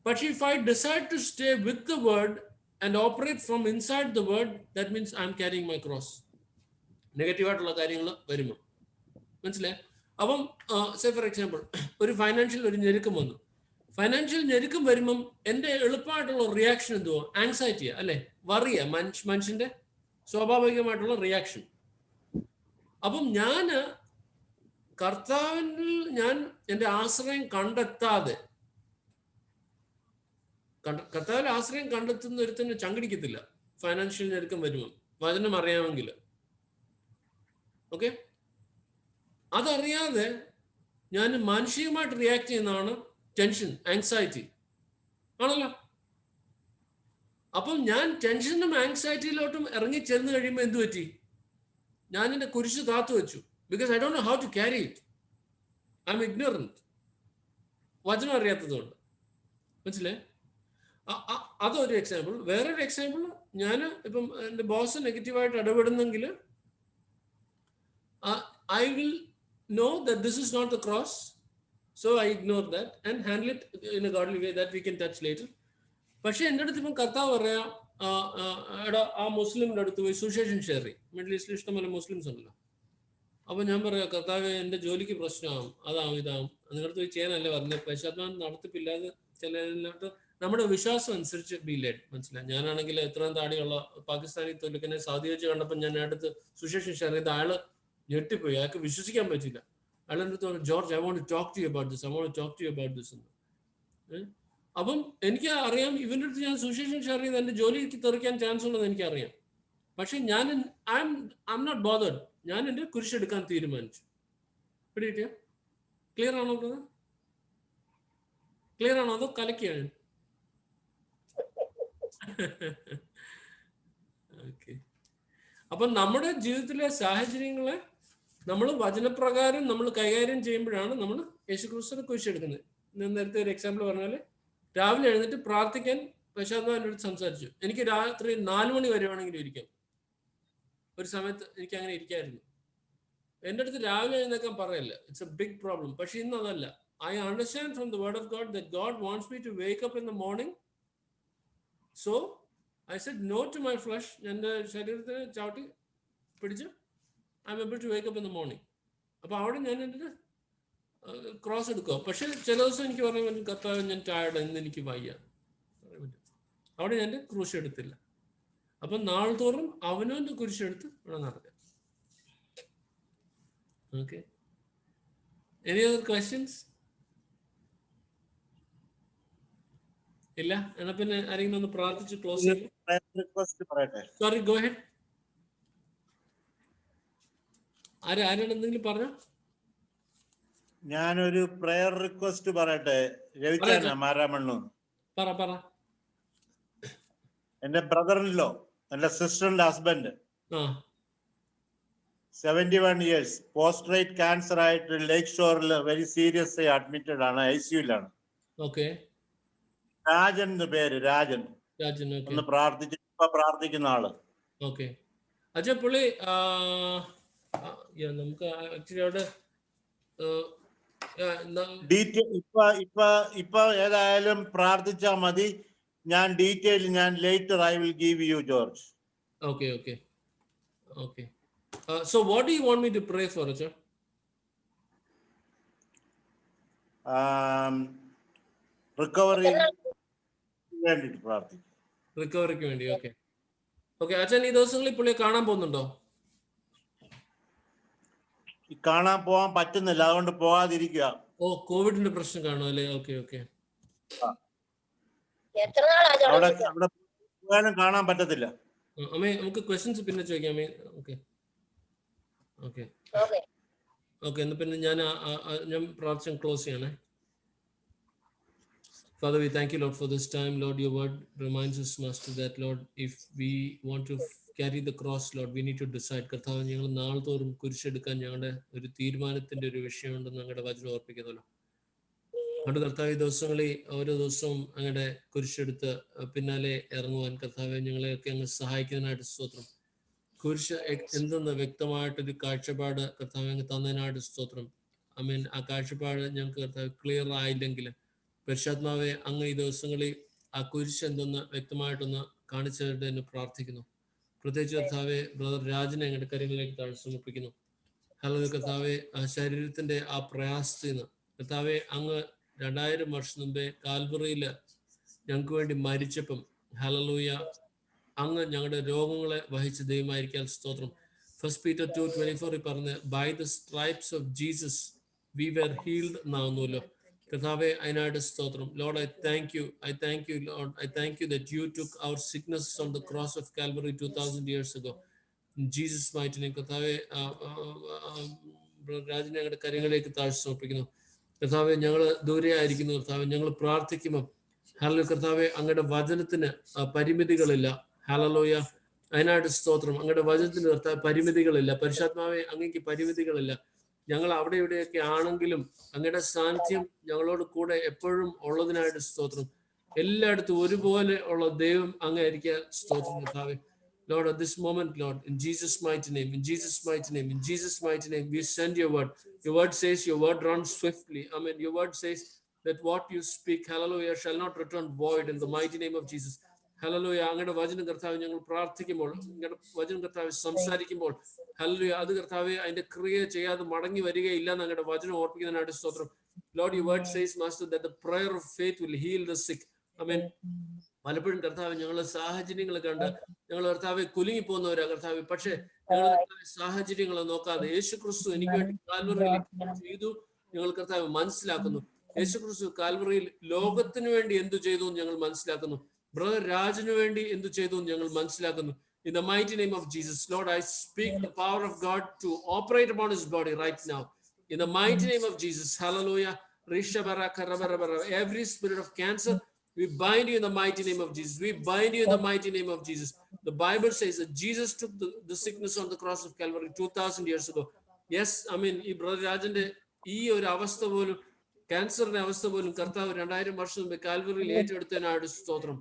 But if I decide to stay with the word and operate from inside the word, that means I'm carrying my cross. Negative ആയിട്ടുള്ള കാര്യങ്ങൾ വരുമ്പോൾ മനസ്സിലായി? അപ്പം സേ ഫോർ എക്സാമ്പിൾ ഒരു ഫൈനാൻഷ്യൽ ഒരു ഞെരുക്കം വന്നു. ഫൈനാൻഷ്യൽ ഞെരുക്കം വരുമ്പം എൻ്റെ എളുപ്പമായിട്ടുള്ള റിയാക്ഷൻ എന്തുവാ? ആങ്സൈറ്റിയാ അല്ലെ, വറിയാ, മനുഷ്യന്റെ സ്വാഭാവികമായിട്ടുള്ള റിയാക്ഷൻ. അപ്പം കർത്താവിൽ ഞാൻ എൻ്റെ ആശ്രയം കണ്ടെത്താതെ, കർത്താവിൽ ആശ്രയം കണ്ടെത്തുന്ന ഒരുത്തന്നെ ചങ്കടിക്കത്തില്ല ഫൈനാൻഷ്യൽ ഞെരുക്കം വരുമ്പോൾ, വചനം അറിയാമെങ്കിൽ. ഓക്കെ, അതറിയാതെ ഞാൻ മാനസികമായിട്ട് റിയാക്ട് ചെയ്യുന്നതാണ് ടെൻഷൻ, ആങ്സൈറ്റി ആണല്ലോ. അപ്പം ഞാൻ ടെൻഷനും ആങ്സൈറ്റിയിലോട്ടും ഇറങ്ങി ചെന്ന് കഴിയുമ്പോൾ എന്തു പറ്റി? ഞാൻ എൻ്റെ കുരിശ് കാത്തു വെച്ചു. Because I don't know how to carry it. I'm ignorant. വചനം അറിയാത്തതുകൊണ്ട്. മനസ്സിലേ? അതൊരു എക്സാമ്പിൾ. വേറൊരു എക്സാമ്പിൾ, ഞാൻ ഇപ്പം എൻ്റെ ബോസ് നെഗറ്റീവായിട്ട് ഇടപെടുന്നെങ്കിൽ I will know that this is not the cross, so I ignore that and handle it in a godly way that we can touch later. പക്ഷെ എൻ്റെ അടുത്ത് ഇപ്പം കർത്താവ് പറയാം, എടാ ആ മുസ്ലിമിൻ്റെ അടുത്ത് പോയി സുവിശേഷം ഷെയർ ചെയ്യും. മിഡിൽ ഈസ്റ്റിൽ ഇഷ്ടംപോലെ മുസ്ലിംസ് ഉണ്ടല്ലോ. അപ്പൊ ഞാൻ പറയാം, കർത്താവ് എൻ്റെ ജോലിക്ക് പ്രശ്നമാകും, അതാവും ഇതാവും, നിങ്ങളുടെ പോയി ചെയ്യാനല്ലേ പറഞ്ഞത്. പശ്ചാത്തലം നടത്തിപ്പില്ലാതെ ചിലതിനകത്ത് നമ്മുടെ വിശ്വാസം അനുസരിച്ച് ബി ലെഡ്. മനസ്സിലായി? ഞാനാണെങ്കിൽ എത്രയും താടിയുള്ള പാകിസ്ഥാനി തൊലിക്കനെ സൗദി വെച്ച് കണ്ടപ്പോൾ ഞാൻ അടുത്ത് സുശേഷൻ ഷെയർ ചെയ്ത് അയാള് ഞെട്ടിപ്പോയി, അയാൾക്ക് വിശ്വസിക്കാൻ പറ്റില്ല. അയാളെൻ്റെ അടുത്ത് പറഞ്ഞു, George, I want to talk to you about this, I want to talk to you about this എന്ന്. അപ്പം എനിക്ക് അറിയാം ഇവൻ്റെ അടുത്ത് ഞാൻ സുശേഷൻ ഷെയർ ചെയ്ത് എൻ്റെ ജോലിക്ക് തെറിക്കാൻ ചാൻസ് ഉണ്ടെന്ന് എനിക്കറിയാം. പക്ഷെ ഞാൻ ഐ എം നോട്ട് ബോതേർഡ്. ഞാൻ എൻ്റെ കുരിശെടുക്കാൻ തീരുമാനിച്ചു. പിടികിട്ടിയോ? ക്ലിയർ ആണോ ബ്രദർ? ക്ലിയർ ആണോ അതോ കലക്കിയാണ്? ഓക്കെ. അപ്പം നമ്മുടെ ജീവിതത്തിലെ സാഹചര്യങ്ങളെ നമ്മൾ വചനപ്രകാരം നമ്മൾ കൈകാര്യം ചെയ്യുമ്പോഴാണ് നമ്മൾ യേശുക്രിസ്തുവിനെ കുരിശെടുക്കുന്നത്. നേരത്തെ ഒരു എക്സാമ്പിൾ പറഞ്ഞാൽ, രാവിലെ എഴുന്നേറ്റ് പ്രാർത്ഥിക്കാൻ പ്രശാന്ത എൻ്റെ അടുത്ത് സംസാരിച്ചു. എനിക്ക് രാത്രി 4 മണി വരെ വേണമെങ്കിലും ഇരിക്കാം. ഒരു സമയത്ത് എനിക്ക് അങ്ങനെ ഇരിക്കായിരുന്നു. എൻ്റെ അടുത്ത് രാവിലെ എഴുന്നേക്കാൻ പറയല്ല, ഇറ്റ്സ് എ ബിഗ് പ്രോബ്ലം. പക്ഷെ ഇന്ന് അതല്ല. I understand from the word of God that God wants me to wake up in the morning. So I said no to my flesh. എൻ്റെ ശരീരത്തിന് ചവിട്ടി പിടിച്ച് I'm able to wake up in the morning. അപ്പോൾ അവിടെ ഞാൻ എൻ്റെ cross എടുക്കുക. പക്ഷെ ചില ദിവസം എനിക്ക് പറയാൻ പറ്റും, കർത്താവ് ഞാൻ ടയർഡ്, ഇന്ന് എനിക്ക് വയ്യ. അവിടെ ഞാൻ ക്രൂശ് എടുത്തില്ല. അപ്പം നാൾതോറും അവനവൻ്റെ കുരിശെടുത്ത് ഇവിടെ നടക്കാം. Okay, any other questions? ഇല്ല? എന്നാ പിന്നെ ആരെങ്കിലും ഒന്ന് പ്രാർത്ഥിച്ച് ക്ലോസ് ചെയ്യും. Sorry, go head. ആരാണ് എന്തെങ്കിലും പറഞ്ഞോ? ഞാനൊരു പ്രയർ റിക്വസ്റ്റ് പറയട്ടെ. രവിചാന മാരാമണ്ണു. പറ. എന്റെ ബ്രദറിലോ, എന്റെ സിസ്റ്ററിന്റെ ഹസ്ബൻഡ് 71 years. Post-rate cancer ആയിട്ട് ലേക്ക് ഷോറിൽ വെരി സീരിയസ് ആയി അഡ്മിറ്റഡ് ആണ്, ICU-ലാണ്. ഓക്കെ. രാജൻ എന്ന് പേര്, രാജൻ. ഒന്ന് പ്രാർത്ഥിക്കുന്ന ആള്. ഓക്കെ. അച്ഛാ പുള്ളി നമുക്ക് ആക്ച്വലി അവിടെ ഇപ്പൊ ഏതായാലും പ്രാർത്ഥിച്ചാ മതി. ഞാൻ detail later I will give you, George. Okay. So what do you want me to pray for, Acha? Recovery വേണ്ടിട്ട് പ്രാർത്ഥിക്കും. റിക്കവറിക്ക് വേണ്ടി. ഓക്കെ. അച്ഛൻ ഈ ദിവസങ്ങളിൽ പുള്ളിയെ കാണാൻ പോകുന്നുണ്ടോ? കാണാൻ പോകാൻ പറ്റുന്നില്ല, അതുകൊണ്ട് പോകാതിരിക്കുക. കോവിഡിന്റെ പ്രശ്നം കാണും അല്ലേ? ഓക്കെ. അവിടെ പോകാനും കാണാൻ പറ്റത്തില്ല. അമ്മേ നമുക്ക് ക്വസ്റ്റ്യൻസ് പിന്നെ ചോദിക്കാം. ഓക്കെ. എന്നാ പിന്നെ ഞാൻ പ്രാർത്ഥന ക്ലോസ് ചെയ്യണേ. Father, we thank you, Lord, for this time. Lord, your word reminds us, Master, that, Lord, if we want to carry the cross, Lord, we need to decide. കർത്താവ്, ഞങ്ങൾ നാൾതോറും കുരിശെടുക്കാൻ ഞങ്ങളുടെ ഒരു തീരുമാനത്തിന്റെ ഒരു വിഷയമുണ്ടെന്ന് ഞങ്ങളുടെ വചനം ഓർപ്പിക്കുന്നല്ലോ. അതുകൊണ്ട് കർത്താവ്, ഈ ദിവസങ്ങളിൽ ഓരോ ദിവസവും അങ്ങയുടെ കുരിശെടുത്ത് പിന്നാലെ ഇറങ്ങുവാൻ കർത്താവെ ഞങ്ങളെയൊക്കെ അങ്ങ് സഹായിക്കുന്നതിനായിട്ട് സ്തോത്രം. കുരിശ് എന്തെന്ന് വ്യക്തമായിട്ടൊരു കാഴ്ചപ്പാട് കർത്താവ് അങ്ങ് തന്നതിനായിട്ട് സ്തോത്രം. ആമേൻ. ആ കാഴ്ചപ്പാട് ഞങ്ങൾക്ക് കർത്താവ് ക്ലിയർ ആയില്ലെങ്കിൽ പരിശുദ്ധാത്മാവെ അങ്ങ് ഈ ദിവസങ്ങളിൽ ആ കുരിശ് എന്തെന്ന് വ്യക്തമായിട്ടൊന്ന് കാണിച്ചു തരട്ടെ എന്ന് പ്രാർത്ഥിക്കുന്നു. പ്രത്യേകിച്ച് കർത്താവെ ബ്രദർ രാജനെ ഞങ്ങളുടെ കാര്യങ്ങളിലേക്ക് താഴെ സമർപ്പിക്കുന്നു. ഹലോ കർത്താവെ, ആ ശരീരത്തിന്റെ ആ പ്രയാസത്തിൽ നിന്ന് കർത്താവെ അങ്ങ് 2000 വർഷം മുമ്പേ കാൽവറിയിൽ ഞങ്ങൾക്ക് വേണ്ടി മരിച്ചപ്പം ഹല്ലേലൂയ അങ്ങ് ഞങ്ങളുടെ രോഗങ്ങളെ വഹിച്ച ദൈവമായിരിക്കാൻ സ്തോത്രം. 1 Peter 2:24 പറഞ്ഞ് by the stripes of Jesus we were healed എന്നാവുന്നല്ലോ. കർത്താവെ അതിനായിട്ട് സ്തോത്രം. Lord, I thank you, Lord. I thank you that you took our sicknesses on the cross of Calvary 2000 years ago. In Jesus' mighty name. കർത്താവെ രാജനെ ഞങ്ങളുടെ കാര്യങ്ങളിലേക്ക് താഴ്ച സമർപ്പിക്കുന്നു. കർത്താവെ ഞങ്ങൾ ദൂരെ ആയിരിക്കുന്നു. കർത്താവെ ഞങ്ങൾ പ്രാർത്ഥിക്കുമ്പോൾ ഹല്ലേലൂയ കർത്താവെ അങ്ങയുടെ വചനത്തിന് പരിമിതികളില്ല. ഹല്ലേലൂയ അതിനായിട്ട് സ്തോത്രം. അങ്ങയുടെ വചനത്തിന് കർത്താവ് പരിമിതികളില്ല. പരിശുദ്ധാത്മാവെ അങ്ങേക്ക് പരിമിതികളില്ല. ഞങ്ങൾ അവിടെ ഇവിടെയൊക്കെ ആണെങ്കിലും അങ്ങയുടെ സാന്നിധ്യം ഞങ്ങളോട് കൂടെ എപ്പോഴും ഉള്ളതിനായിട്ട് സ്തോത്രം. എല്ലായിടത്തും ഒരുപോലെ ഉള്ള ദൈവം അങ്ങായിരിക്കാൻ സ്തോത്രം കർത്താവെ. Lord, at this moment, Lord, in Jesus' mighty name, we send your word. Your word says your word runs swiftly. Amen. Your word says that what you speak, hallelujah, shall not return void in the mighty name of Jesus. Hallelujah. അങ്ങയുടെ വചനം കർത്താവ് ഞങ്ങൾ പ്രാർത്ഥിക്കുമ്പോൾ, അങ്ങയുടെ വചനം കർത്താവ് സംസാരിക്കുമ്പോൾ hallelujah അത് കർത്താവെ അതിന്റെ ക്രിയ ചെയ്യാതെ മടങ്ങി വരികയില്ല എന്ന് അങ്ങയുടെ വചനം ഓർപ്പിക്കുന്നതിനായിട്ട് സ്തോത്രം. Lord, your word says, Master, that the prayer of faith will heal the sick. Amen. പലപ്പോഴും കർത്താവ് ഞങ്ങളുടെ സാഹചര്യങ്ങൾ കണ്ട് ഞങ്ങൾ കർത്താവെ കുലുങ്ങി പോകുന്നവരാ കർത്താവ്. പക്ഷെ ഞങ്ങൾ സാഹചര്യങ്ങളെ നോക്കാതെ യേശുക്രിസ്തു എനിക്ക് വേണ്ടി കാൽവറിയിൽ ചെയ്തു ഞങ്ങൾ കർത്താവ് മനസ്സിലാക്കുന്നു. യേശുക്രിസ്തു കാൽവറിയിൽ ലോകത്തിന് വേണ്ടി എന്തു ചെയ്തു എന്ന് ഞങ്ങൾ മനസ്സിലാക്കുന്നു. ബ്രദർ രാജന് വേണ്ടി എന്തു ചെയ്തു എന്ന് ഞങ്ങൾ മനസ്സിലാക്കുന്നു. In the mighty name of Jesus, Lord, I speak the power of God to operate upon his body right now. In the mighty name of Jesus, hallelujah. Every spirit of cancer, we bind you in the mighty name of Jesus. We bind you in the mighty name of Jesus. The Bible says that Jesus took the sickness on the cross of Calvary 2000 years ago. Yes, I mean, ഈ brother രാജന്റെ ഈ ഒരു അവസ്ഥ പോലും, ക്യാൻസറിന്റെ അവസ്ഥ പോലും കർത്താവ് 2000 വർഷം മുമ്പ് കാൽവറിയിൽ ഏറ്റെടുത്തതിനാണ് സ്തോത്രം.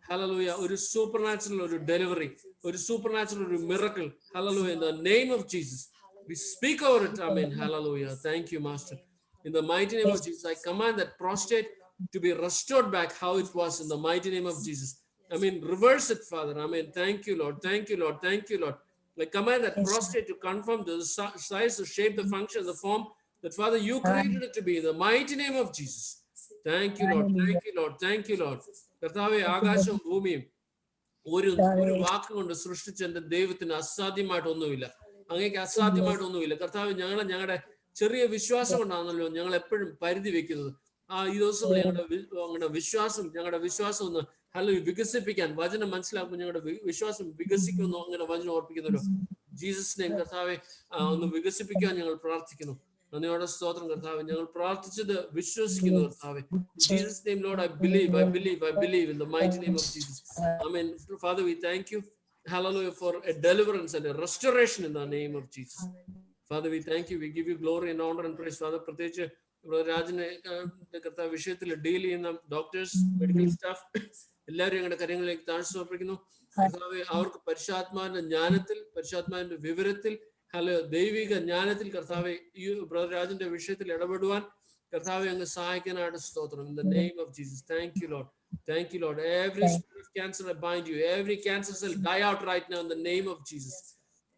ഹല്ലേലൂയ. ഒരു സൂപ്പർ നാച്ചുറൽ ഒരു ഡെലിവറി, ഒരു സൂപ്പർ നാച്ചുറൽ ഒരു miracle. Hallelujah. In the name of Jesus, we speak over it. Amen. Hallelujah. Thank you, Master. In the mighty name of Jesus, I command that prostate to be restored back how it was in the mighty name of Jesus. I mean, reverse it, Father. Amen. Thank you, Lord. Thank you, Lord. Thank you, Lord. I command that prostate to conform to the size, the shape, the function, the form that, Father, you created it to be in the mighty name of Jesus. Thank you, Lord. Thank you, Lord. Thank you, Lord. കർത്താവെ ആകാശവും ഭൂമിയും ഒരു വാക്കുകൊണ്ട് സൃഷ്ടിച്ച എന്റെ ദൈവത്തിന് അസാധ്യമായിട്ടൊന്നുമില്ല. അങ്ങേക്ക് അസാധ്യമായിട്ടൊന്നുമില്ല. കർത്താവ് ഞങ്ങളുടെ ചെറിയ വിശ്വാസം കൊണ്ടാണല്ലോ ഞങ്ങൾ എപ്പോഴും പരിധി വെക്കുന്നത്. ഈ ദിവസം ഞങ്ങളുടെ വിശ്വാസം ഒന്ന് വികസിപ്പിക്കാൻ വചനം മനസ്സിലാക്കുമ്പോൾ ഞങ്ങളുടെ വിശ്വാസം വികസിക്കുന്നു. അങ്ങനെ വചനം ഓർപ്പിക്കുന്നല്ലോ. ജീസസിനെ കർത്താവെ ഒന്ന് വികസിപ്പിക്കാൻ ഞങ്ങൾ പ്രാർത്ഥിക്കുന്നു. നന്ദിയോടെ സ്തോത്രം കർത്താവെ. ഞങ്ങൾ പ്രാർത്ഥിച്ചത് വിശ്വസിക്കുന്നു കർത്താവെ. Jesus name, Lord, I believe in the mighty name of Jesus. Amen. Father, we thank you hallelujah, for a deliverance and a restoration in the name of Jesus. Father, we thank you. We give you glory and honor and praise. Father, പ്രത്യേകിച്ച് രാജനെ കർത്താവ് വിഷയത്തിൽ deal ചെയ്യുന്ന doctors, medical staff എല്ലാവരും ഞങ്ങളുടെ കാര്യങ്ങളിലേക്ക് താഴ്ച സമർപ്പിക്കുന്നു. കർത്താവെ, അവർക്ക് പരിശുദ്ധാത്മാവിന്റെ ജ്ഞാനത്തിൽ, പരിശുദ്ധാത്മാവിന്റെ വിവരത്തിൽ, ദൈവിക ജ്ഞാനത്തിൽ കർത്താവെ ഈ ബ്രദർ രാജന്റെ വിഷയത്തിൽ ഇടപെടുവാൻ കർത്താവെ അങ്ങ് സഹായിക്കാനായിട്ട് സ്തോത്രം. In the name of Jesus. Thank you, Lord. Thank you, Lord. Every spirit of cancer, I bind you. Every cancer cell die out right now in the name of Jesus.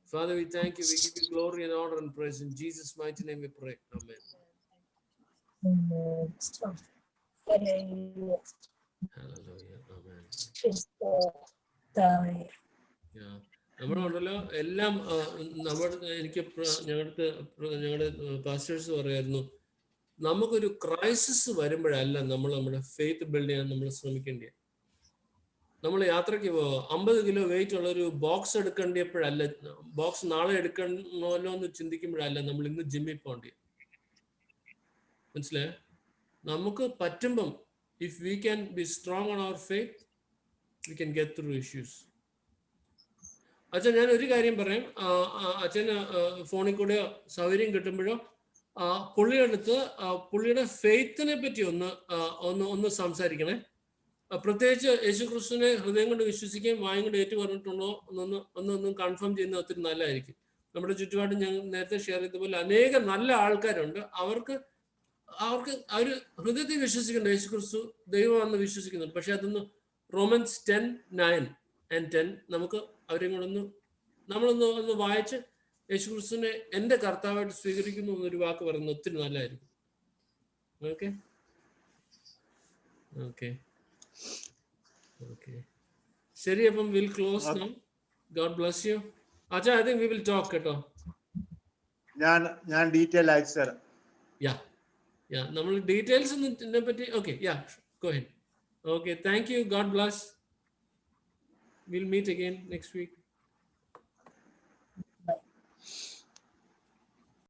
Father, we thank you. We give you glory and honor and praise. In Jesus' mighty name we pray. Amen. Hallelujah. Amen. Yeah. നമ്മളുണ്ടല്ലോ എല്ലാം എനിക്ക് ഞങ്ങളുടെ pastors പറയായിരുന്നു, നമുക്കൊരു crisis വരുമ്പോഴല്ല നമ്മൾ നമ്മുടെ faith build ചെയ്യാൻ നമ്മൾ ശ്രമിക്കേണ്ടത്. നമ്മൾ യാത്രയ്ക്ക് 50 കിലോ വെയിറ്റ് ഉള്ള ഒരു ബോക്സ് എടുക്കേണ്ടപ്പോഴല്ല, ബോക്സ് നാളെ എടുക്കണമല്ലോ എന്ന് ചിന്തിക്കുമ്പോഴല്ല നമ്മൾ ഇന്ന് ജിമ്മിൽ പോകേണ്ടത്. മനസ്സിലായോ? നമുക്ക് പറ്റുമ്പം, if we can be strong on our faith, we can get through issues. അച്ഛൻ, ഞാൻ ഒരു കാര്യം പറയാം. അച്ഛന് ഫോണിൽ കൂടെയോ സൗകര്യം കിട്ടുമ്പോഴോ പുള്ളിയെടുത്ത് പുള്ളിയുടെ ഫെയ്ത്തിനെ പറ്റി ഒന്ന് സംസാരിക്കണേ. പ്രത്യേകിച്ച് യേശുക്രിസ്തുവിനെ ഹൃദയം കൊണ്ട് വിശ്വസിക്കുകയും വായും കൊണ്ട് ഏറ്റു പറഞ്ഞിട്ടുണ്ടോ ഒന്നും കൺഫേം ചെയ്യുന്നത് ഒത്തിരി നല്ലതായിരിക്കും. നമ്മുടെ ചുറ്റുപാട് ഞങ്ങൾ നേരത്തെ ഷെയർ ചെയ്തതുപോലെ അനേക നല്ല ആൾക്കാരുണ്ട്. അവർക്ക് അവർ ഹൃദയത്തിൽ വിശ്വസിക്കുന്നുണ്ട്, യേശുക്രിസ്തു ദൈവമാണെന്ന് വിശ്വസിക്കുന്നുണ്ട്. പക്ഷെ അതൊന്ന് റോമൻസ് 10:9 and 10 നമുക്ക് അവരെയും കൂടെ നമ്മളൊന്ന് വായിച്ച് യേശുക്രിസ്തുവിനെ എൻ്റെ കർത്താവായിട്ട് സ്വീകരിക്കുന്നു എന്നൊരു വാക്ക് പറയുന്നത് ഒത്തിരി നല്ലതായിരിക്കും. ഓക്കെ ഓക്കെ ഓക്കെ ശരി. അപ്പം will close now. God bless you. അച്ഛാ, I think we will talk കേട്ടോ. ഞാൻ ഡീറ്റെയിൽ അയച്ചു തരാം. യാ നമ്മൾ ഡീറ്റെയിൽസ് ഇതിനെ പറ്റി. Okay, yeah, go ahead. Okay, thank you. God bless. We'll meet again next week.